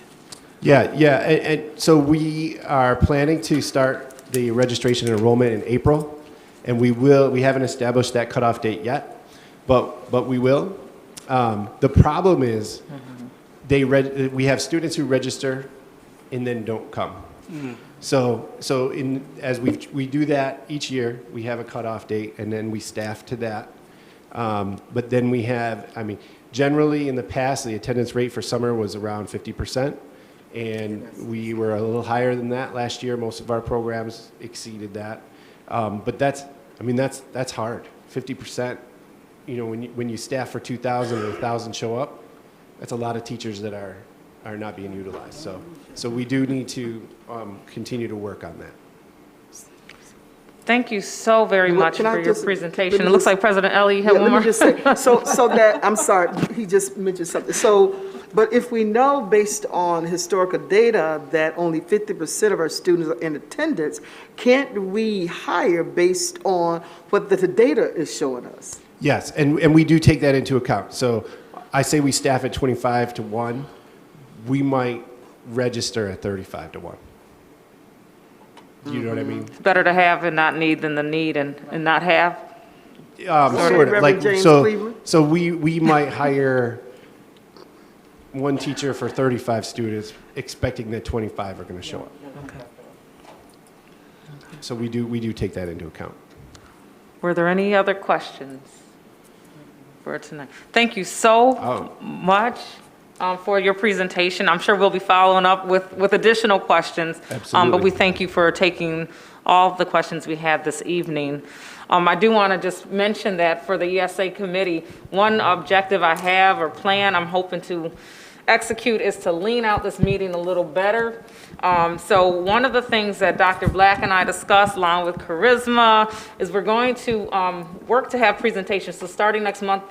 Yeah. And so we are planning to start the registration and enrollment in April, and we haven't established that cutoff date yet, but we will. The problem is we have students who register and then don't come. So as we do that each year, we have a cutoff date, and then we staff to that. But then we have, generally in the past, the attendance rate for summer was around 50%. And we were a little higher than that last year. Most of our programs exceeded that. But that's hard. 50%, you know, when you staff for 2,000 and 1,000 show up, that's a lot of teachers that are not being utilized. So we do need to continue to work on that. Thank you so very much Can I for your just- presentation. let It me looks just- like President Ellie, you have one Let more? me just say, so that, I'm sorry, he just mentioned something. So, but if we know based on historical data that only 50% of our students are in attendance, can't we hire based on what the data is showing us? Yes, and we do take that into account. So I say we staff at 25 to 1. We might register at 35 to 1. You know what I mean? It's better to have and not need than the need and not have. Sort of. Reverend James So Cleveland? we might hire one teacher for 35 students, expecting that 25 are going to show up. So we do take that into account. Were there any other questions for tonight? Thank you so much for your presentation. I'm sure we'll be following up with additional questions. Absolutely. But we thank you for taking all of the questions we had this evening. I do want to just mention that for the ESA committee, one objective I have or plan I'm hoping to execute is to lean out this meeting a little better. So one of the things that Dr. Black and I discussed along with Charisma is we're going to work to have presentations. So starting next month,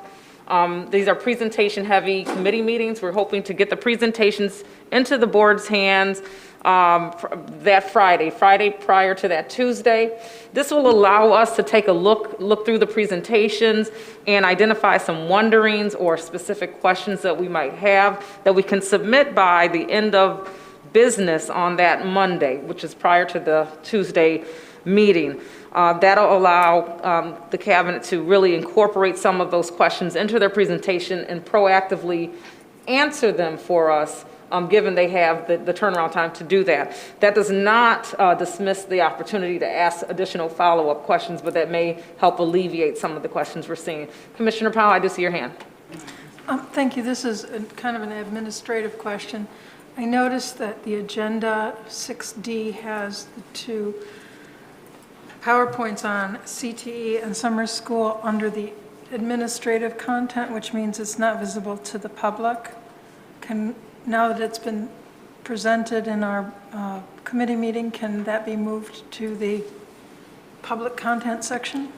these are presentation-heavy committee meetings. We're hoping to get the presentations into the board's hands that Friday prior to that Tuesday. This will allow us to take a look through the presentations and identify some wonderings or specific questions that we might have that we can submit by the end of business on that Monday, which is prior to the Tuesday meeting. That'll allow the cabinet to really incorporate some of those questions into their presentation and proactively answer them for us, given they have the turnaround time to do that. That does not dismiss the opportunity to ask additional follow-up questions, but that may help alleviate some of the questions we're seeing. Commissioner Powell, I do see your hand. Thank you. This is kind of an administrative question. I noticed that the agenda 6D has the two PowerPoints on CTE and summer school under the administrative content, which means it's not visible to the public. Now that it's been presented in our committee meeting, can that be moved to the public content section?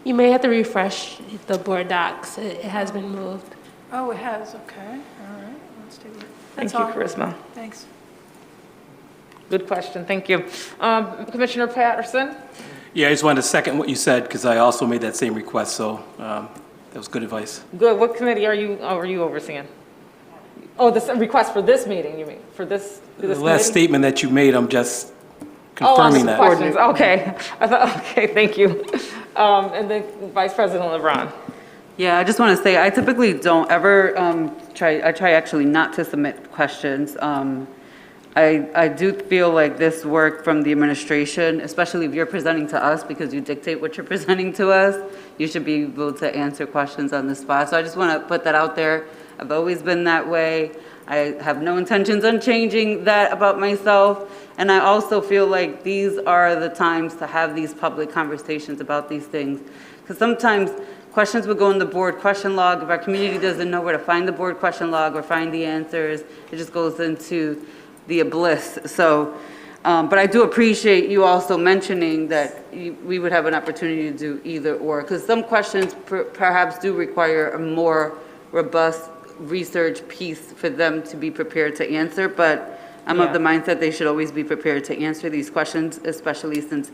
You may have to refresh the board docs. It has been moved. Oh, it has, okay, all right, let's take a look. Thank That's you, all. Charisma. Thanks. Good question, thank you. Commissioner Patterson? Yeah, I just wanted to second what you said, because I also made that same request, so that was good advice. Good, what committee are you overseeing? Oh, this request for this meeting, you mean, for this The committee? last statement that you made, I'm just Oh, on confirming the that. questions, okay. I thought, okay, thank you. And then Vice President LeBron. Yeah, I just want to say, I typically don't ever I try actually not to submit questions. I do feel like this work from the administration, especially if you're presenting to us because you dictate what you're presenting to us, you should be able to answer questions on the spot. So I just want to put that out there. I've always been that way. I have no intentions on changing that about myself. And I also feel like these are the times to have these public conversations about these things. Because sometimes questions would go in the board question log. If our community doesn't know where to find the board question log or find the answers, it just goes into the abyss. So, but I do appreciate you also mentioning that we would have an opportunity to do either or. Because some questions perhaps do require a more robust research piece for them to be prepared to answer. But I'm of the mindset they should always be prepared to answer these questions, especially since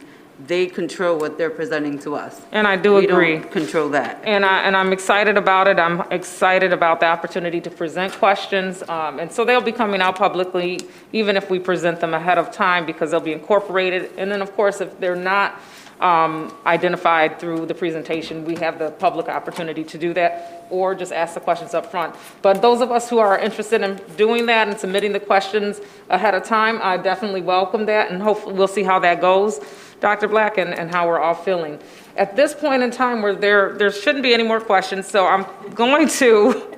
they control what they're presenting to us. And I do agree. We don't control that. And I'm excited about it. I'm excited about the opportunity to present questions. And so they'll be coming out publicly, even if we present them ahead of time, because they'll be incorporated. And then, of course, if they're not identified through the presentation, we have the public opportunity to do that, or just ask the questions up front. But those of us who are interested in doing that and submitting the questions ahead of time, I definitely welcome that, and hopefully we'll see how that goes, Dr. Black, and how we're all feeling. At this point in time, where there shouldn't be any more questions, so I'm going to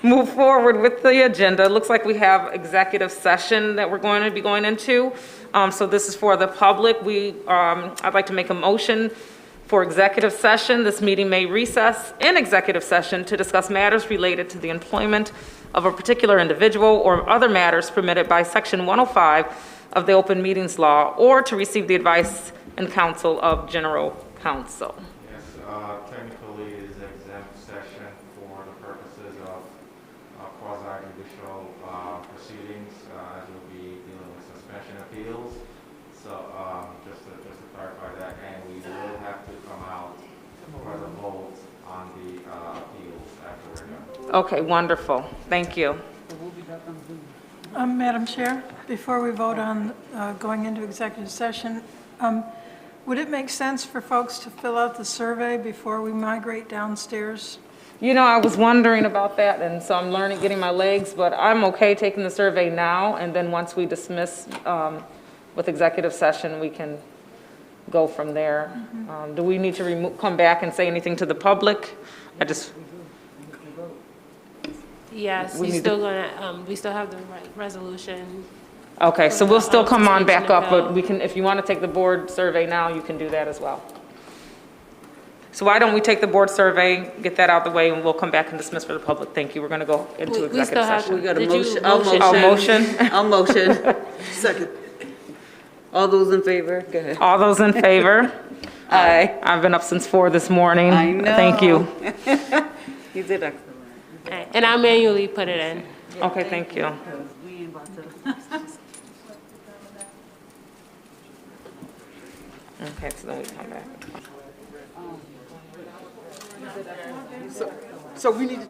move forward with the agenda. It looks like we have executive session that we're going to be going into. So this is for the public. I'd like to make a motion for executive session. This meeting may recess in executive session to discuss matters related to the employment of a particular individual or other matters permitted by Section 105 of the Open Meetings Law, or to receive the advice and counsel of General Counsel. Yes, technically it is exempt session for the purposes of quasi-judicial proceedings, as we'll be dealing with suspension appeals. So just to clarify that, and we will have to come out for the vote on the appeals after we're done. Okay, wonderful. Thank you. Madam Chair, before we vote on going into executive session, would it make sense for folks to fill out the survey before we migrate downstairs? You know, I was wondering about that, and so I'm getting my legs, but I'm okay taking the survey now, and then once we dismiss with executive session, we can go from there. Do we need to come back and say anything to the public? Yes, We we need still gonna, we still have the resolution. Okay, so we'll still come on back up, but appeal. we can, if you want to take the board survey now, you can do that as well. So why don't we take the board survey, get that out the way, and we'll come back and dismiss for the public. Thank you. We're going to go into We executive still have, session. We got a did you motion. motion? I'll motion. Second. All those in favor? Go ahead. All those in favor? Aye. I've been up since 4 this morning. I know. Thank you. You did excellent. Alright, and I'll manually put it in. Okay, thank you. We ain't about to. Okay, so then we come back. So we need to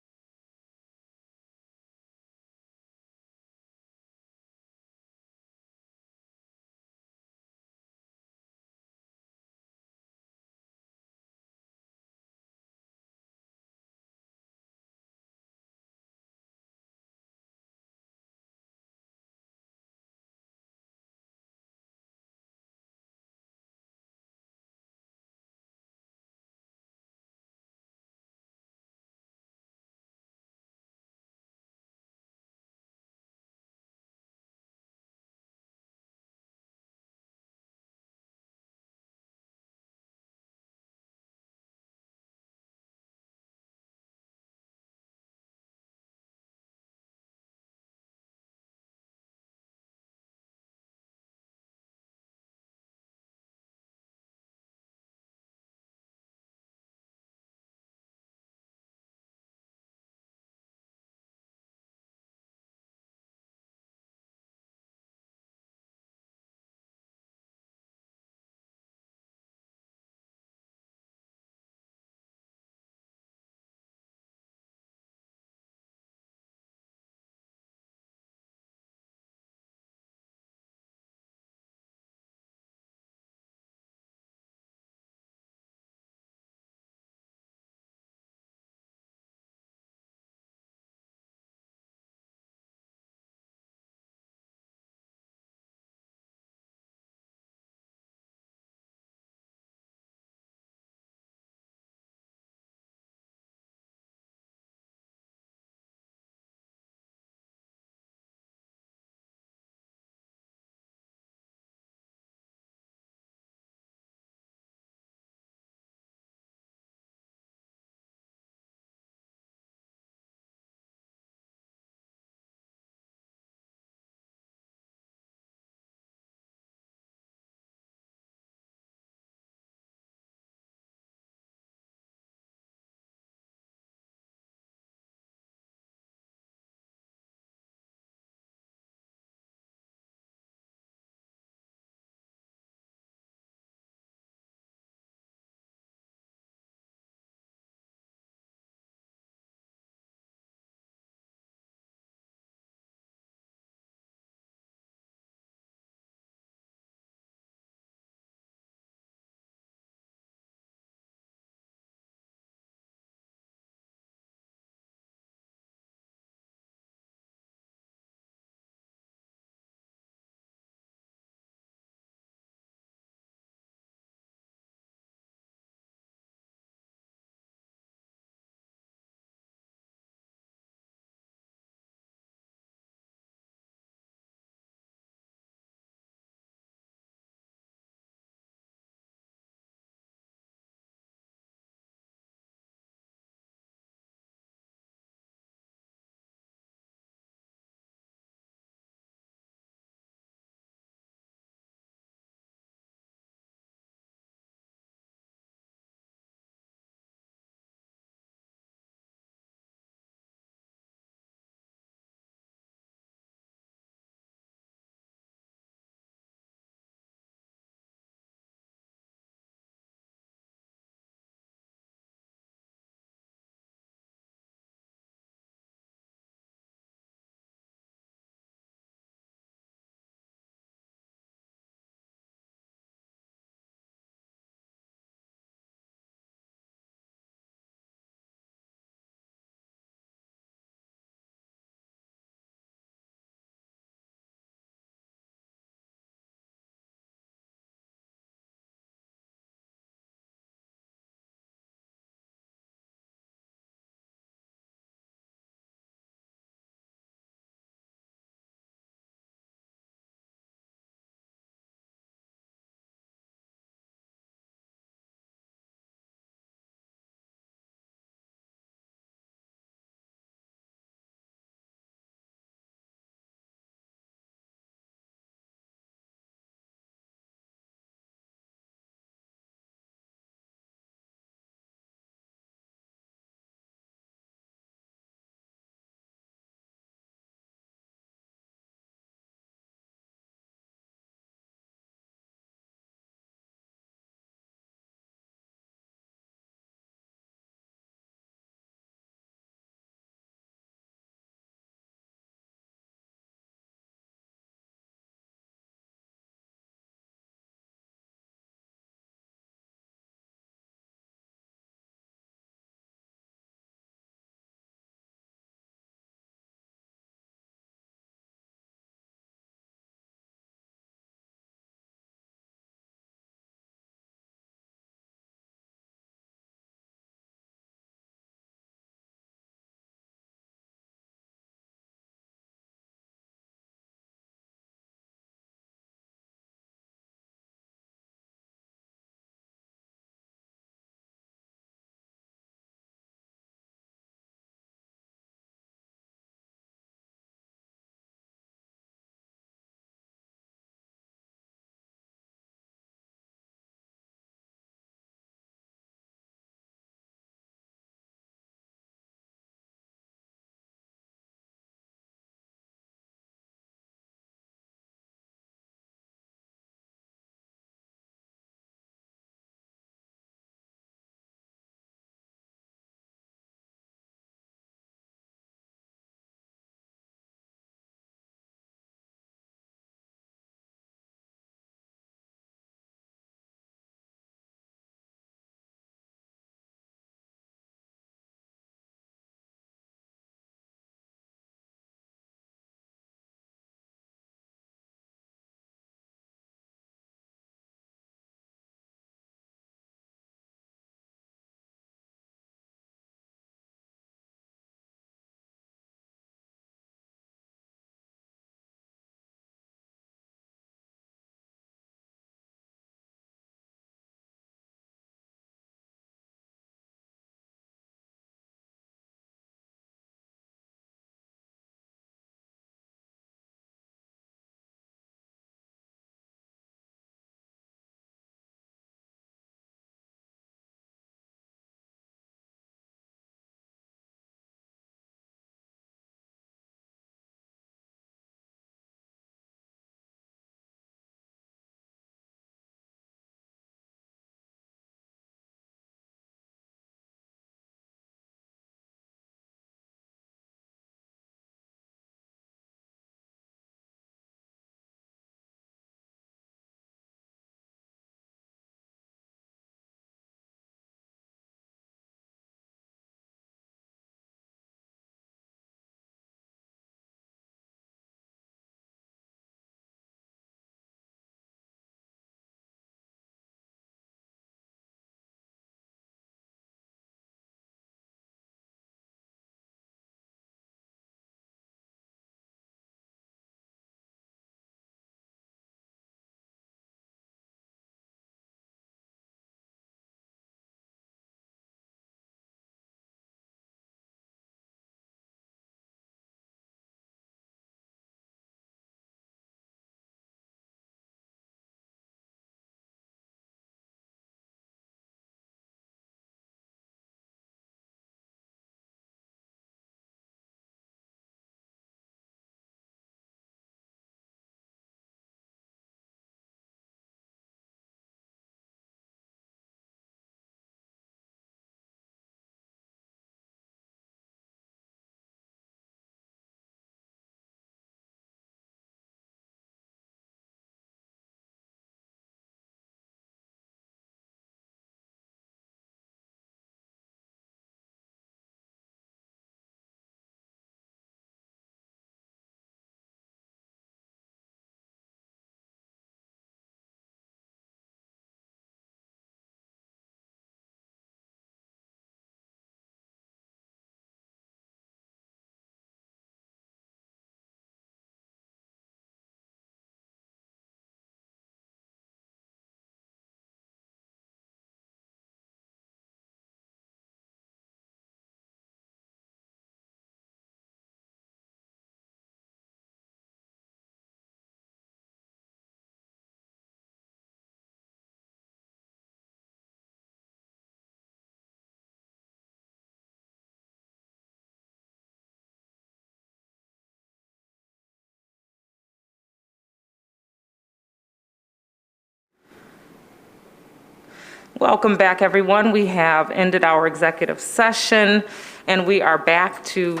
Welcome back, everyone. We have ended our executive session, and we are back to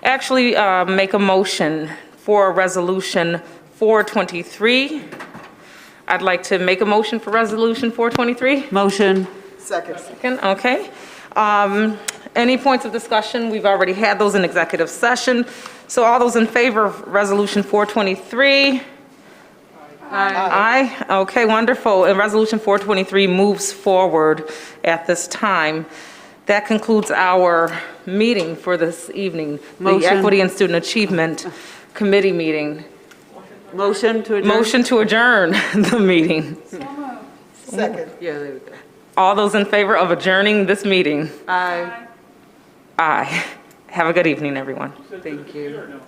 actually make a motion for Resolution 423. I'd like to make a motion for Resolution 423. Motion. Second. Second, okay. Any points of discussion? We've already had those in executive session. So all those in favor of Resolution 423? Aye. Okay, wonderful. And Resolution 423 moves forward at this time. That concludes our meeting for this evening, the Motion. Equity and Student Achievement Committee meeting. Motion to adjourn? Motion to adjourn the meeting. Second. Yeah, there we go. All those in favor of adjourning this meeting? Aye. Aye. Have a good evening, everyone. Thank you.